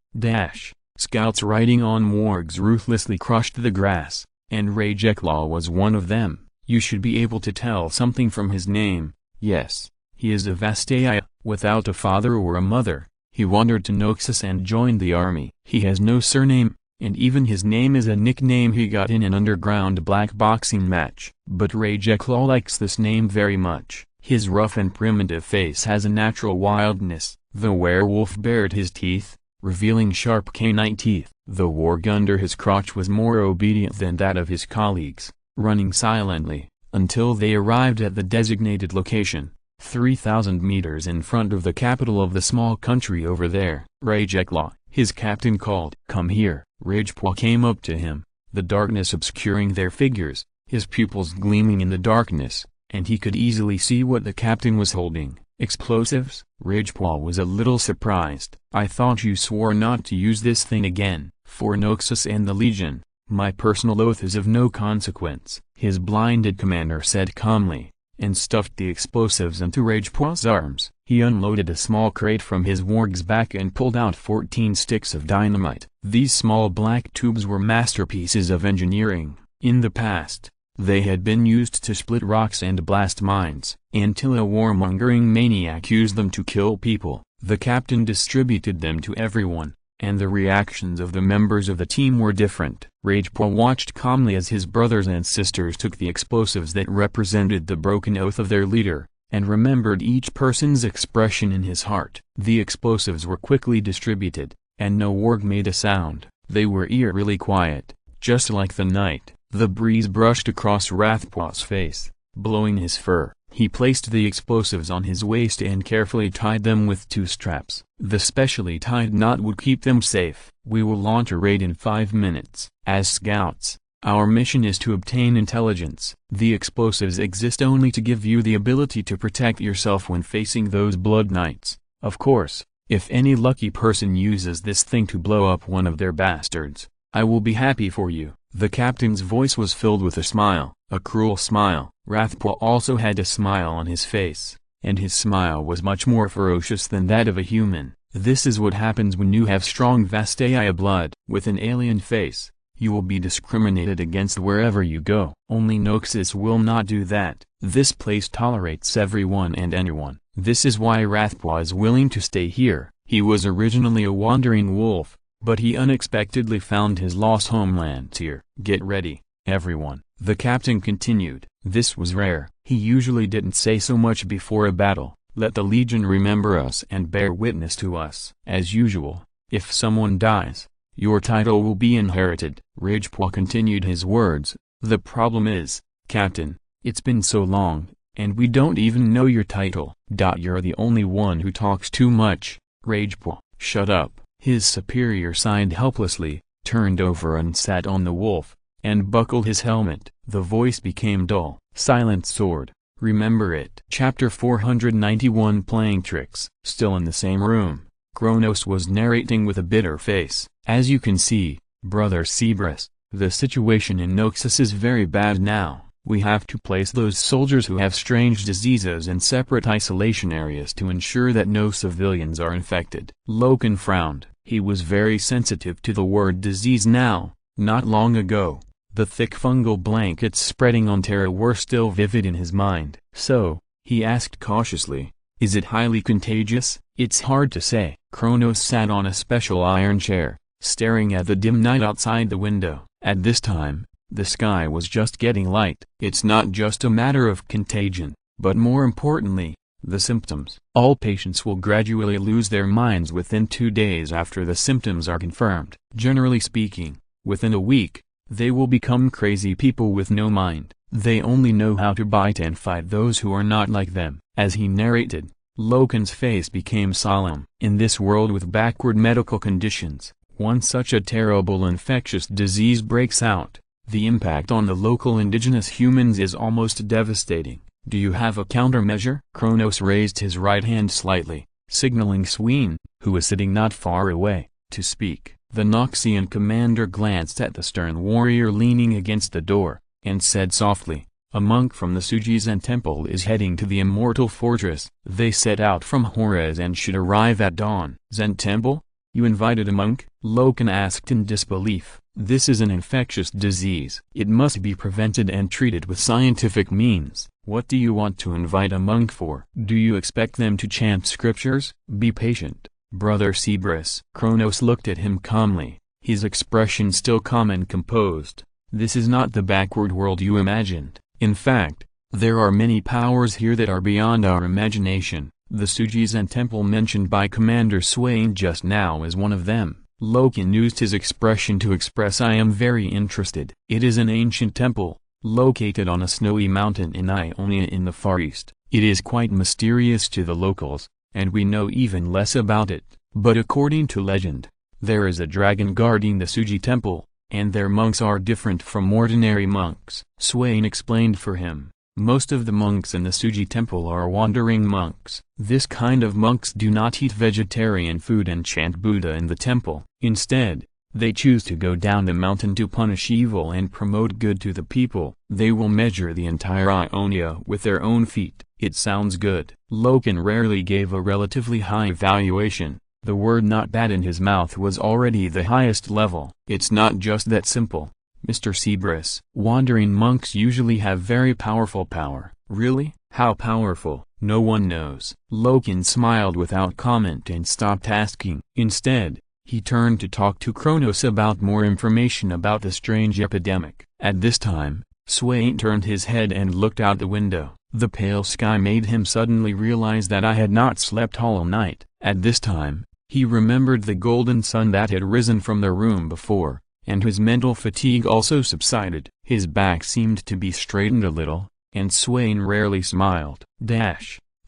Scouts riding on wargs ruthlessly crushed the grass, and Rajeclaw was one of them. You should be able to tell something from his name. Yes, he is a Vastaya, without a father or a mother. He wandered to Noxus and joined the army. He has no surname, and even his name is a nickname he got in an underground black boxing match. But Rajeclaw likes this name very much. His rough and primitive face has a natural wildness. The werewolf bared his teeth, revealing sharp canine teeth. The warg under his crotch was more obedient than that of his colleagues, running silently, until they arrived at the designated location, 3,000 meters in front of the capital of the small country over there. Rajeclaw, his captain called. Come here. Rajeclaw came up to him, the darkness obscuring their figures, his pupils gleaming in the darkness, and he could easily see what the captain was holding. Explosives? Rajeclaw was a little surprised. I thought you swore not to use this thing again. For Noxus and the Legion, my personal oath is of no consequence, his blinded commander said calmly, and stuffed the explosives into Rajeclaw's arms. He unloaded a small crate from his warg's back and pulled out 14 sticks of dynamite. These small black tubes were masterpieces of engineering. In the past, they had been used to split rocks and blast mines, until a warmongering maniac used them to kill people. The captain distributed them to everyone, and the reactions of the members of the team were different. Rajeclaw watched calmly as his brothers and sisters took the explosives that represented the broken oath of their leader, and remembered each person's expression in his heart. The explosives were quickly distributed, and no warg made a sound. They were eerily quiet, just like the night. The breeze brushed across Rajeclaw's face, blowing his fur. He placed the explosives on his waist and carefully tied them with 2 straps. The specially tied knot would keep them safe. We will launch a raid in 5 minutes. As scouts, our mission is to obtain intelligence. The explosives exist only to give you the ability to protect yourself when facing those blood knights. Of course, if any lucky person uses this thing to blow up one of their bastards, I will be happy for you. The captain's voice was filled with a smile, a cruel smile. Rajeclaw also had a smile on his face, and his smile was much more ferocious than that of a human. This is what happens when you have strong Vastaya blood. With an alien face, you will be discriminated against wherever you go. Only Noxus will not do that. This place tolerates everyone and anyone. This is why Rajeclaw is willing to stay here. He was originally a wandering wolf, but he unexpectedly found his lost homeland here. Get ready, everyone, the captain continued. This was rare. He usually didn't say so much before a battle. Let the Legion remember us and bear witness to us. As usual, if someone dies, your title will be inherited. Rajeclaw continued his words. The problem is, Captain, it's been so long, and we don't even know your title. You're the only one who talks too much. Rajeclaw, shut up. His superior sighed helplessly, turned over and sat on the wolf, and buckled his helmet. The voice became dull. Silent sword. Remember it. Chapter 491 Playing Tricks. Still in the same room, Kronos was narrating with a bitter face. As you can see, Brother Cerberus, the situation in Noxus is very bad now. We have to place those soldiers who have strange diseases in separate isolation areas to ensure that no civilians are infected. Loken frowned. He was very sensitive to the word disease now. Not long ago, The thick fungal blankets spreading on Terra were still vivid in his mind. "So," he asked cautiously, "is it highly contagious?" "It's hard to say." Kronos sat on a special iron chair, staring at the dim night outside the window. At this time, the sky was just getting light. "It's not just a matter of contagion, but more importantly, the symptoms. All patients will gradually lose their minds within 2 days after the symptoms are confirmed. Generally speaking, within a week, they will become crazy people with no mind. They only know how to bite and fight those who are not like them." As he narrated, Loken's face became solemn. In this world with backward medical conditions, once such a terrible infectious disease breaks out, the impact on the local indigenous humans is almost devastating. "Do you have a countermeasure?" Kronos raised his right hand slightly, signaling Sween, who was sitting not far away, to speak. The Noxian commander glanced at the stern warrior leaning against the door, and said softly, "A monk from the Sujizen temple is heading to the Immortal Fortress." They set out from Horus and should arrive at dawn. "Zen temple? You invited a monk?" Loken asked in disbelief. "This is an infectious disease. It must be prevented and treated with scientific means. What do you want to invite a monk for? Do you expect them to chant scriptures?" "Be patient, Brother Cerberus." Kronos looked at him calmly, his expression still calm and composed. "This is not the backward world you imagined. In fact, there are many powers here that are beyond our imagination. The Sujizen temple mentioned by Commander Swain just now is one of them." Loken used his expression to express, "I am very interested." "It is an ancient temple, located on a snowy mountain in Ionia in the Far East. It is quite mysterious to the locals, and we know even less about it. But according to legend, there is a dragon guarding the Suji temple, and their monks are different from ordinary monks." Swain explained for him, "Most of the monks in the Suji temple are wandering monks. This kind of monks do not eat vegetarian food and chant Buddha in the temple. Instead, they choose to go down the mountain to punish evil and promote good to the people. They will measure the entire Ionia with their own feet." "It sounds good." Loken rarely gave a relatively high valuation. The word "not bad" in his mouth was already the highest level. "It's not just that simple, Mr. Cerberus. Wandering monks usually have very powerful power." "Really? How powerful?" "No one knows." Loken smiled without comment and stopped asking. Instead, he turned to talk to Kronos about more information about the strange epidemic. At this time, Swain turned his head and looked out the window. The pale sky made him suddenly realize that I had not slept all night. At this time, he remembered the golden sun that had risen from the room before, and his mental fatigue also subsided. His back seemed to be straightened a little, and Swain rarely smiled.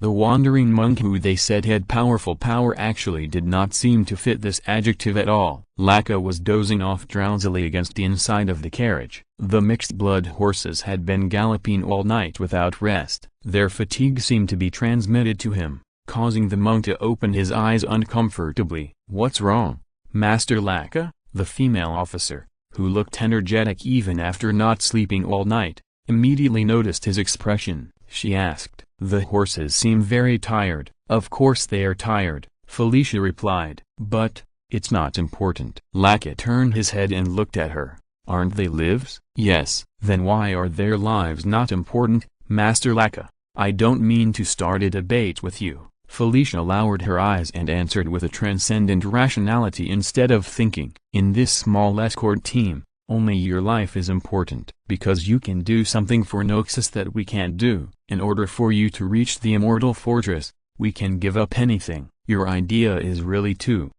The wandering monk who they said had powerful power actually did not seem to fit this adjective at all. Laka was dozing off drowsily against the inside of the carriage. The mixed-blood horses had been galloping all night without rest. Their fatigue seemed to be transmitted to him, causing the monk to open his eyes uncomfortably. "What's wrong, Master Laka?" The female officer, who looked energetic even after not sleeping all night, immediately noticed his expression. She asked, "The horses seem very tired." "Of course they are tired," Felicia replied. "But, it's not important." Laka turned his head and looked at her. "Aren't they lives?" "Yes." "Then why are their lives not important, Master Laka?" "I don't mean to start a debate with you." Felicia lowered her eyes and answered with a transcendent rationality instead of thinking. "In this small escort team, only your life is important. Because you can do something for Noxus that we can't do. In order for you to reach the Immortal Fortress, we can give up anything. Your idea is really too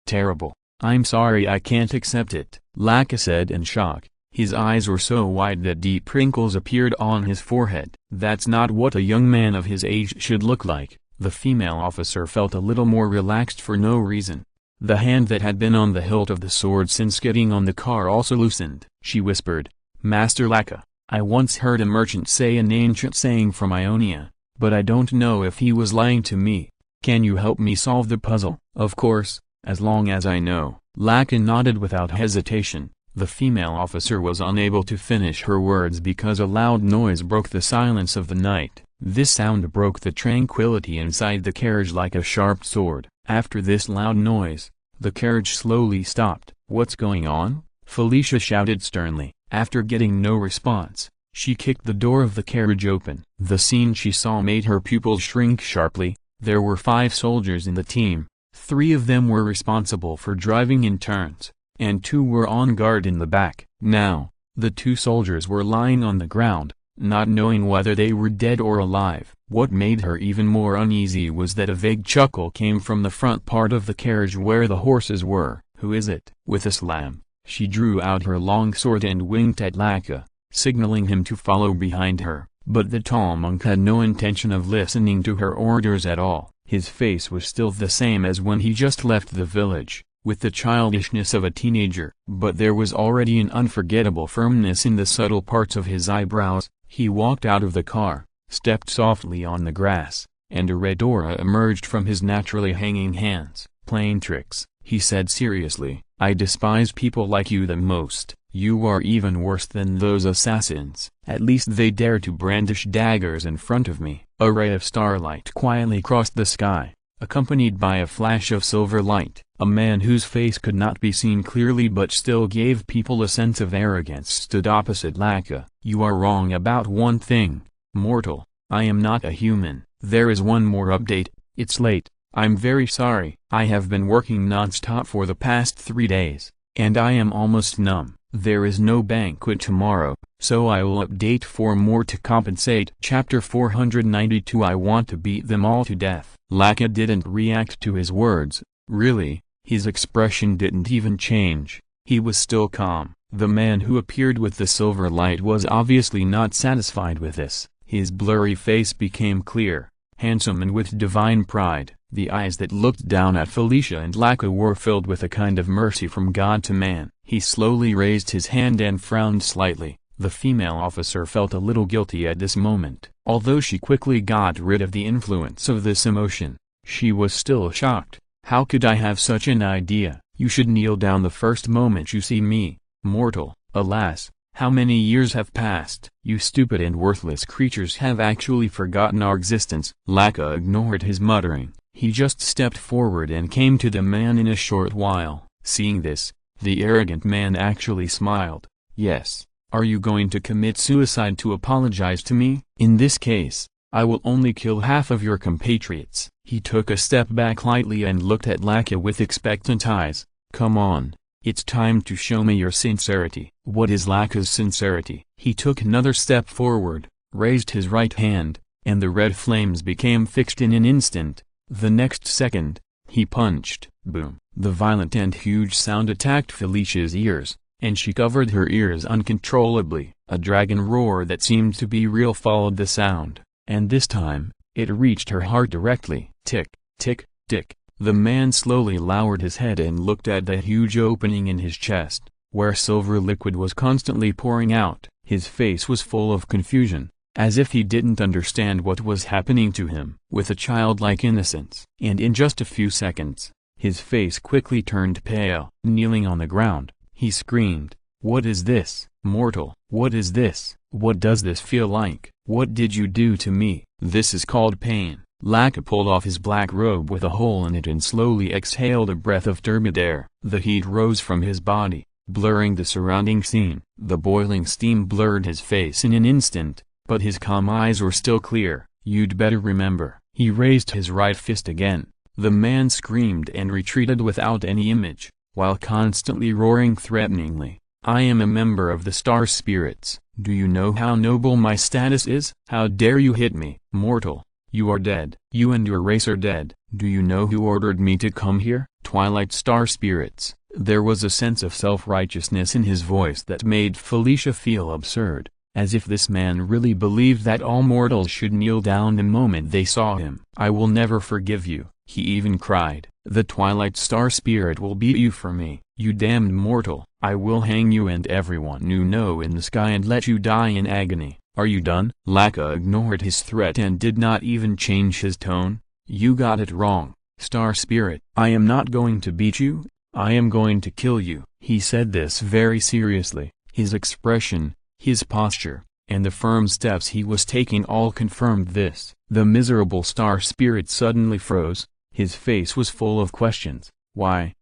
terrible. I'm sorry I can't accept it," Laka said in shock. His eyes were so wide that deep wrinkles appeared on his forehead. "That's not what a young man of his age should look like." The female officer felt a little more relaxed for no reason. The hand that had been on the hilt of the sword since getting on the car also loosened. She whispered, "Master Laka, I once heard a merchant say an ancient saying from Ionia, but I don't know if he was lying to me. Can you help me solve the puzzle?" "Of course, as long as I know." Laka nodded without hesitation. The female officer was unable to finish her words because a loud noise broke the silence of the night. This sound broke the tranquility inside the carriage like a sharp sword. After this loud noise, the carriage slowly stopped. "What's going on?" Felicia shouted sternly, After getting no response, she kicked the door of the carriage open. The scene she saw made her pupils shrink sharply. There were 5 soldiers in the team. 3 of them were responsible for driving in turns, and 2 were on guard in the back. Now, the 2 soldiers were lying on the ground, not knowing whether they were dead or alive. What made her even more uneasy was that a vague chuckle came from the front part of the carriage where the horses were. "Who is it?" With a slam, she drew out her long sword and winked at Laka, signaling him to follow behind her. But the tall monk had no intention of listening to her orders at all. His face was still the same as when he just left the village, with the childishness of a teenager. But there was already an unforgettable firmness in the subtle parts of his eyebrows. He walked out of the car, stepped softly on the grass, and a red aura emerged from his naturally hanging hands. "Playing tricks," he said seriously. "I despise people like you the most. You are even worse than those assassins. At least they dare to brandish daggers in front of me." A ray of starlight quietly crossed the sky, accompanied by a flash of silver light. A man whose face could not be seen clearly but still gave people a sense of arrogance stood opposite Laka. "You are wrong about one thing, mortal. I am not a human. There is one more update. It's late. I'm very sorry. I have been working non-stop for the past 3 days, and I am almost numb. There is no banquet tomorrow, so I will update 4 more to compensate." Chapter 492. I want to beat them all to death. Laka didn't react to his words, really. His expression didn't even change. He was still calm. The man who appeared with the silver light was obviously not satisfied with this. His blurry face became clear, handsome and with divine pride. The eyes that looked down at Felicia and Laka were filled with a kind of mercy from God to man. He slowly raised his hand and frowned slightly. The female officer felt a little guilty at this moment. Although she quickly got rid of the influence of this emotion, she was still shocked. "How could I have such an idea? You should kneel down the first moment you see me, mortal." "Alas, how many years have passed? You stupid and worthless creatures have actually forgotten our existence." Laka ignored his muttering. He just stepped forward and came to the man in a short while. Seeing this, the arrogant man actually smiled. "Yes. Are you going to commit suicide to apologize to me? In this case, I will only kill half of your compatriots." He took a step back lightly and looked at Laka with expectant eyes. "Come on, it's time to show me your sincerity." What is Laka's sincerity? He took another step forward, raised his right hand, and the red flames became fixed in an instant. The next second, he punched. Boom! The violent and huge sound attacked Felicia's ears, and she covered her ears uncontrollably. A dragon roar that seemed to be real followed the sound, and this time, it reached her heart directly. Tick, tick, tick. The man slowly lowered his head and looked at the huge opening in his chest, where silver liquid was constantly pouring out. His face was full of confusion, as if he didn't understand what was happening to him. With a childlike innocence, and in just a few seconds, his face quickly turned pale. Kneeling on the ground, he screamed, "What is this, mortal? What is this? What does this feel like? What did you do to me? This is called pain." Laka pulled off his black robe with a hole in it and slowly exhaled a breath of turbid air. The heat rose from his body, blurring the surrounding scene. The boiling steam blurred his face in an instant, but his calm eyes were still clear. "You'd better remember." He raised his right fist again. The man screamed and retreated without any image, while constantly roaring threateningly. "I am a member of the Star Spirits. Do you know how noble my status is? How dare you hit me? Mortal, you are dead. You and your race are dead. Do you know who ordered me to come here? Twilight Star Spirits." There was a sense of self-righteousness in his voice that made Felicia feel absurd, as if this man really believed that all mortals should kneel down the moment they saw him. "I will never forgive you," he even cried. "The Twilight Star Spirit will beat you for me. You damned mortal. I will hang you and everyone you know in the sky and let you die in agony. Are you done?" Laka ignored his threat and did not even change his tone. "You got it wrong, Star Spirit. I am not going to beat you, I am going to kill you." He said this very seriously. His expression, his posture, and the firm steps he was taking all confirmed this. The miserable Star Spirit suddenly froze. His face was full of questions. Why,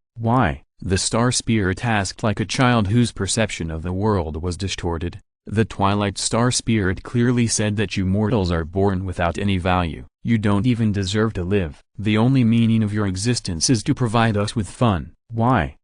the star spirit asked like a child whose perception of the world was distorted. The Twilight Star Spirit clearly said that you mortals are born without any value. You don't even deserve to live. The only meaning of your existence is to provide us with fun. Why?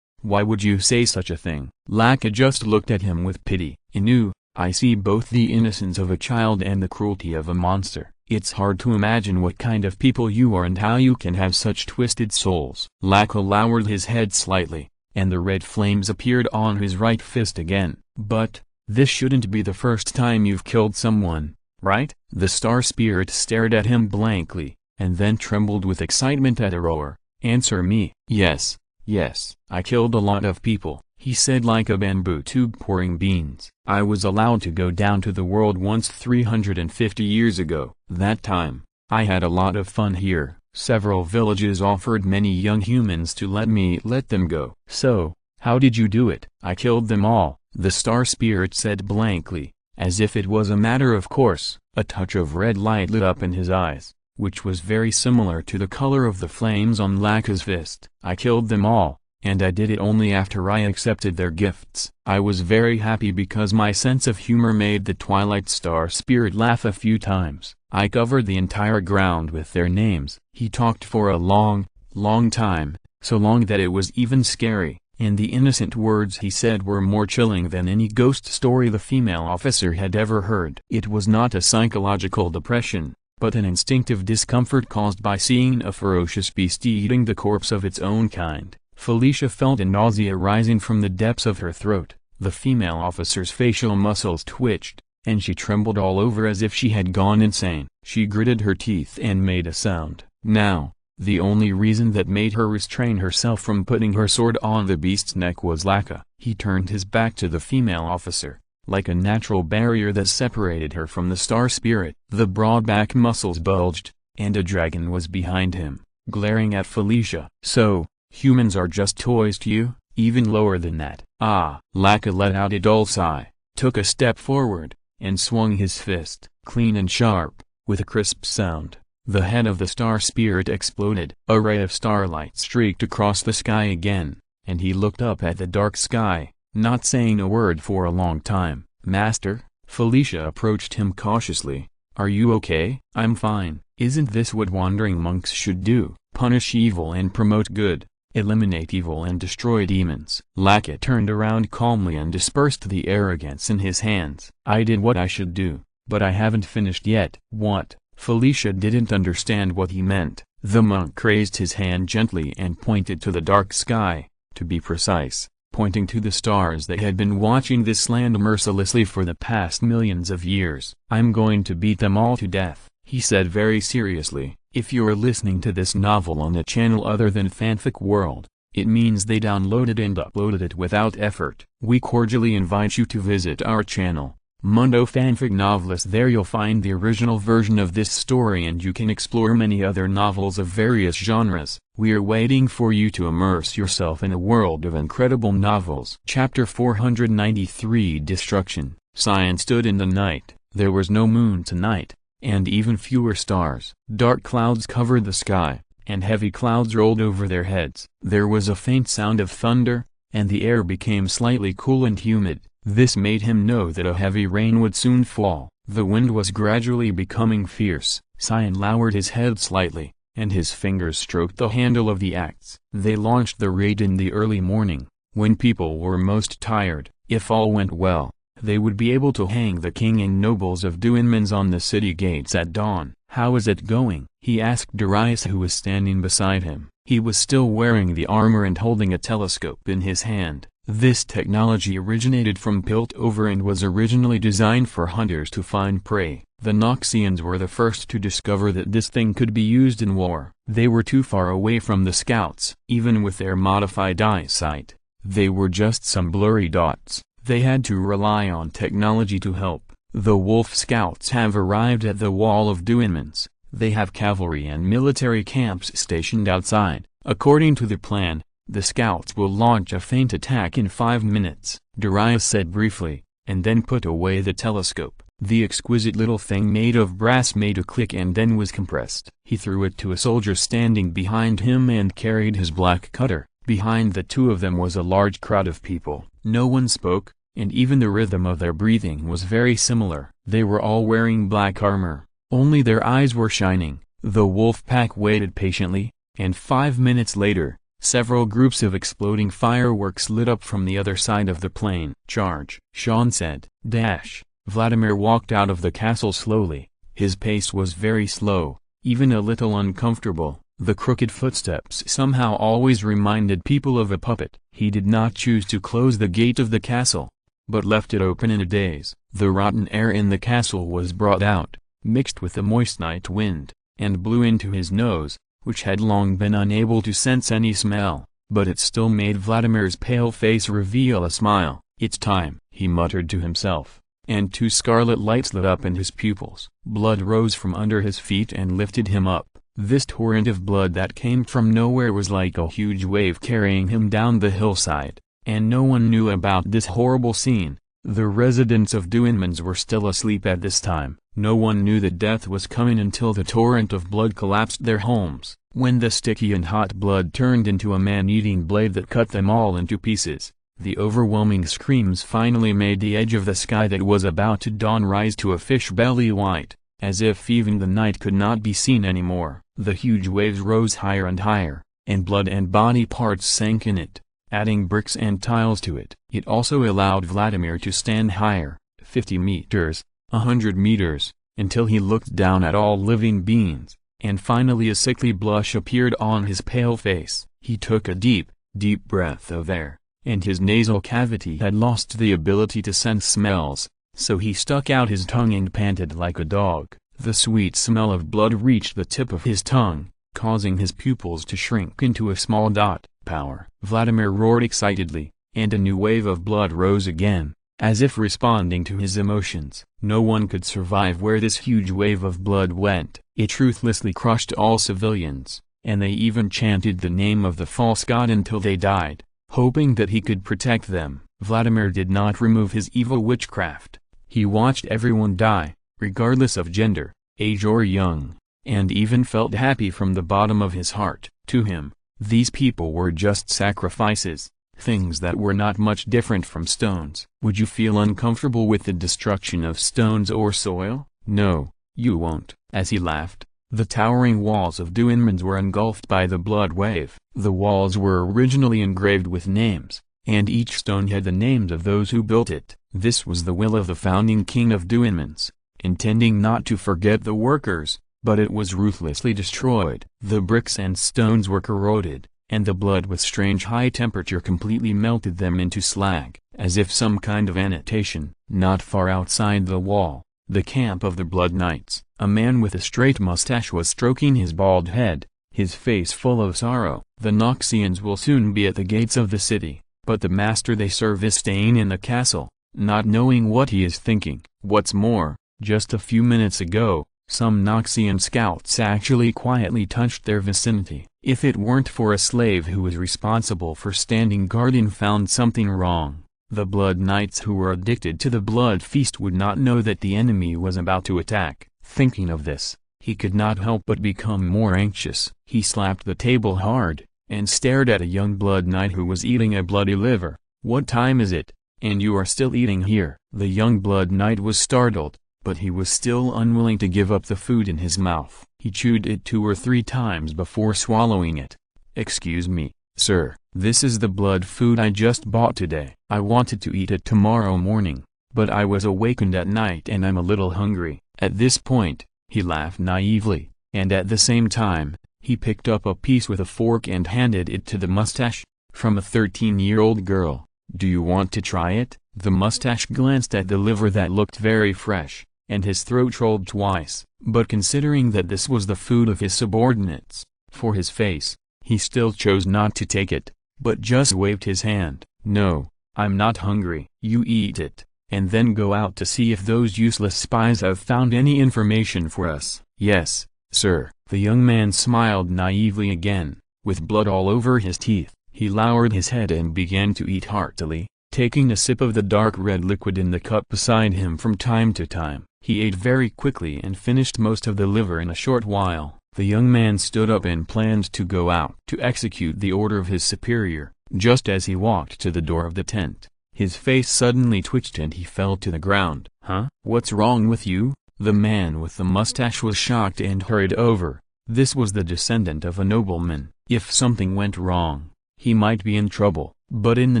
Why would you say such a thing? Laka just looked at him with pity. Inu, I see both the innocence of a child and the cruelty of a monster. It's hard to imagine what kind of people you are and how you can have such twisted souls. Laka lowered his head slightly, and the red flames appeared on his right fist again. But this shouldn't be the first time you've killed someone, right? The star spirit stared at him blankly, and then trembled with excitement at a roar. Answer me. Yes, yes, I killed a lot of people, he said like a bamboo tube pouring beans. I was allowed to go down to the world once 350 years ago. That time, I had a lot of fun here. Several villages offered many young humans to let them go. So, how did you do it? I killed them all, the star spirit said blankly, as if it was a matter of course. A touch of red light lit up in his eyes, which was very similar to the color of the flames on Laka's fist. I killed them all, and I did it only after I accepted their gifts. I was very happy because my sense of humor made the Twilight Star Spirit laugh a few times. I covered the entire ground with their names. He talked for a long, long time, so long that it was even scary, and the innocent words he said were more chilling than any ghost story the female officer had ever heard. It was not a psychological depression, but an instinctive discomfort caused by seeing a ferocious beast eating the corpse of its own kind. Felicia felt a nausea rising from the depths of her throat. The female officer's facial muscles twitched, and she trembled all over as if she had gone insane. She gritted her teeth and made a sound. Now, the only reason that made her restrain herself from putting her sword on the beast's neck was Laka. He turned his back to the female officer, like a natural barrier that separated her from the star spirit. The broad back muscles bulged, and a dragon was behind him, glaring at Felicia. So, humans are just toys to you? Even lower than that. Ah! Laka let out a dull sigh, took a step forward, and swung his fist, clean and sharp, with a crisp sound. The head of the star spirit exploded. A ray of starlight streaked across the sky again, and he looked up at the dark sky, not saying a word for a long time. Master? Felicia approached him cautiously. Are you okay? I'm fine. Isn't this what wandering monks should do? Punish evil and promote good. Eliminate evil and destroy demons. Laka turned around calmly and dispersed the arrogance in his hands. I did what I should do, but I haven't finished yet. What? Felicia didn't understand what he meant. The monk raised his hand gently and pointed to the dark sky, to be precise, pointing to the stars that had been watching this land mercilessly for the past millions of years. I'm going to beat them all to death, he said very seriously. If you're listening to this novel on a channel other than Fanfic World, it means they downloaded and uploaded it without effort. We cordially invite you to visit our channel, Mundo Fanfic Novelist. There you'll find the original version of this story and you can explore many other novels of various genres. We're waiting for you to immerse yourself in a world of incredible novels. Chapter 493 Destruction. Cyan stood in the night. There was no moon tonight, and even fewer stars. Dark clouds covered the sky, and heavy clouds rolled over their heads. There was a faint sound of thunder, and the air became slightly cool and humid. This made him know that a heavy rain would soon fall. The wind was gradually becoming fierce. Cyan lowered his head slightly, and his fingers stroked the handle of the axe. They launched the raid in the early morning, when people were most tired. If all went well, they would be able to hang the king and nobles of Duinmans on the city gates at dawn. How is it going? He asked Darius, who was standing beside him. He was still wearing the armor and holding a telescope in his hand. This technology originated from Piltover and was originally designed for hunters to find prey. The Noxians were the first to discover that this thing could be used in war. They were too far away from the scouts. Even with their modified eyesight, they were just some blurry dots. They had to rely on technology to help. The Wolf Scouts have arrived at the Wall of Duinmans. They have cavalry and military camps stationed outside. According to the plan, the scouts will launch a feint attack in 5 minutes, Darius said briefly, and then put away the telescope. The exquisite little thing made of brass made a click and then was compressed. He threw it to a soldier standing behind him and carried his black cutter. Behind the two of them was a large crowd of people. No one spoke, and even the rhythm of their breathing was very similar. They were all wearing black armor, only their eyes were shining. The wolf pack waited patiently, and 5 minutes later, several groups of exploding fireworks lit up from the other side of the plain. "Charge!" Sean said. Dash! Vladimir walked out of the castle slowly. His pace was very slow, even a little uncomfortable. The crooked footsteps somehow always reminded people of a puppet. He did not choose to close the gate of the castle, but left it open in a daze. The rotten air in the castle was brought out, mixed with the moist night wind, and blew into his nose, which had long been unable to sense any smell, but it still made Vladimir's pale face reveal a smile. "It's time," he muttered to himself, and 2 scarlet lights lit up in his pupils. Blood rose from under his feet and lifted him up. This torrent of blood that came from nowhere was like a huge wave carrying him down the hillside, and no one knew about this horrible scene. The residents of Duinmans were still asleep at this time. No one knew that death was coming until the torrent of blood collapsed their homes. When the sticky and hot blood turned into a man-eating blade that cut them all into pieces, the overwhelming screams finally made the edge of the sky that was about to dawn rise to a fish belly white, as if even the night could not be seen anymore. The huge waves rose higher and higher, and blood and body parts sank in it, adding bricks and tiles to it. It also allowed Vladimir to stand higher, 50 meters, 100 meters, until he looked down at all living beings, and finally a sickly blush appeared on his pale face. He took a deep, deep breath of air, and his nasal cavity had lost the ability to sense smells, so he stuck out his tongue and panted like a dog. The sweet smell of blood reached the tip of his tongue, causing his pupils to shrink into a small dot. "Power!" Vladimir roared excitedly, and a new wave of blood rose again, as if responding to his emotions. No one could survive where this huge wave of blood went. It ruthlessly crushed all civilians, and they even chanted the name of the false god until they died, hoping that he could protect them. Vladimir did not remove his evil witchcraft. He watched everyone die, regardless of gender, age or young, and even felt happy from the bottom of his heart. To him, these people were just sacrifices, things that were not much different from stones. Would you feel uncomfortable with the destruction of stones or soil? No, you won't. As he laughed, the towering walls of Duinmans were engulfed by the blood wave. The walls were originally engraved with names, and each stone had the names of those who built it. This was the will of the founding king of Duinmans, intending not to forget the workers, but it was ruthlessly destroyed. The bricks and stones were corroded, and the blood with strange high temperature completely melted them into slag, as if some kind of annotation. Not far outside the wall, the camp of the Blood Knights, a man with a straight mustache was stroking his bald head, his face full of sorrow. "The Noxians will soon be at the gates of the city, but the master they serve is staying in the castle, not knowing what he is thinking. What's more, just a few minutes ago, some Noxian scouts actually quietly touched their vicinity. If it weren't for a slave who was responsible for standing guard and found something wrong, the Blood Knights who were addicted to the blood feast would not know that the enemy was about to attack." Thinking of this, he could not help but become more anxious. He slapped the table hard, and stared at a young Blood Knight who was eating a bloody liver. "What time is it, and you are still eating here?" The young Blood Knight was startled, but he was still unwilling to give up the food in his mouth. He chewed it 2 or 3 times before swallowing it. "Excuse me, sir, this is the blood food I just bought today. I wanted to eat it tomorrow morning, but I was awakened at night and I'm a little hungry." At this point, he laughed naively, and at the same time, he picked up a piece with a fork and handed it to the mustache, from a 13-year-old girl. "Do you want to try it?" The mustache glanced at the liver that looked very fresh, and his throat rolled twice, but considering that this was the food of his subordinates, for his face, he still chose not to take it, but just waved his hand. "No, I'm not hungry." "You eat it, and then go out to see if those useless spies have found any information for us." "Yes, sir." The young man smiled naively again, with blood all over his teeth. He lowered his head and began to eat heartily, taking a sip of the dark red liquid in the cup beside him from time to time. He ate very quickly and finished most of the liver in a short while. The young man stood up and planned to go out to execute the order of his superior. Just as he walked to the door of the tent, his face suddenly twitched and he fell to the ground. "Huh? What's wrong with you?" The man with the mustache was shocked and hurried over. This was the descendant of a nobleman. If something went wrong, he might be in trouble. But in the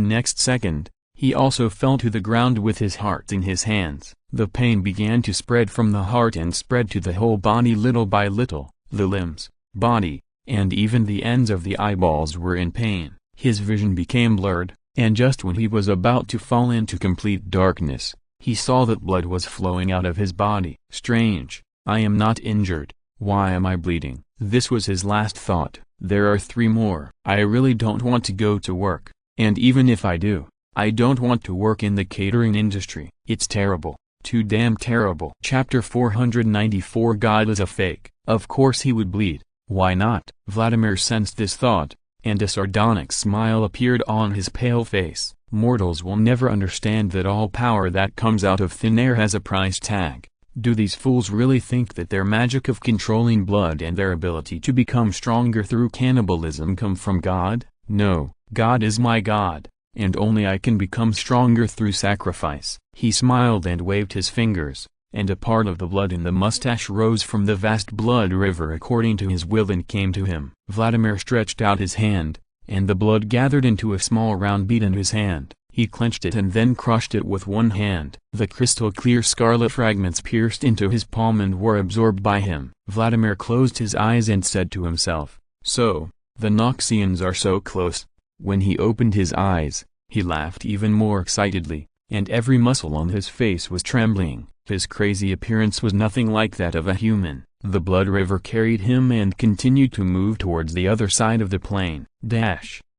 next second, he also fell to the ground with his heart in his hands. The pain began to spread from the heart and spread to the whole body little by little. The limbs, body, and even the ends of the eyeballs were in pain. His vision became blurred, and just when he was about to fall into complete darkness, he saw that blood was flowing out of his body. Strange, I am not injured, why am I bleeding? This was his last thought. There are 3 more. I really don't want to go to work, and even if I do, I don't want to work in the catering industry. It's terrible, too damn terrible. Chapter 494 God is a fake. Of course he would bleed, why not? Vladimir sensed this thought, and a sardonic smile appeared on his pale face. Mortals will never understand that all power that comes out of thin air has a price tag. Do these fools really think that their magic of controlling blood and their ability to become stronger through cannibalism come from God? No, God is my God, and only I can become stronger through sacrifice. He smiled and waved his fingers, and a part of the blood in the mustache rose from the vast blood river according to his will and came to him. Vladimir stretched out his hand, and the blood gathered into a small round bead in his hand. He clenched it and then crushed it with one hand. The crystal-clear scarlet fragments pierced into his palm and were absorbed by him. Vladimir closed his eyes and said to himself, "So, the Noxians are so close." When he opened his eyes, he laughed even more excitedly, and every muscle on his face was trembling. His crazy appearance was nothing like that of a human. The blood river carried him and continued to move towards the other side of the plain.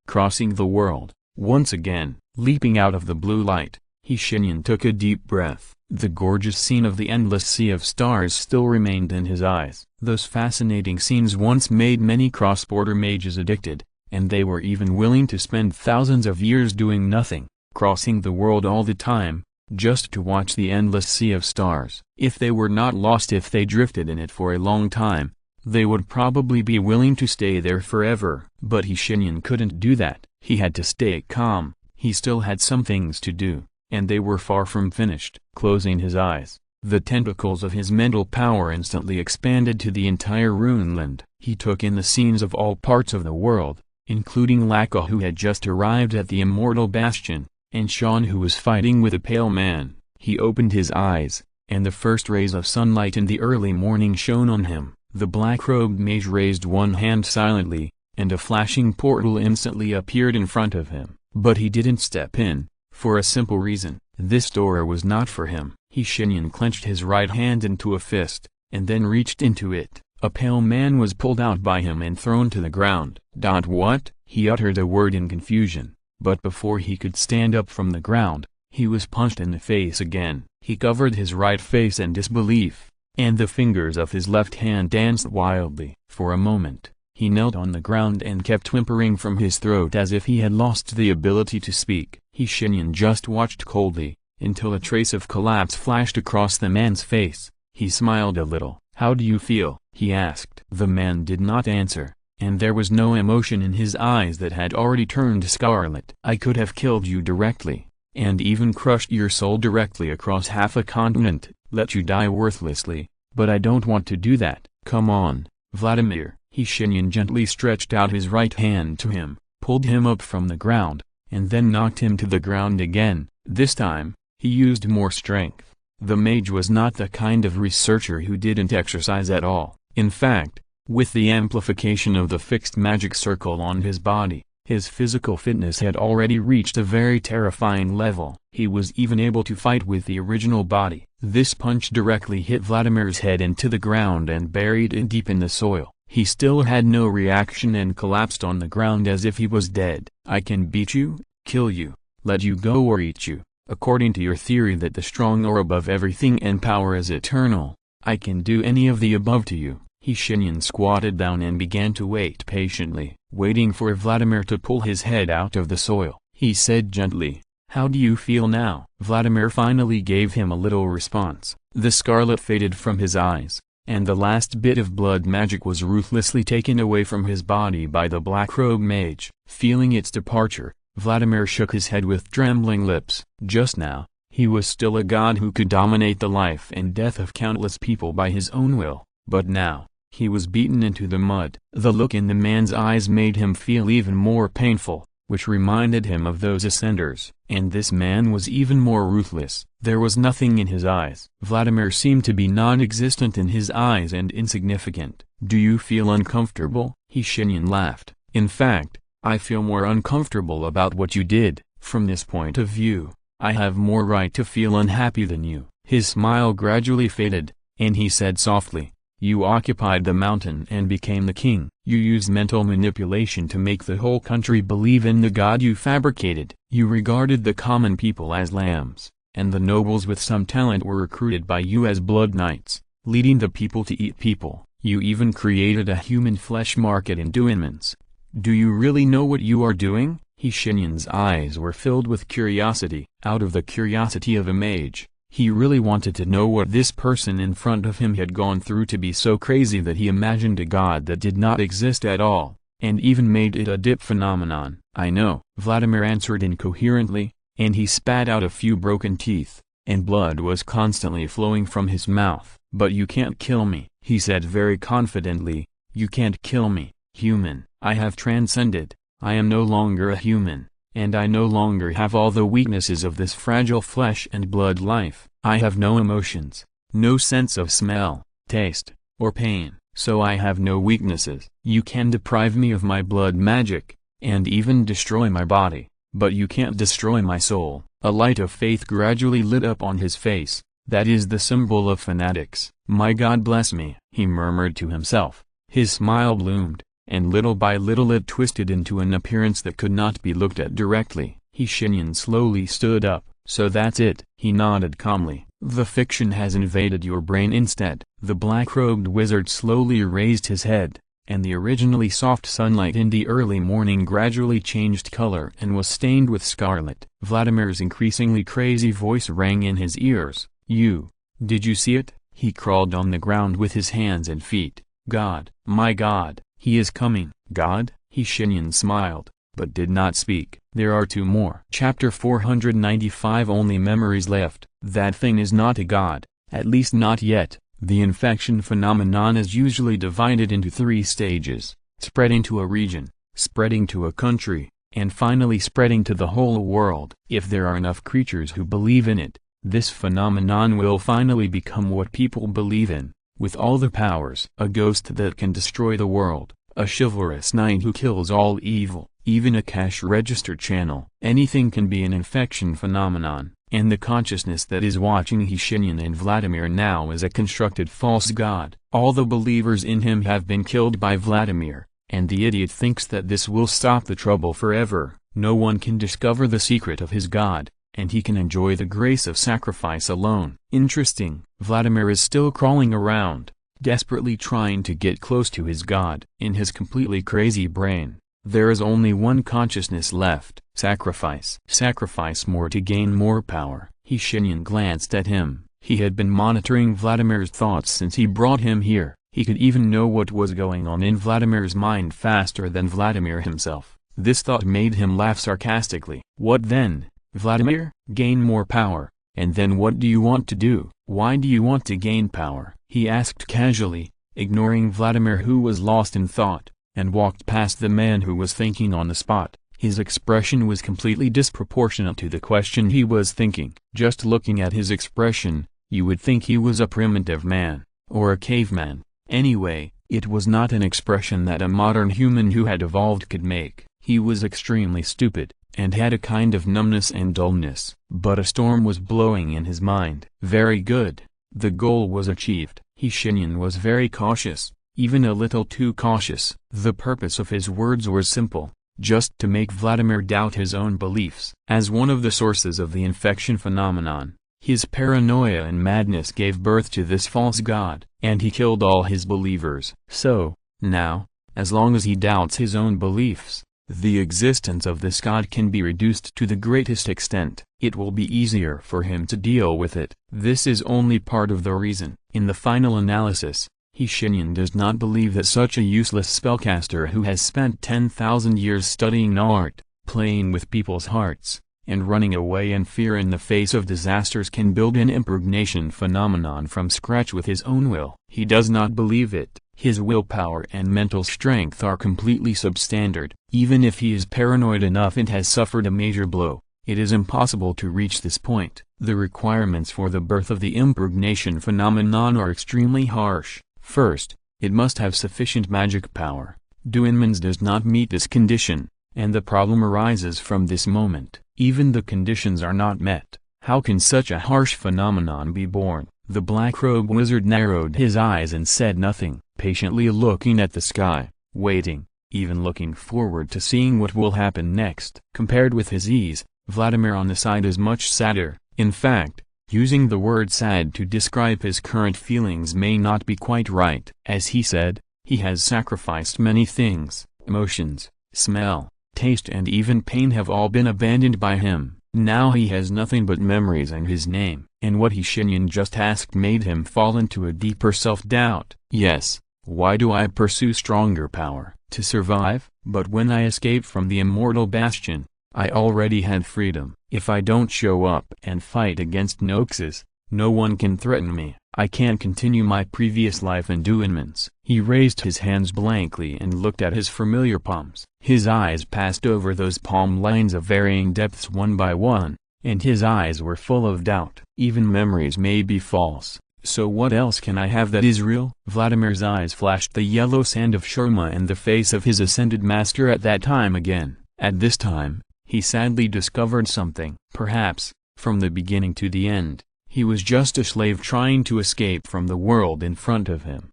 Crossing the world. Once again, leaping out of the blue light, Shenyan took a deep breath. The gorgeous scene of the endless sea of stars still remained in his eyes. Those fascinating scenes once made many cross-border mages addicted, and they were even willing to spend thousands of years doing nothing, crossing the world all the time, just to watch the endless sea of stars. If they were not lost, if they drifted in it for a long time, they would probably be willing to stay there forever. But Shenyan couldn't do that. He had to stay calm. He still had some things to do, and they were far from finished. Closing his eyes, the tentacles of his mental power instantly expanded to the entire runeland. He took in the scenes of all parts of the world, including Laka, who had just arrived at the Immortal Bastion, and Sean, who was fighting with a pale man. He opened his eyes, and the first rays of sunlight in the early morning shone on him. The black-robed mage raised one hand silently, and a flashing portal instantly appeared in front of him. But he didn't step in, for a simple reason. This door was not for him. Shenyan clenched his right hand into a fist, and then reached into it. A pale man was pulled out by him and thrown to the ground. What? He uttered a word in confusion, but before he could stand up from the ground, he was punched in the face again. He covered his right face in disbelief, and the fingers of his left hand danced wildly. For a moment, he knelt on the ground and kept whimpering from his throat as if he had lost the ability to speak. Shenyan just watched coldly, until a trace of collapse flashed across the man's face. He smiled a little. "How do you feel?" he asked. The man did not answer, and there was no emotion in his eyes that had already turned scarlet. "I could have killed you directly, and even crushed your soul directly across half a continent, let you die worthlessly, but I don't want to do that. Come on, Vladimir." Shenyan gently stretched out his right hand to him, pulled him up from the ground, and then knocked him to the ground again. This time, he used more strength. The mage was not the kind of researcher who didn't exercise at all. In fact, with the amplification of the fixed magic circle on his body, his physical fitness had already reached a very terrifying level. He was even able to fight with the original body. This punch directly hit Vladimir's head into the ground and buried it deep in the soil. He still had no reaction and collapsed on the ground as if he was dead. "I can beat you, kill you, let you go or eat you. According to your theory that the strong are above everything and power is eternal, I can do any of the above to you." Shenyan squatted down and began to wait patiently, waiting for Vladimir to pull his head out of the soil. He said gently, "How do you feel now?" Vladimir finally gave him a little response. The scarlet faded from his eyes, and the last bit of blood magic was ruthlessly taken away from his body by the black-robed mage. Feeling its departure, Vladimir shook his head with trembling lips. Just now, he was still a god who could dominate the life and death of countless people by his own will, but now, he was beaten into the mud. The look in the man's eyes made him feel even more painful, which reminded him of those ascenders. And this man was even more ruthless. There was nothing in his eyes. Vladimir seemed to be non-existent in his eyes and insignificant. "Do you feel uncomfortable?" Shenyan laughed. "In fact, I feel more uncomfortable about what you did. From this point of view, I have more right to feel unhappy than you." His smile gradually faded, and he said softly, "You occupied the mountain and became the king. You used mental manipulation to make the whole country believe in the god you fabricated. You regarded the common people as lambs, and the nobles with some talent were recruited by you as blood knights, leading the people to eat people. You even created a human flesh market in diamonds. Do you really know what you are doing?" Shenyan's eyes were filled with curiosity. Out of the curiosity of a mage, he really wanted to know what this person in front of him had gone through to be so crazy that he imagined a god that did not exist at all, and even made it a dip phenomenon. "I know," Vladimir answered incoherently, and he spat out a few broken teeth, and blood was constantly flowing from his mouth. "But you can't kill me," he said very confidently. "You can't kill me, human. I have transcended. I am no longer a human, and I no longer have all the weaknesses of this fragile flesh and blood life. I have no emotions, no sense of smell, taste, or pain, so I have no weaknesses. You can deprive me of my blood magic, and even destroy my body, but you can't destroy my soul." A light of faith gradually lit up on his face. "That is the symbol of fanatics. My God bless me," he murmured to himself. His smile bloomed, and little by little it twisted into an appearance that could not be looked at directly. Shenyan slowly stood up. "So that's it," he nodded calmly. "The fiction has invaded your brain instead." The black-robed wizard slowly raised his head, and the originally soft sunlight in the early morning gradually changed color and was stained with scarlet. Vladimir's increasingly crazy voice rang in his ears. Did you see it?" He crawled on the ground with his hands and feet. "God, my God, he is coming." "God?" Shenyan smiled, but did not speak. There are two more. Chapter 495. Only memories left. That thing is not a god, at least not yet. The infection phenomenon is usually divided into three stages: spreading to a region, spreading to a country, and finally spreading to the whole world. If there are enough creatures who believe in it, this phenomenon will finally become what people believe in, with all the powers. A ghost that can destroy the world, a chivalrous knight who kills all evil, even a cash register channel. Anything can be an infection phenomenon, and the consciousness that is watching Shenyan and Vladimir now is a constructed false god. All the believers in him have been killed by Vladimir, and the idiot thinks that this will stop the trouble forever. No one can discover the secret of his god, and he can enjoy the grace of sacrifice alone. Interesting. Vladimir is still crawling around, desperately trying to get close to his god. In his completely crazy brain, there is only one consciousness left: sacrifice. Sacrifice more to gain more power. Shenyan glanced at him. He had been monitoring Vladimir's thoughts since he brought him here. He could even know what was going on in Vladimir's mind faster than Vladimir himself. This thought made him laugh sarcastically. "What then, Vladimir?" "Gain more power. And then what do you want to do?" "Why do you want to gain power?" he asked casually, ignoring Vladimir, who was lost in thought, and walked past the man who was thinking on the spot. His expression was completely disproportionate to the question he was thinking. Just looking at his expression, you would think he was a primitive man, or a caveman. Anyway, it was not an expression that a modern human who had evolved could make. He was extremely stupid, and had a kind of numbness and dullness. But a storm was blowing in his mind. Very good. The goal was achieved. Shenyan was very cautious, even a little too cautious. The purpose of his words was simple: just to make Vladimir doubt his own beliefs. As one of the sources of the infection phenomenon, his paranoia and madness gave birth to this false god, and he killed all his believers. So, now, as long as he doubts his own beliefs, the existence of this god can be reduced to the greatest extent. It will be easier for him to deal with it. This is only part of the reason. In the final analysis, Shenyan does not believe that such a useless spellcaster who has spent 10,000 years studying art, playing with people's hearts, and running away in fear in the face of disasters can build an impregnation phenomenon from scratch with his own will. He does not believe it. His willpower and mental strength are completely substandard. Even if he is paranoid enough and has suffered a major blow, it is impossible to reach this point. The requirements for the birth of the impregnation phenomenon are extremely harsh. First, it must have sufficient magic power. Duinmans does not meet this condition, and the problem arises from this moment. Even the conditions are not met. How can such a harsh phenomenon be born? The black-robed wizard narrowed his eyes and said nothing, patiently looking at the sky, waiting, even looking forward to seeing what will happen next. Compared with his ease, Vladimir on the side is much sadder. In fact, using the word sad to describe his current feelings may not be quite right. As he said, he has sacrificed many things. Emotions, smell, taste and even pain have all been abandoned by him. Now he has nothing but memories and his name. And what Shenyan just asked made him fall into a deeper self-doubt. Yes, why do I pursue stronger power? To survive? But when I escaped from the immortal bastion, I already had freedom. If I don't show up and fight against Noxus, no one can threaten me. I can't continue my previous life in Duinmans. He raised his hands blankly and looked at his familiar palms. His eyes passed over those palm lines of varying depths one by one, and his eyes were full of doubt. Even memories may be false, so what else can I have that is real? Vladimir's eyes flashed the yellow sand of Sharma and the face of his ascended master at that time again. At this time, he sadly discovered something. Perhaps, from the beginning to the end, he was just a slave trying to escape from the world in front of him.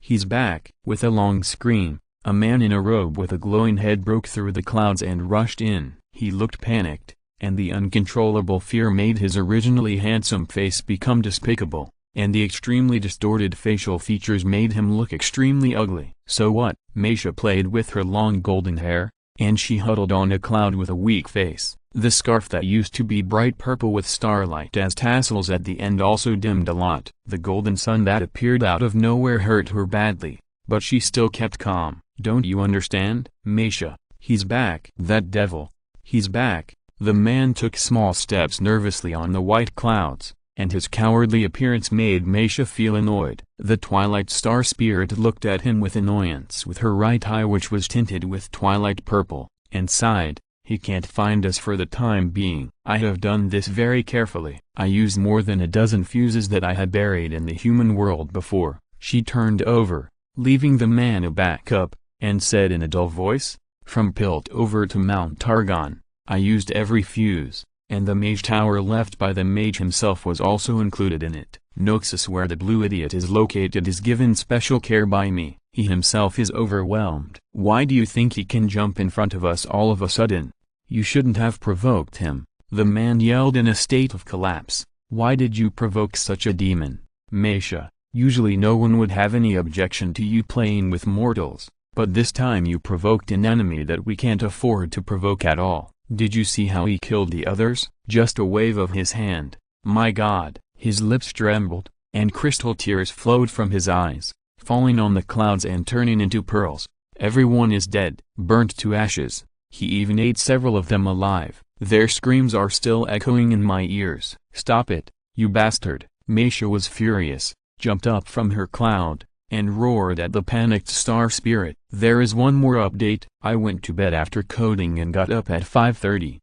He's back. With a long scream, a man in a robe with a glowing head broke through the clouds and rushed in. He looked panicked, and the uncontrollable fear made his originally handsome face become despicable, and the extremely distorted facial features made him look extremely ugly. So what? Masha played with her long golden hair, and she huddled on a cloud with a weak face. The scarf that used to be bright purple with starlight as tassels at the end also dimmed a lot. The golden sun that appeared out of nowhere hurt her badly, but she still kept calm. Don't you understand? Masha, he's back. That devil. He's back. The man took small steps nervously on the white clouds, and his cowardly appearance made Masha feel annoyed. The Twilight Star Spirit looked at him with annoyance with her right eye which was tinted with twilight purple, and sighed. He can't find us for the time being. I have done this very carefully. I used more than a dozen fuses that I had buried in the human world before. She turned over, leaving the man a backup, and said in a dull voice, from Pilt over to Mount Targon, I used every fuse, and the mage tower left by the mage himself was also included in it. Noxus where the blue idiot is located is given special care by me. He himself is overwhelmed. Why do you think he can jump in front of us all of a sudden? You shouldn't have provoked him. The man yelled in a state of collapse. Why did you provoke such a demon? Masha, usually no one would have any objection to you playing with mortals, but this time you provoked an enemy that we can't afford to provoke at all. Did you see how he killed the others? Just a wave of his hand. My God! His lips trembled, and crystal tears flowed from his eyes, falling on the clouds and turning into pearls. Everyone is dead, burnt to ashes. He even ate several of them alive. Their screams are still echoing in my ears. Stop it, you bastard! Masha was furious, jumped up from her cloud, and roared at the panicked star spirit. There is one more update. I went to bed after coding and got up at 5:30.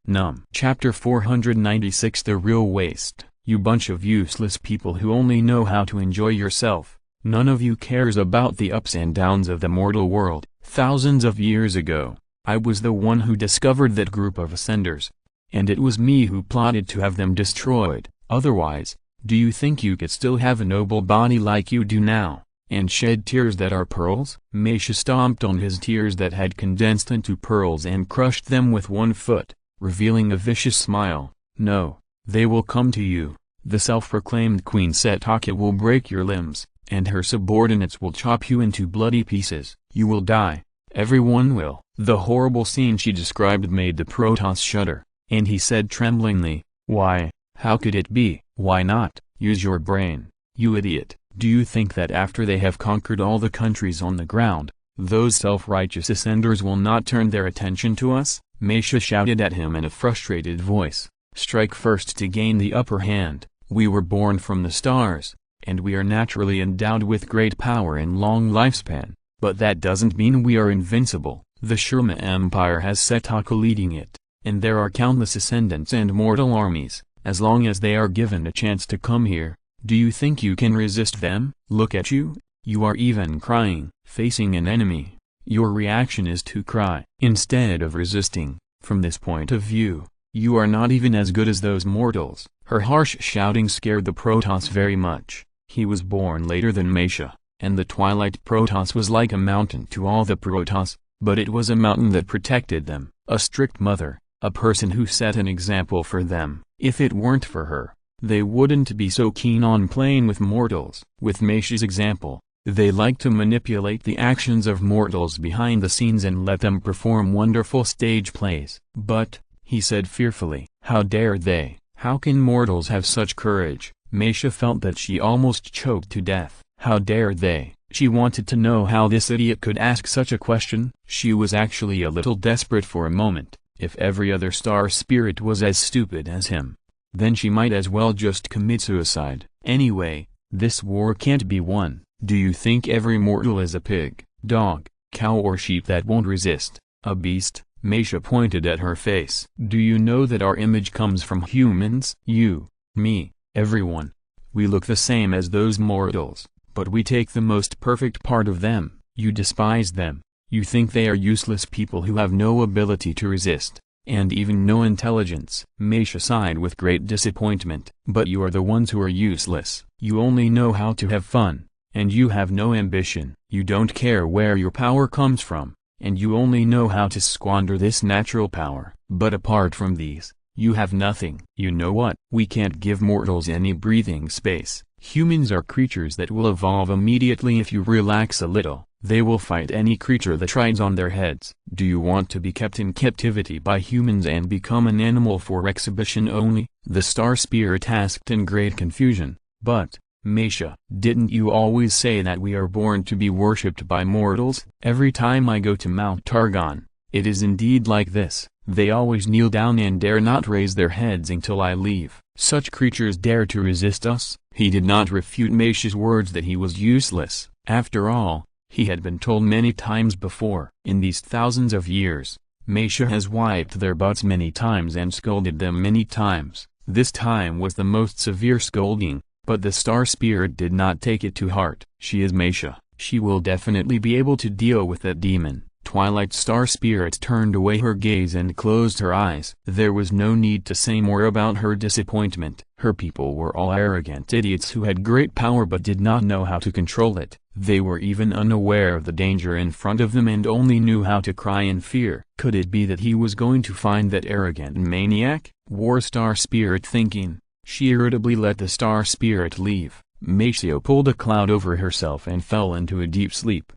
Chapter 496 The Real Waste. You bunch of useless people who only know how to enjoy yourself. None of you cares about the ups and downs of the mortal world. Thousands of years ago, I was the one who discovered that group of ascenders, and it was me who plotted to have them destroyed. Otherwise, do you think you could still have a noble body like you do now, and shed tears that are pearls? Masha stomped on his tears that had condensed into pearls and crushed them with one foot, revealing a vicious smile. No, they will come to you. The self-proclaimed Queen Setaka will break your limbs, and her subordinates will chop you into bloody pieces. You will die. Everyone will. The horrible scene she described made the Protoss shudder, and he said tremblingly, why, how could it be? Why not? Use your brain, you idiot. Do you think that after they have conquered all the countries on the ground, those self-righteous ascenders will not turn their attention to us? Meisha shouted at him in a frustrated voice. Strike first to gain the upper hand. We were born from the stars, and we are naturally endowed with great power and long lifespan, but that doesn't mean we are invincible. The Shurma Empire has Setaka leading it, and there are countless ascendants and mortal armies. As long as they are given a chance to come here, do you think you can resist them? Look at you, you are even crying, facing an enemy. Your reaction is to cry, instead of resisting. From this point of view, you are not even as good as those mortals. Her harsh shouting scared the Protoss very much. He was born later than Meisha, and the Twilight Protoss was like a mountain to all the Protoss, but it was a mountain that protected them, a strict mother, a person who set an example for them. If it weren't for her, they wouldn't be so keen on playing with mortals. With Meisha's example, they like to manipulate the actions of mortals behind the scenes and let them perform wonderful stage plays. But, he said fearfully, how dare they? How can mortals have such courage? Meisha felt that she almost choked to death. How dare they? She wanted to know how this idiot could ask such a question. She was actually a little desperate for a moment. If every other star spirit was as stupid as him, then she might as well just commit suicide. Anyway, this war can't be won. Do you think every mortal is a pig, dog, cow or sheep that won't resist? A beast? Meisha pointed at her face. Do you know that our image comes from humans? You, me, everyone. We look the same as those mortals, but we take the most perfect part of them. You despise them. You think they are useless people who have no ability to resist, and even no intelligence. Meisha sighed with great disappointment. But you are the ones who are useless. You only know how to have fun, and you have no ambition. You don't care where your power comes from, and you only know how to squander this natural power. But apart from these, you have nothing. You know what? We can't give mortals any breathing space. Humans are creatures that will evolve immediately if you relax a little. They will fight any creature that rides on their heads. Do you want to be kept in captivity by humans and become an animal for exhibition only? The star spirit asked in great confusion. But, Meisha, didn't you always say that we are born to be worshipped by mortals? Every time I go to Mount Targon, it is indeed like this. They always kneel down and dare not raise their heads until I leave. Such creatures dare to resist us? He did not refute Meisha's words that he was useless. After all, he had been told many times before. In these thousands of years, Meisha has wiped their butts many times and scolded them many times. This time was the most severe scolding, but the star spirit did not take it to heart. She is Meisha. She will definitely be able to deal with that demon. Twilight Star Spirit turned away her gaze and closed her eyes. There was no need to say more about her disappointment. Her people were all arrogant idiots who had great power but did not know how to control it. They were even unaware of the danger in front of them and only knew how to cry in fear. Could it be that he was going to find that arrogant maniac? War Star Spirit thinking, she irritably let the Star Spirit leave. Meisha pulled a cloud over herself and fell into a deep sleep.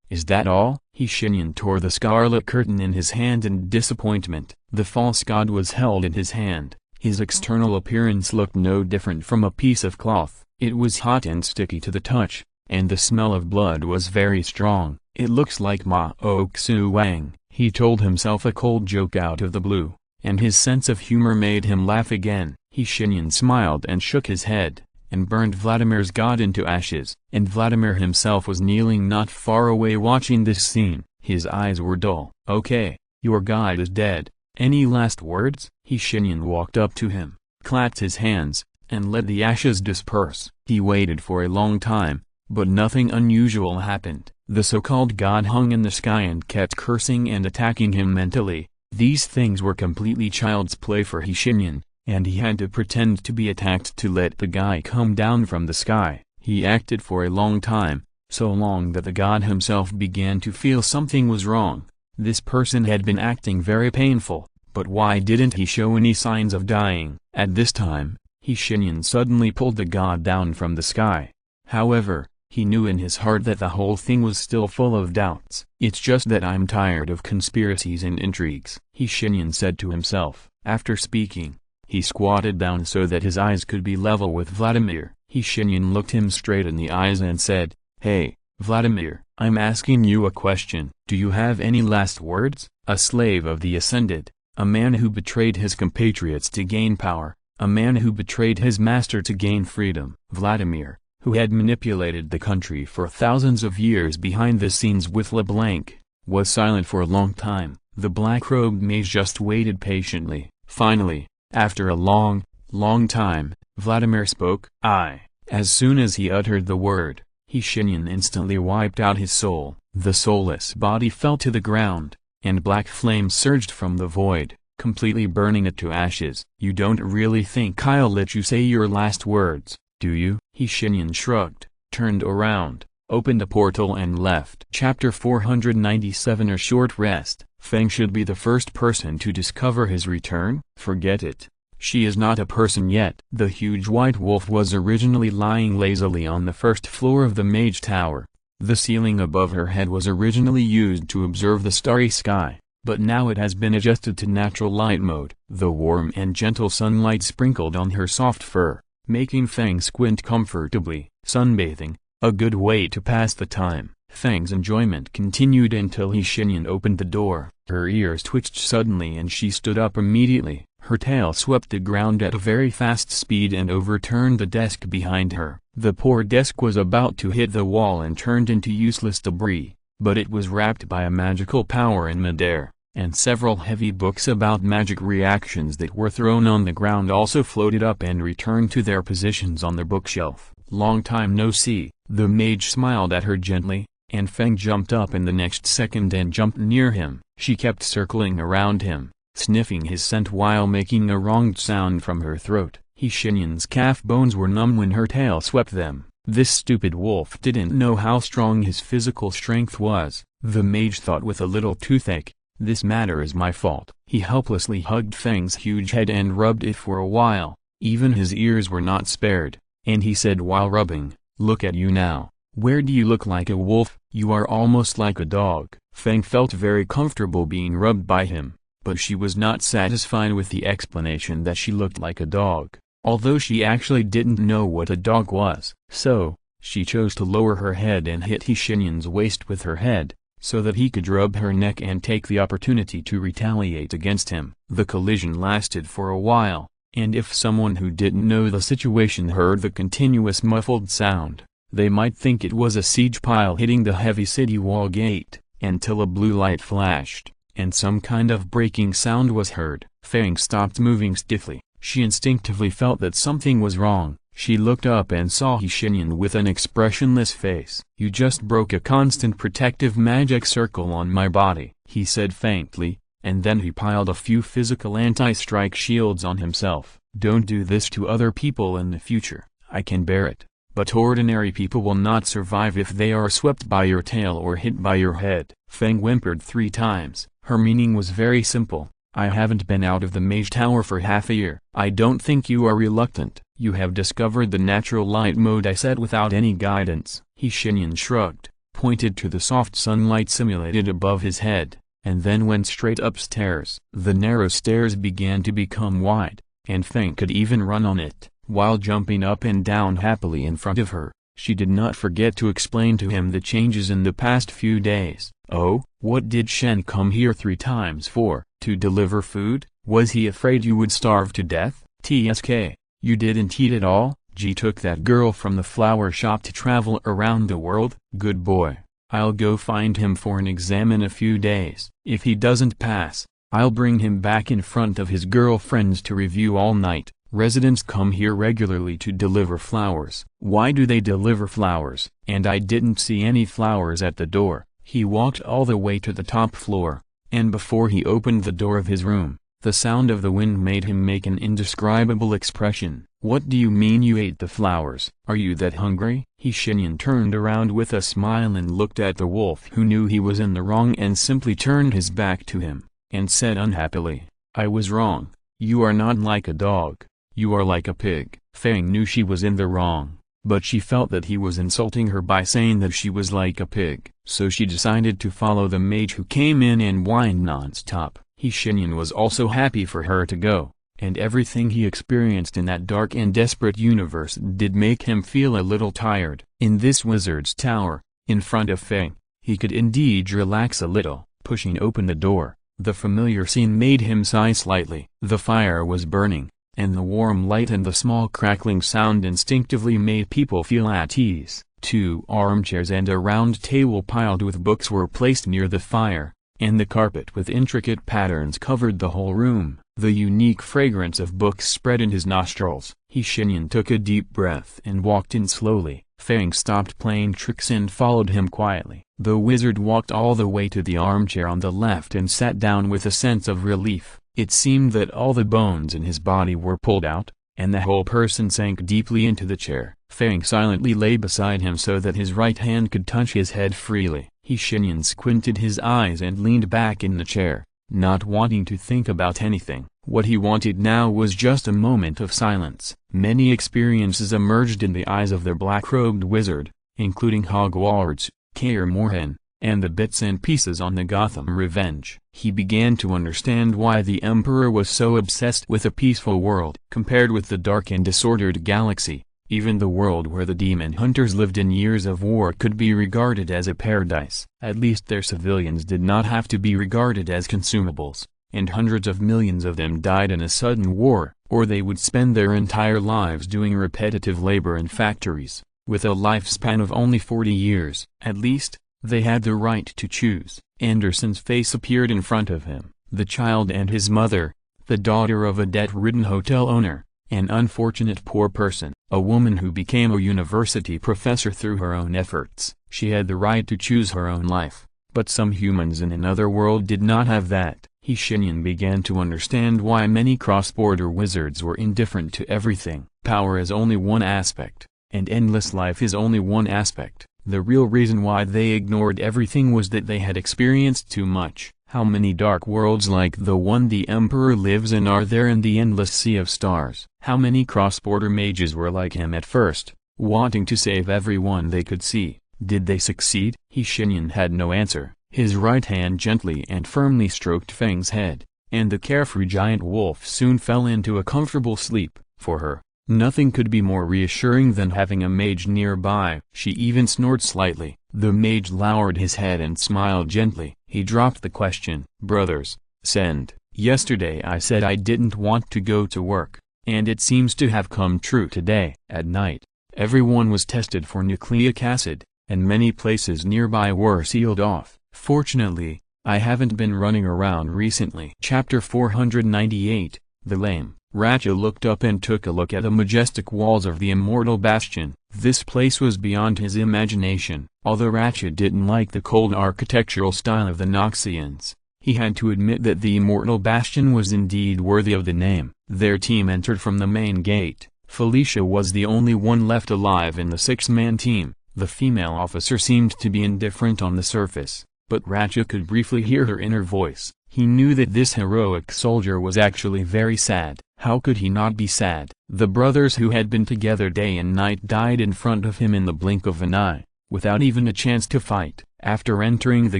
Is that all? Shenyan tore the scarlet curtain in his hand in disappointment. The false god was held in his hand. His external appearance looked no different from a piece of cloth. It was hot and sticky to the touch, and the smell of blood was very strong. It looks like Ma Oxu Wang. He told himself a cold joke out of the blue, and his sense of humor made him laugh again. Shenyan smiled and shook his head, and burned Vladimir's god into ashes. And Vladimir himself was kneeling not far away watching this scene. His eyes were dull. Okay, your god is dead. Any last words? Shenyan walked up to him, clapped his hands, and let the ashes disperse. He waited for a long time, but nothing unusual happened. The so-called god hung in the sky and kept cursing and attacking him mentally. These things were completely child's play for Shenyan, and he had to pretend to be attacked to let the guy come down from the sky. He acted for a long time, so long that the god himself began to feel something was wrong. This person had been acting very painful, but why didn't he show any signs of dying? At this time, Shenyan suddenly pulled the god down from the sky. However, he knew in his heart that the whole thing was still full of doubts. It's just that I'm tired of conspiracies and intrigues, Shenyan said to himself. After speaking, he squatted down so that his eyes could be level with Vladimir. Shenyan looked him straight in the eyes and said, "Hey, Vladimir, I'm asking you a question. Do you have any last words?" A slave of the Ascended, a man who betrayed his compatriots to gain power, a man who betrayed his master to gain freedom. Vladimir, who had manipulated the country for thousands of years behind the scenes with LeBlanc, was silent for a long time. The black-robed mage just waited patiently. Finally, after a long time, Vladimir spoke. As soon as he uttered the word, Shenyan instantly wiped out his soul. The soulless body fell to the ground, and black flame surged from the void, completely burning it to ashes. "You don't really think I'll let you say your last words, do you?" Shenyan shrugged, turned around, opened a portal and left. Chapter 497. A short rest. Feng should be the first person to discover his return? Forget it. She is not a person yet. The huge white wolf was originally lying lazily on the first floor of the Mage Tower. The ceiling above her head was originally used to observe the starry sky, but now it has been adjusted to natural light mode. The warm and gentle sunlight sprinkled on her soft fur, making Feng squint comfortably. Sunbathing, a good way to pass the time. Feng's enjoyment continued until Shenyan opened the door. Her ears twitched suddenly and she stood up immediately. Her tail swept the ground at a very fast speed and overturned the desk behind her. The poor desk was about to hit the wall and turned into useless debris, but it was wrapped by a magical power in midair, and several heavy books about magic reactions that were thrown on the ground also floated up and returned to their positions on the bookshelf. "Long time no see." The mage smiled at her gently, and Feng jumped up in the next second and jumped near him. She kept circling around him, sniffing his scent while making a wronged sound from her throat. Shenyan's calf bones were numb when her tail swept them. This stupid wolf didn't know how strong his physical strength was. The mage thought with a little toothache, "This matter is my fault." He helplessly hugged Feng's huge head and rubbed it for a while. Even his ears were not spared, and he said while rubbing, "Look at you now. Where do you look like a wolf? You are almost like a dog." Feng felt very comfortable being rubbed by him, but she was not satisfied with the explanation that she looked like a dog, although she actually didn't know what a dog was. So, she chose to lower her head and hit Shenyan's waist with her head, so that he could rub her neck and take the opportunity to retaliate against him. The collision lasted for a while, and if someone who didn't know the situation heard the continuous muffled sound, they might think it was a siege pile hitting the heavy city wall gate, until a blue light flashed, and some kind of breaking sound was heard. Feng stopped moving stiffly. She instinctively felt that something was wrong. She looked up and saw Shenyan with an expressionless face. "You just broke a constant protective magic circle on my body," he said faintly, and then he piled a few physical anti-strike shields on himself. "Don't do this to other people in the future. I can bear it. But ordinary people will not survive if they are swept by your tail or hit by your head." Feng whimpered 3 times. Her meaning was very simple. "I haven't been out of the Mage Tower for half a year." "I don't think you are reluctant. You have discovered the natural light mode," I said without any guidance. Shenyan shrugged, pointed to the soft sunlight simulated above his head, and then went straight upstairs. The narrow stairs began to become wide, and Feng could even run on it, while jumping up and down happily in front of her. She did not forget to explain to him the changes in the past few days. "Oh, what did Shen come here 3 times for? To deliver food? Was he afraid you would starve to death? TSK, you didn't eat at all? G took that girl from the flower shop to travel around the world? Good boy. I'll go find him for an exam in a few days. If he doesn't pass, I'll bring him back in front of his girlfriends to review all night." Residents come here regularly to deliver flowers. "Why do they deliver flowers? And I didn't see any flowers at the door." He walked all the way to the top floor, and before he opened the door of his room, the sound of the wind made him make an indescribable expression. "What do you mean you ate the flowers? Are you that hungry?" Shenyan turned around with a smile and looked at the wolf, who knew he was in the wrong and simply turned his back to him, and said unhappily, "I was wrong. You are not like a dog. You are like a pig." Feng knew she was in the wrong, but she felt that he was insulting her by saying that she was like a pig. So she decided to follow the mage, who came in and whined non-stop. Shenyan was also happy for her to go, and everything he experienced in that dark and desperate universe did make him feel a little tired. In this wizard's tower, in front of Feng, he could indeed relax a little. Pushing open the door, the familiar scene made him sigh slightly. The fire was burning, and the warm light and the small crackling sound instinctively made people feel at ease. 2 armchairs and a round table piled with books were placed near the fire, and the carpet with intricate patterns covered the whole room. The unique fragrance of books spread in his nostrils. Shenyan took a deep breath and walked in slowly. Feng stopped playing tricks and followed him quietly. The wizard walked all the way to the armchair on the left and sat down with a sense of relief. It seemed that all the bones in his body were pulled out, and the whole person sank deeply into the chair. Feng silently lay beside him so that his right hand could touch his head freely. Shenyan squinted his eyes and leaned back in the chair, not wanting to think about anything. What he wanted now was just a moment of silence. Many experiences emerged in the eyes of the black-robed wizard, including Hogwarts, Kaer Morhen, and the bits and pieces on the Gotham Revenge. He began to understand why the Emperor was so obsessed with a peaceful world. Compared with the dark and disordered galaxy, even the world where the demon hunters lived in years of war could be regarded as a paradise. At least their civilians did not have to be regarded as consumables, and hundreds of millions of them died in a sudden war, or they would spend their entire lives doing repetitive labor in factories. With a lifespan of only 40 years, at least, they had the right to choose. Anderson's face appeared in front of him. The child and his mother, the daughter of a debt-ridden hotel owner, an unfortunate poor person, a woman who became a university professor through her own efforts. She had the right to choose her own life, but some humans in another world did not have that. Shenyan began to understand why many cross-border wizards were indifferent to everything. Power is only one aspect, and endless life is only one aspect. The real reason why they ignored everything was that they had experienced too much. How many dark worlds like the one the Emperor lives in are there in the endless sea of stars? How many cross-border mages were like him at first, wanting to save everyone they could see? Did they succeed? Shenyan had no answer. His right hand gently and firmly stroked Feng's head, and the carefree giant wolf soon fell into a comfortable sleep. For her, nothing could be more reassuring than having a mage nearby. She even snored slightly. The mage lowered his head and smiled gently. He dropped the question. Brothers, send. Yesterday I said I didn't want to go to work, and it seems to have come true today. At night, everyone was tested for nucleic acid, and many places nearby were sealed off. Fortunately, I haven't been running around recently. Chapter 498, The Lame. Ratcha looked up and took a look at the majestic walls of the Immortal Bastion. This place was beyond his imagination. Although Ratcha didn't like the cold architectural style of the Noxians, he had to admit that the Immortal Bastion was indeed worthy of the name. Their team entered from the main gate. Felicia was the only one left alive in the 6-man team. The female officer seemed to be indifferent on the surface, but Ratcha could briefly hear her inner voice. He knew that this heroic soldier was actually very sad. How could he not be sad? The brothers who had been together day and night died in front of him in the blink of an eye, without even a chance to fight. After entering the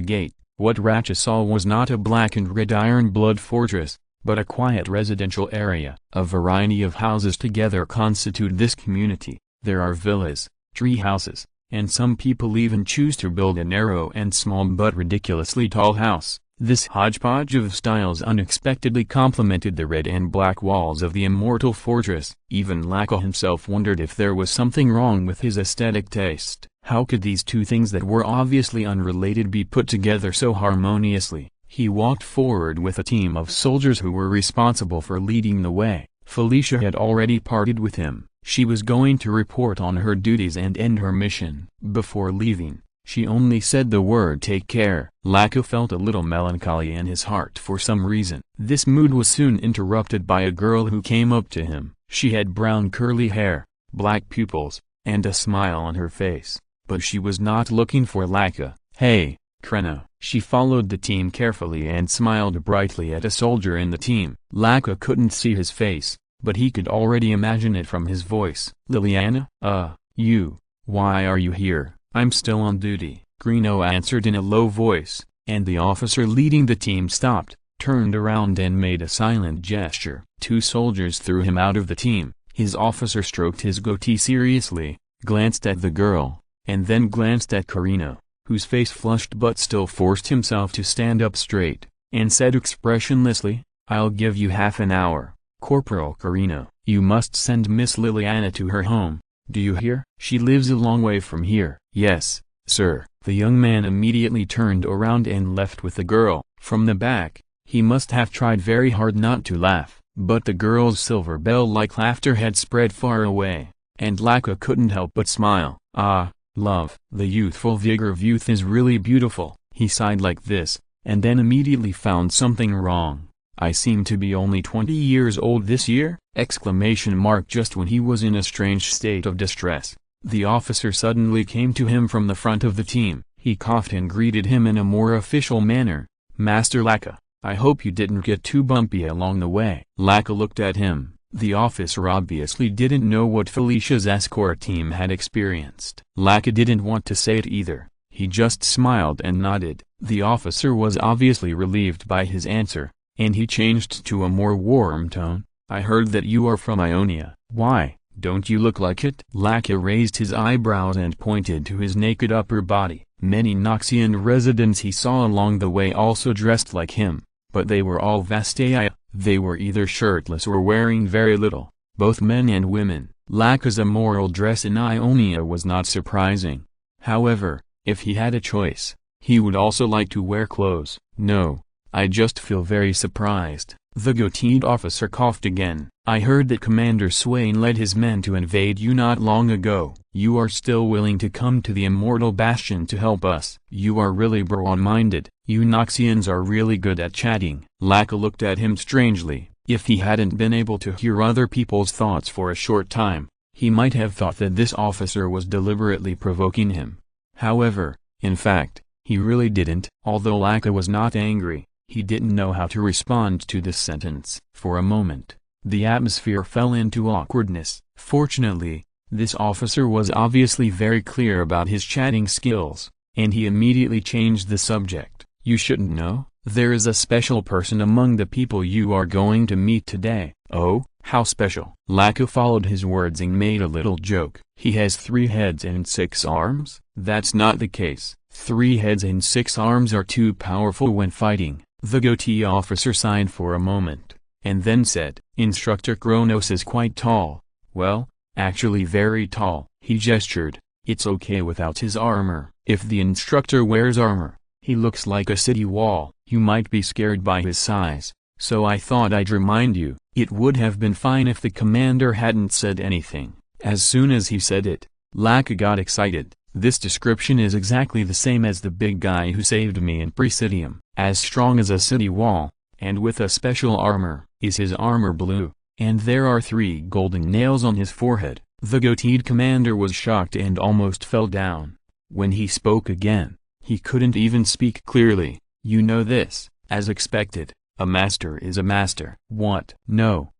gate, what Ratcha saw was not a black and red iron blood fortress, but a quiet residential area. A variety of houses together constitute this community. There are villas, tree houses, and some people even choose to build a narrow and small but ridiculously tall house. This hodgepodge of styles unexpectedly complemented the red and black walls of the immortal fortress. Even Laka himself wondered if there was something wrong with his aesthetic taste. How could these two things that were obviously unrelated be put together so harmoniously? He walked forward with a team of soldiers who were responsible for leading the way. Felicia had already parted with him. She was going to report on her duties and end her mission. Before leaving, she only said the word "take care." Laka felt a little melancholy in his heart for some reason. This mood was soon interrupted by a girl who came up to him. She had brown curly hair, black pupils, and a smile on her face, but she was not looking for Laka. "Hey, Krenna." She followed the team carefully and smiled brightly at a soldier in the team. Laka couldn't see his face, but he could already imagine it from his voice. "Liliana? You. Why are you here?" "I'm still on duty," Greeno answered in a low voice, and the officer leading the team stopped. turned around and made a silent gesture. 2 soldiers threw him out of the team. His officer stroked his goatee seriously, glanced at the girl, and then glanced at Karina, whose face flushed but still forced himself to stand up straight, and said expressionlessly, "I'll give you half an hour, Corporal Karina. You must send Miss Liliana to her home. Do you hear? She lives a long way from here." "Yes, sir." The young man immediately turned around and left with the girl. From the back, he must have tried very hard not to laugh, but the girl's silver bell-like laughter had spread far away, and Laka couldn't help but smile. "Ah, love, the youthful vigor of youth is really beautiful." He sighed like this, and then immediately found something wrong. "I seem to be only 20 years old this year?" Just when he was in a strange state of distress, the officer suddenly came to him from the front of the team. He coughed and greeted him in a more official manner. "Master Laka, I hope you didn't get too bumpy along the way." Laka looked at him. The officer obviously didn't know what Felicia's escort team had experienced. Laka didn't want to say it either. He just smiled and nodded. The officer was obviously relieved by his answer, and he changed to a more warm tone. "I heard that you are from Ionia. Why, don't you look like it?" Laka raised his eyebrows and pointed to his naked upper body. Many Noxian residents he saw along the way also dressed like him, but they were all Vastai. They were either shirtless or wearing very little, both men and women. Laka's immoral dress in Ionia was not surprising. However, if he had a choice, he would also like to wear clothes. "No, I just feel very surprised." The goateed officer coughed again. "I heard that Commander Swain led his men to invade you not long ago. You are still willing to come to the Immortal Bastion to help us. You are really broad-minded. You Noxians are really good at chatting." Laka looked at him strangely. If he hadn't been able to hear other people's thoughts for a short time, he might have thought that this officer was deliberately provoking him. However, in fact, he really didn't. Although Laka was not angry, he didn't know how to respond to this sentence. For a moment, the atmosphere fell into awkwardness. Fortunately, this officer was obviously very clear about his chatting skills, and he immediately changed the subject. "You shouldn't know, there is a special person among the people you are going to meet today." "Oh, how special?" Laka followed his words and made a little joke. "He has 3 heads and 6 arms?" "That's not the case. 3 heads and 6 arms are too powerful when fighting." The goatee officer sighed for a moment, and then said, "Instructor Kronos is quite tall. Well, actually very tall." He gestured. "It's okay without his armor. If the instructor wears armor, he looks like a city wall. You might be scared by his size, so I thought I'd remind you." It would have been fine if the commander hadn't said anything. As soon as he said it, Laka got excited. "This description is exactly the same as the big guy who saved me in Presidium. As strong as a city wall, and with a special armor." "Is his armor blue, and there are 3 golden nails on his forehead?" The goateed commander was shocked and almost fell down. When he spoke again, he couldn't even speak clearly. "You know this, as expected. A master is a master." "What?" No.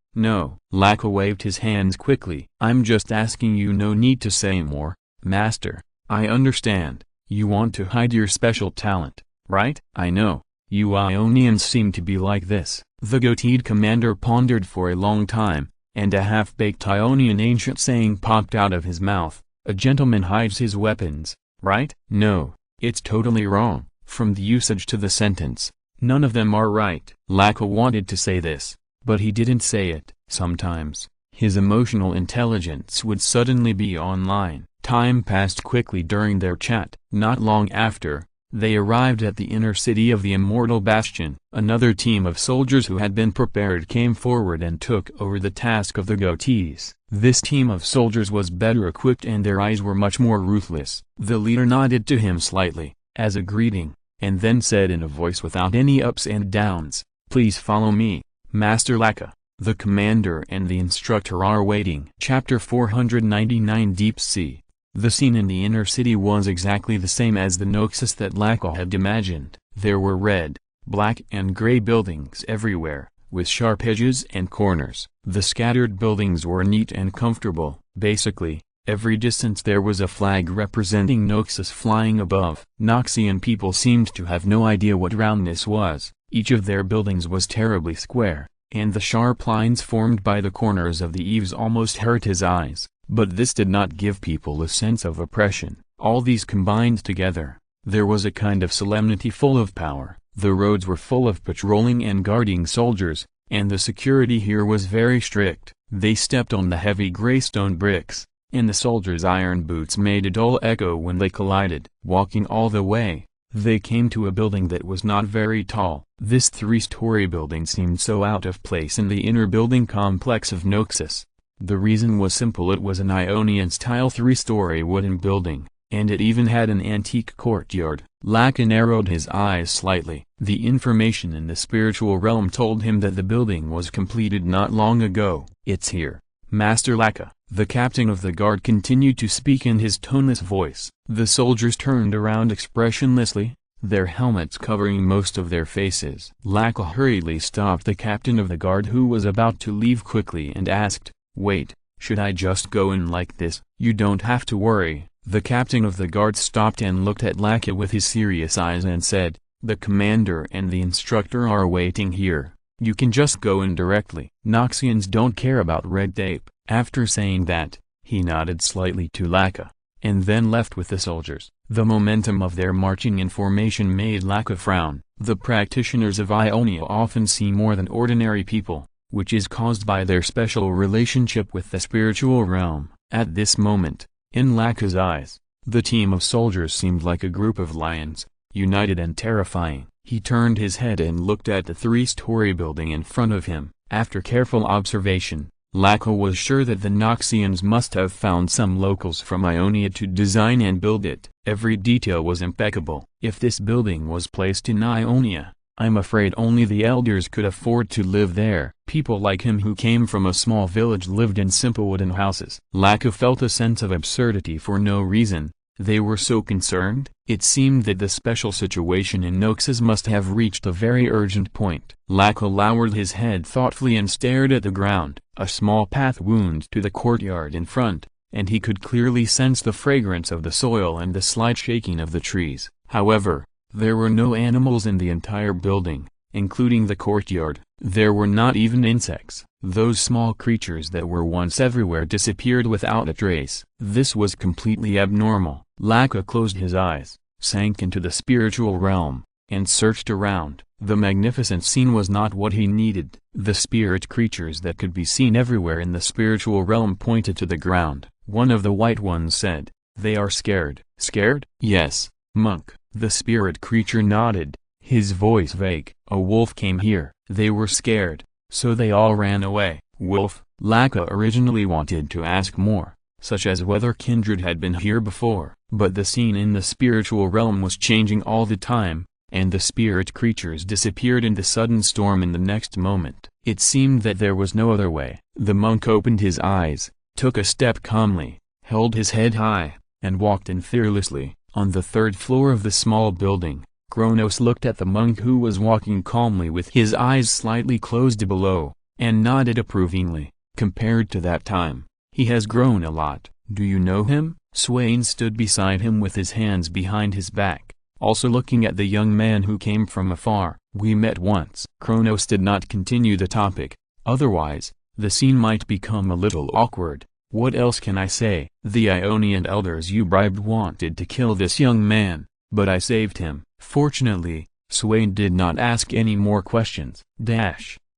Laka waved his hands quickly. "I'm just asking you, no need to say more, master. I understand, you want to hide your special talent, right?" "I know, you Ionians seem to be like this." The goateed commander pondered for a long time, and a half-baked Ionian ancient saying popped out of his mouth. "A gentleman hides his weapons, right?" "No, it's totally wrong. From the usage to the sentence, none of them are right." Laka wanted to say this, but he didn't say it. Sometimes, his emotional intelligence would suddenly be online. Time passed quickly during their chat. Not long after, they arrived at the inner city of the Immortal Bastion. Another team of soldiers who had been prepared came forward and took over the task of the goatees. This team of soldiers was better equipped and their eyes were much more ruthless. The leader nodded to him slightly, as a greeting, and then said in a voice without any ups and downs, "Please follow me, Master Laka. The commander and the instructor are waiting." Chapter 499 Deep Sea. The scene in the inner city was exactly the same as the Noxus that Laka had imagined. There were red, black and gray buildings everywhere, with sharp edges and corners. The scattered buildings were neat and comfortable. Basically, every distance there was a flag representing Noxus flying above. Noxian people seemed to have no idea what roundness was. Each of their buildings was terribly square, and the sharp lines formed by the corners of the eaves almost hurt his eyes, but this did not give people a sense of oppression. All these combined together, there was a kind of solemnity full of power. The roads were full of patrolling and guarding soldiers, and the security here was very strict. They stepped on the heavy gray stone bricks, and the soldiers' iron boots made a dull echo when they collided. Walking all the way, they came to a building that was not very tall. This three-story building seemed so out of place in the inner building complex of SYNOPSIS. The reason was simple: it was an Ionian-style three-story wooden building, and it even had an antique courtyard. Laka narrowed his eyes slightly. The information in the spiritual realm told him that the building was completed not long ago. "It's here, Master Laka," the captain of the guard continued to speak in his toneless voice. The soldiers turned around expressionlessly, their helmets covering most of their faces. Laka hurriedly stopped the captain of the guard, who was about to leave quickly, and asked, "Wait, should I just go in like this?" "You don't have to worry." The captain of the guard stopped and looked at Laka with his serious eyes and said, "The commander and the instructor are waiting here. You can just go in directly. Noxians don't care about red tape." After saying that, he nodded slightly to Laka, and then left with the soldiers. The momentum of their marching in formation made Laka frown. The practitioners of Ionia often see more than ordinary people, which is caused by their special relationship with the spiritual realm. At this moment, in Laka's eyes, the team of soldiers seemed like a group of lions, united and terrifying. He turned his head and looked at the three-story building in front of him. After careful observation, Laka was sure that the Noxians must have found some locals from Ionia to design and build it. Every detail was impeccable. If this building was placed in Ionia, I'm afraid only the elders could afford to live there. People like him who came from a small village lived in simple wooden houses. Laka felt a sense of absurdity for no reason. They were so concerned. It seemed that the special situation in SYNOPSIS must have reached a very urgent point. Laka lowered his head thoughtfully and stared at the ground. A small path wound to the courtyard in front, and he could clearly sense the fragrance of the soil and the slight shaking of the trees. However, there were no animals in the entire building, including the courtyard. There were not even insects. Those small creatures that were once everywhere disappeared without a trace. This was completely abnormal. Laka closed his eyes, sank into the spiritual realm, and searched around. The magnificent scene was not what he needed. The spirit creatures that could be seen everywhere in the spiritual realm pointed to the ground. One of the white ones said, "They are scared." "Scared?" "Yes, monk." The spirit creature nodded, his voice vague. "A wolf came here. They were scared, so they all ran away." "Wolf?" Laka originally wanted to ask more, such as whether kindred had been here before, but the scene in the spiritual realm was changing all the time, and the spirit creatures disappeared in the sudden storm in the next moment. It seemed that there was no other way. The monk opened his eyes, took a step calmly, held his head high, and walked in fearlessly. On the third floor of the small building, Kronos looked at the monk, who was walking calmly with his eyes slightly closed below, and nodded approvingly. "Compared to that time, he has grown a lot." "Do you know him?" Swain stood beside him with his hands behind his back, also looking at the young man who came from afar. "We met once." Kronos did not continue the topic, otherwise, the scene might become a little awkward. "What else can I say?" "The Ionian elders you bribed wanted to kill this young man, but I saved him." Fortunately, Swain did not ask any more questions.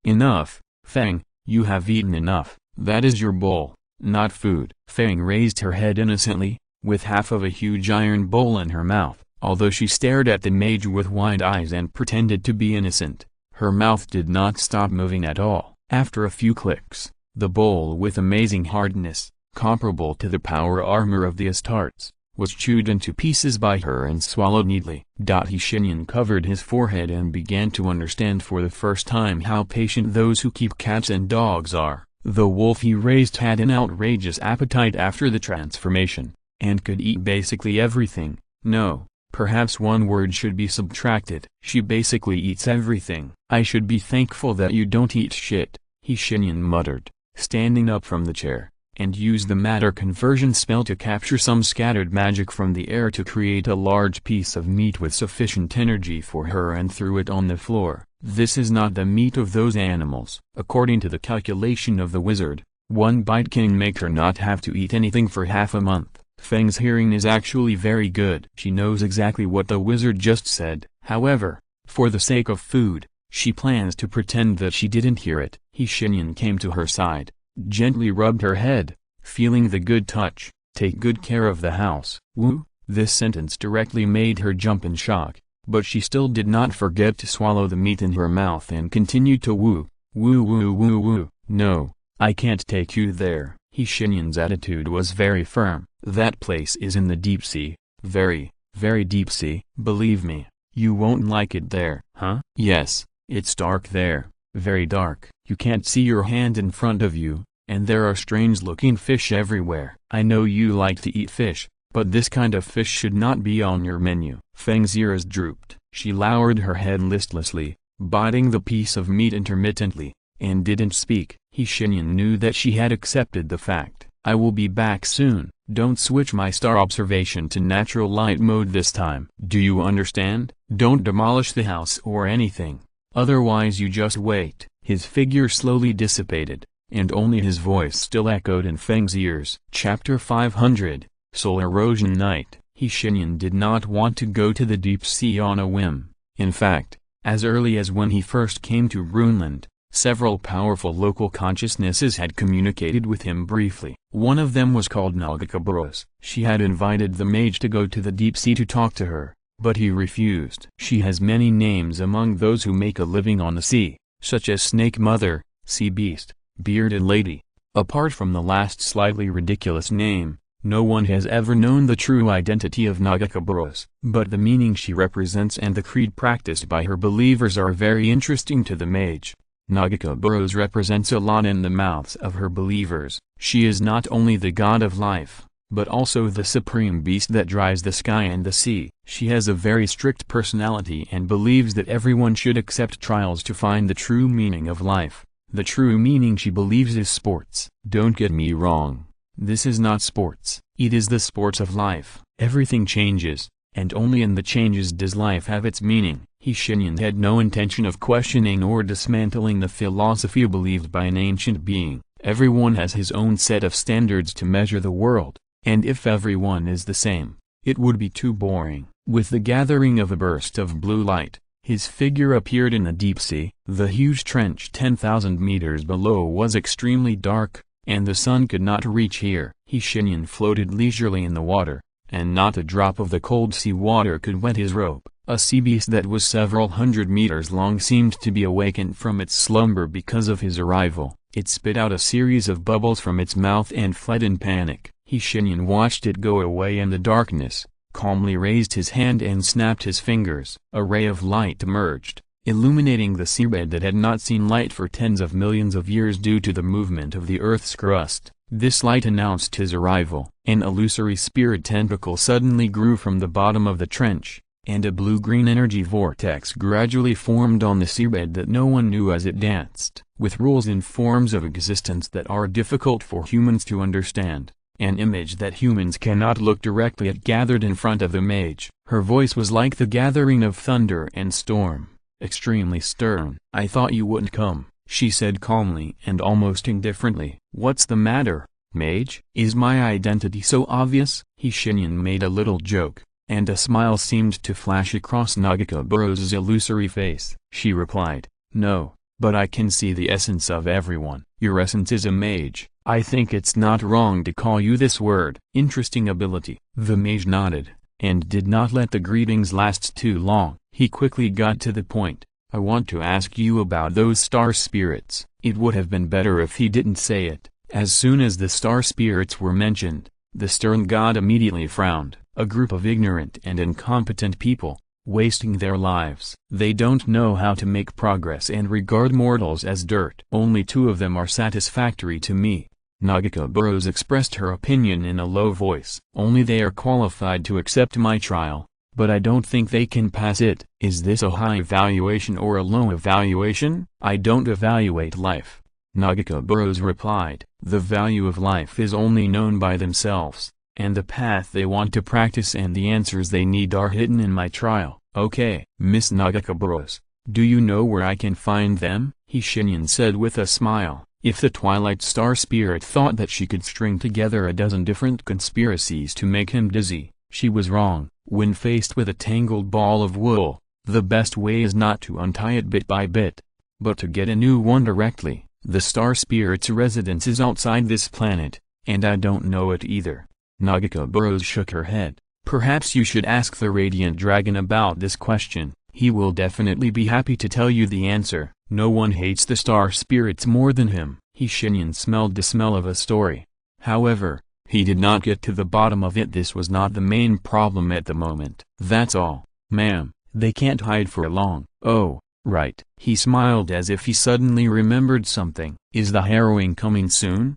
Enough, Fang, you have eaten enough. That is your bowl, not food. Fang raised her head innocently, with half of a huge iron bowl in her mouth. Although she stared at the mage with wide eyes and pretended to be innocent, her mouth did not stop moving at all. After a few clicks, the bowl, with amazing hardness, comparable to the power armor of the Astartes, was chewed into pieces by her and swallowed neatly. Shenyan covered his forehead and began to understand for the first time how patient those who keep cats and dogs are. The wolf he raised had an outrageous appetite after the transformation, and could eat basically everything. No, perhaps one word should be subtracted. She basically eats everything. "I should be thankful that you don't eat shit," Shenyan muttered, standing up from the chair, and used the matter conversion spell to capture some scattered magic from the air to create a large piece of meat with sufficient energy for her and threw it on the floor. This is not the meat of those animals. According to the calculation of the wizard, one bite can make her not have to eat anything for half a month. Feng's hearing is actually very good. She knows exactly what the wizard just said. However, for the sake of food, she plans to pretend that she didn't hear it. Shenyan came to her side, gently rubbed her head, feeling the good touch. Take good care of the house. Woo! This sentence directly made her jump in shock, but she still did not forget to swallow the meat in her mouth and continued to woo. Woo woo woo woo. No, I can't take you there. Shenyan's attitude was very firm. That place is in the deep sea. Very, very deep sea. Believe me, you won't like it there. Huh? Yes, it's dark there. Very dark. You can't see your hand in front of you, and there are strange-looking fish everywhere. I know you like to eat fish, but this kind of fish should not be on your menu. Feng's ears drooped. She lowered her head listlessly, biting the piece of meat intermittently, and didn't speak. Shenyan knew that she had accepted the fact. I will be back soon. Don't switch my star observation to natural light mode this time. Do you understand? Don't demolish the house or anything. Otherwise you just wait. His figure slowly dissipated, and only his voice still echoed in Feng's ears. Chapter 500, Soul Erosion Night. Shenyan did not want to go to the deep sea on a whim. In fact, as early as when he first came to Runeland, several powerful local consciousnesses had communicated with him briefly. One of them was called Nagakaboros. She had invited the mage to go to the deep sea to talk to her, but he refused. She has many names among those who make a living on the sea, such as Snake Mother, Sea Beast, Bearded Lady. Apart from the last slightly ridiculous name, no one has ever known the true identity of Nagakaboros. But the meaning she represents and the creed practiced by her believers are very interesting to the mage. Nagakaboros represents a lot in the mouths of her believers. She is not only the god of life, but also the supreme beast that drives the sky and the sea. She has a very strict personality and believes that everyone should accept trials to find the true meaning of life. The true meaning she believes is sports. Don't get me wrong. This is not sports. It is the sports of life. Everything changes, and only in the changes does life have its meaning. Shenyan had no intention of questioning or dismantling the philosophy believed by an ancient being. Everyone has his own set of standards to measure the world, and if everyone is the same, it would be too boring. With the gathering of a burst of blue light, his figure appeared in the deep sea. The huge trench 10,000 meters below was extremely dark, and the sun could not reach here. Shenyan floated leisurely in the water, and not a drop of the cold sea water could wet his robe. A sea beast that was several hundred meters long seemed to be awakened from its slumber because of his arrival. It spit out a series of bubbles from its mouth and fled in panic. Shenyan watched it go away in the darkness, calmly raised his hand and snapped his fingers. A ray of light emerged, illuminating the seabed that had not seen light for tens of millions of years due to the movement of the Earth's crust. This light announced his arrival. An illusory spirit tentacle suddenly grew from the bottom of the trench, and a blue-green energy vortex gradually formed on the seabed that no one knew as it danced. With rules and forms of existence that are difficult for humans to understand, an image that humans cannot look directly at gathered in front of the mage. Her voice was like the gathering of thunder and storm, extremely stern. "I thought you wouldn't come," she said calmly and almost indifferently. "What's the matter, mage? Is my identity so obvious?" Shenyan made a little joke, and a smile seemed to flash across Nagakaboros' illusory face. She replied, "No, but I can see the essence of everyone. Your essence is a mage. I think it's not wrong to call you this word." Interesting ability. The mage nodded, and did not let the greetings last too long. He quickly got to the point. "I want to ask you about those star spirits." It would have been better if he didn't say it. As soon as the star spirits were mentioned, the stern god immediately frowned. A group of ignorant and incompetent people, wasting their lives. They don't know how to make progress and regard mortals as dirt. Only 2 of them are satisfactory to me. Nagakaboros expressed her opinion in a low voice. Only they are qualified to accept my trial, but I don't think they can pass it. Is this a high evaluation or a low evaluation? I don't evaluate life. Nagakabouros replied, "The value of life is only known by themselves, and the path they want to practice and the answers they need are hidden in my trial." "Okay, Miss Nagakabouros, do you know where I can find them?" Shenyan said with a smile. If the Twilight Star Spirit thought that she could string together a dozen different conspiracies to make him dizzy, she was wrong. When faced with a tangled ball of wool, the best way is not to untie it bit by bit, but to get a new one directly. The Star Spirit's residence is outside this planet, and I don't know it either. Nagakabouros shook her head. "Perhaps you should ask the Radiant Dragon about this question. He will definitely be happy to tell you the answer. No one hates the Star Spirits more than him." Shenyan smelled the smell of a story. However, he did not get to the bottom of it. This was not the main problem at the moment. "That's all, ma'am. They can't hide for long." "Oh, right." He smiled as if he suddenly remembered something. "Is the harrowing coming soon?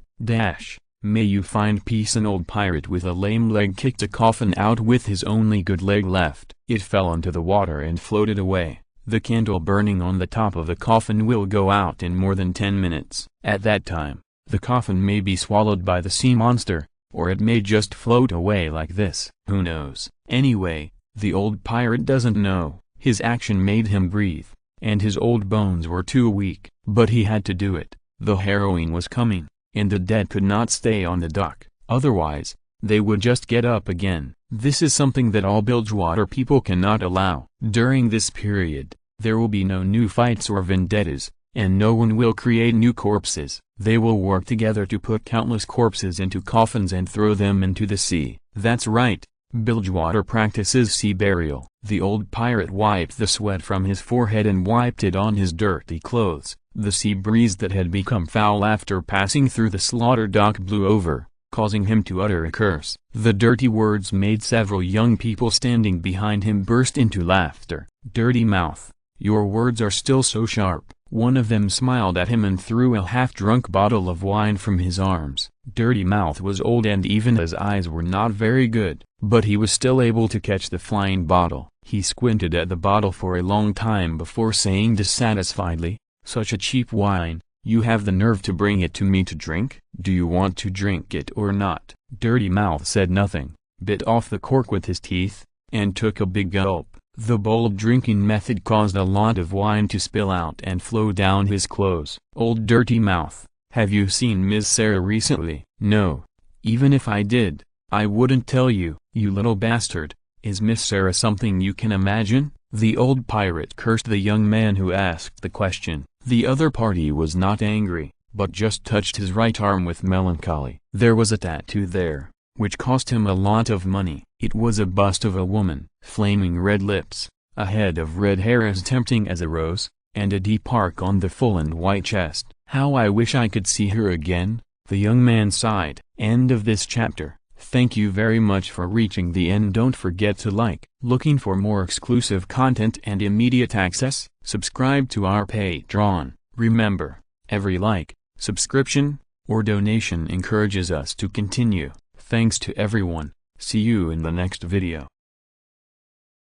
May you find peace." An old pirate with a lame leg kicked a coffin out with his only good leg left. It fell into the water and floated away. The candle burning on the top of the coffin will go out in more than 10 minutes. At that time, the coffin may be swallowed by the sea monster, or it may just float away like this. Who knows? Anyway, the old pirate doesn't know. His action made him breathe, and his old bones were too weak, but he had to do it. The harrowing was coming, and the dead could not stay on the dock, otherwise, they would just get up again. This is something that all Bilgewater people cannot allow. During this period, there will be no new fights or vendettas, and no one will create new corpses. They will work together to put countless corpses into coffins and throw them into the sea. That's right, Bilgewater practices sea burial. The old pirate wiped the sweat from his forehead and wiped it on his dirty clothes. The sea breeze that had become foul after passing through the slaughter dock blew over, causing him to utter a curse. The dirty words made several young people standing behind him burst into laughter. "Dirty mouth, your words are still so sharp." One of them smiled at him and threw a half-drunk bottle of wine from his arms. Dirty Mouth was old and even his eyes were not very good, but he was still able to catch the flying bottle. He squinted at the bottle for a long time before saying dissatisfiedly, "Such a cheap wine, you have the nerve to bring it to me to drink? Do you want to drink it or not?" Dirty Mouth said nothing, bit off the cork with his teeth, and took a big gulp. The bold drinking method caused a lot of wine to spill out and flow down his clothes. "Old Dirty Mouth, have you seen Miss Sarah recently?" "No. Even if I did, I wouldn't tell you." "You little bastard, is Miss Sarah something you can imagine?" The old pirate cursed the young man who asked the question. The other party was not angry, but just touched his right arm with melancholy. There was a tattoo there, which cost him a lot of money. It was a bust of a woman, flaming red lips, a head of red hair as tempting as a rose, and a deep arc on the full and white chest. "How I wish I could see her again," the young man sighed. End of this chapter. Thank you very much for reaching the end. Don't forget to like. Looking for more exclusive content and immediate access? Subscribe to our Patreon. Remember, every like, subscription, or donation encourages us to continue. Thanks to everyone. See you in the next video.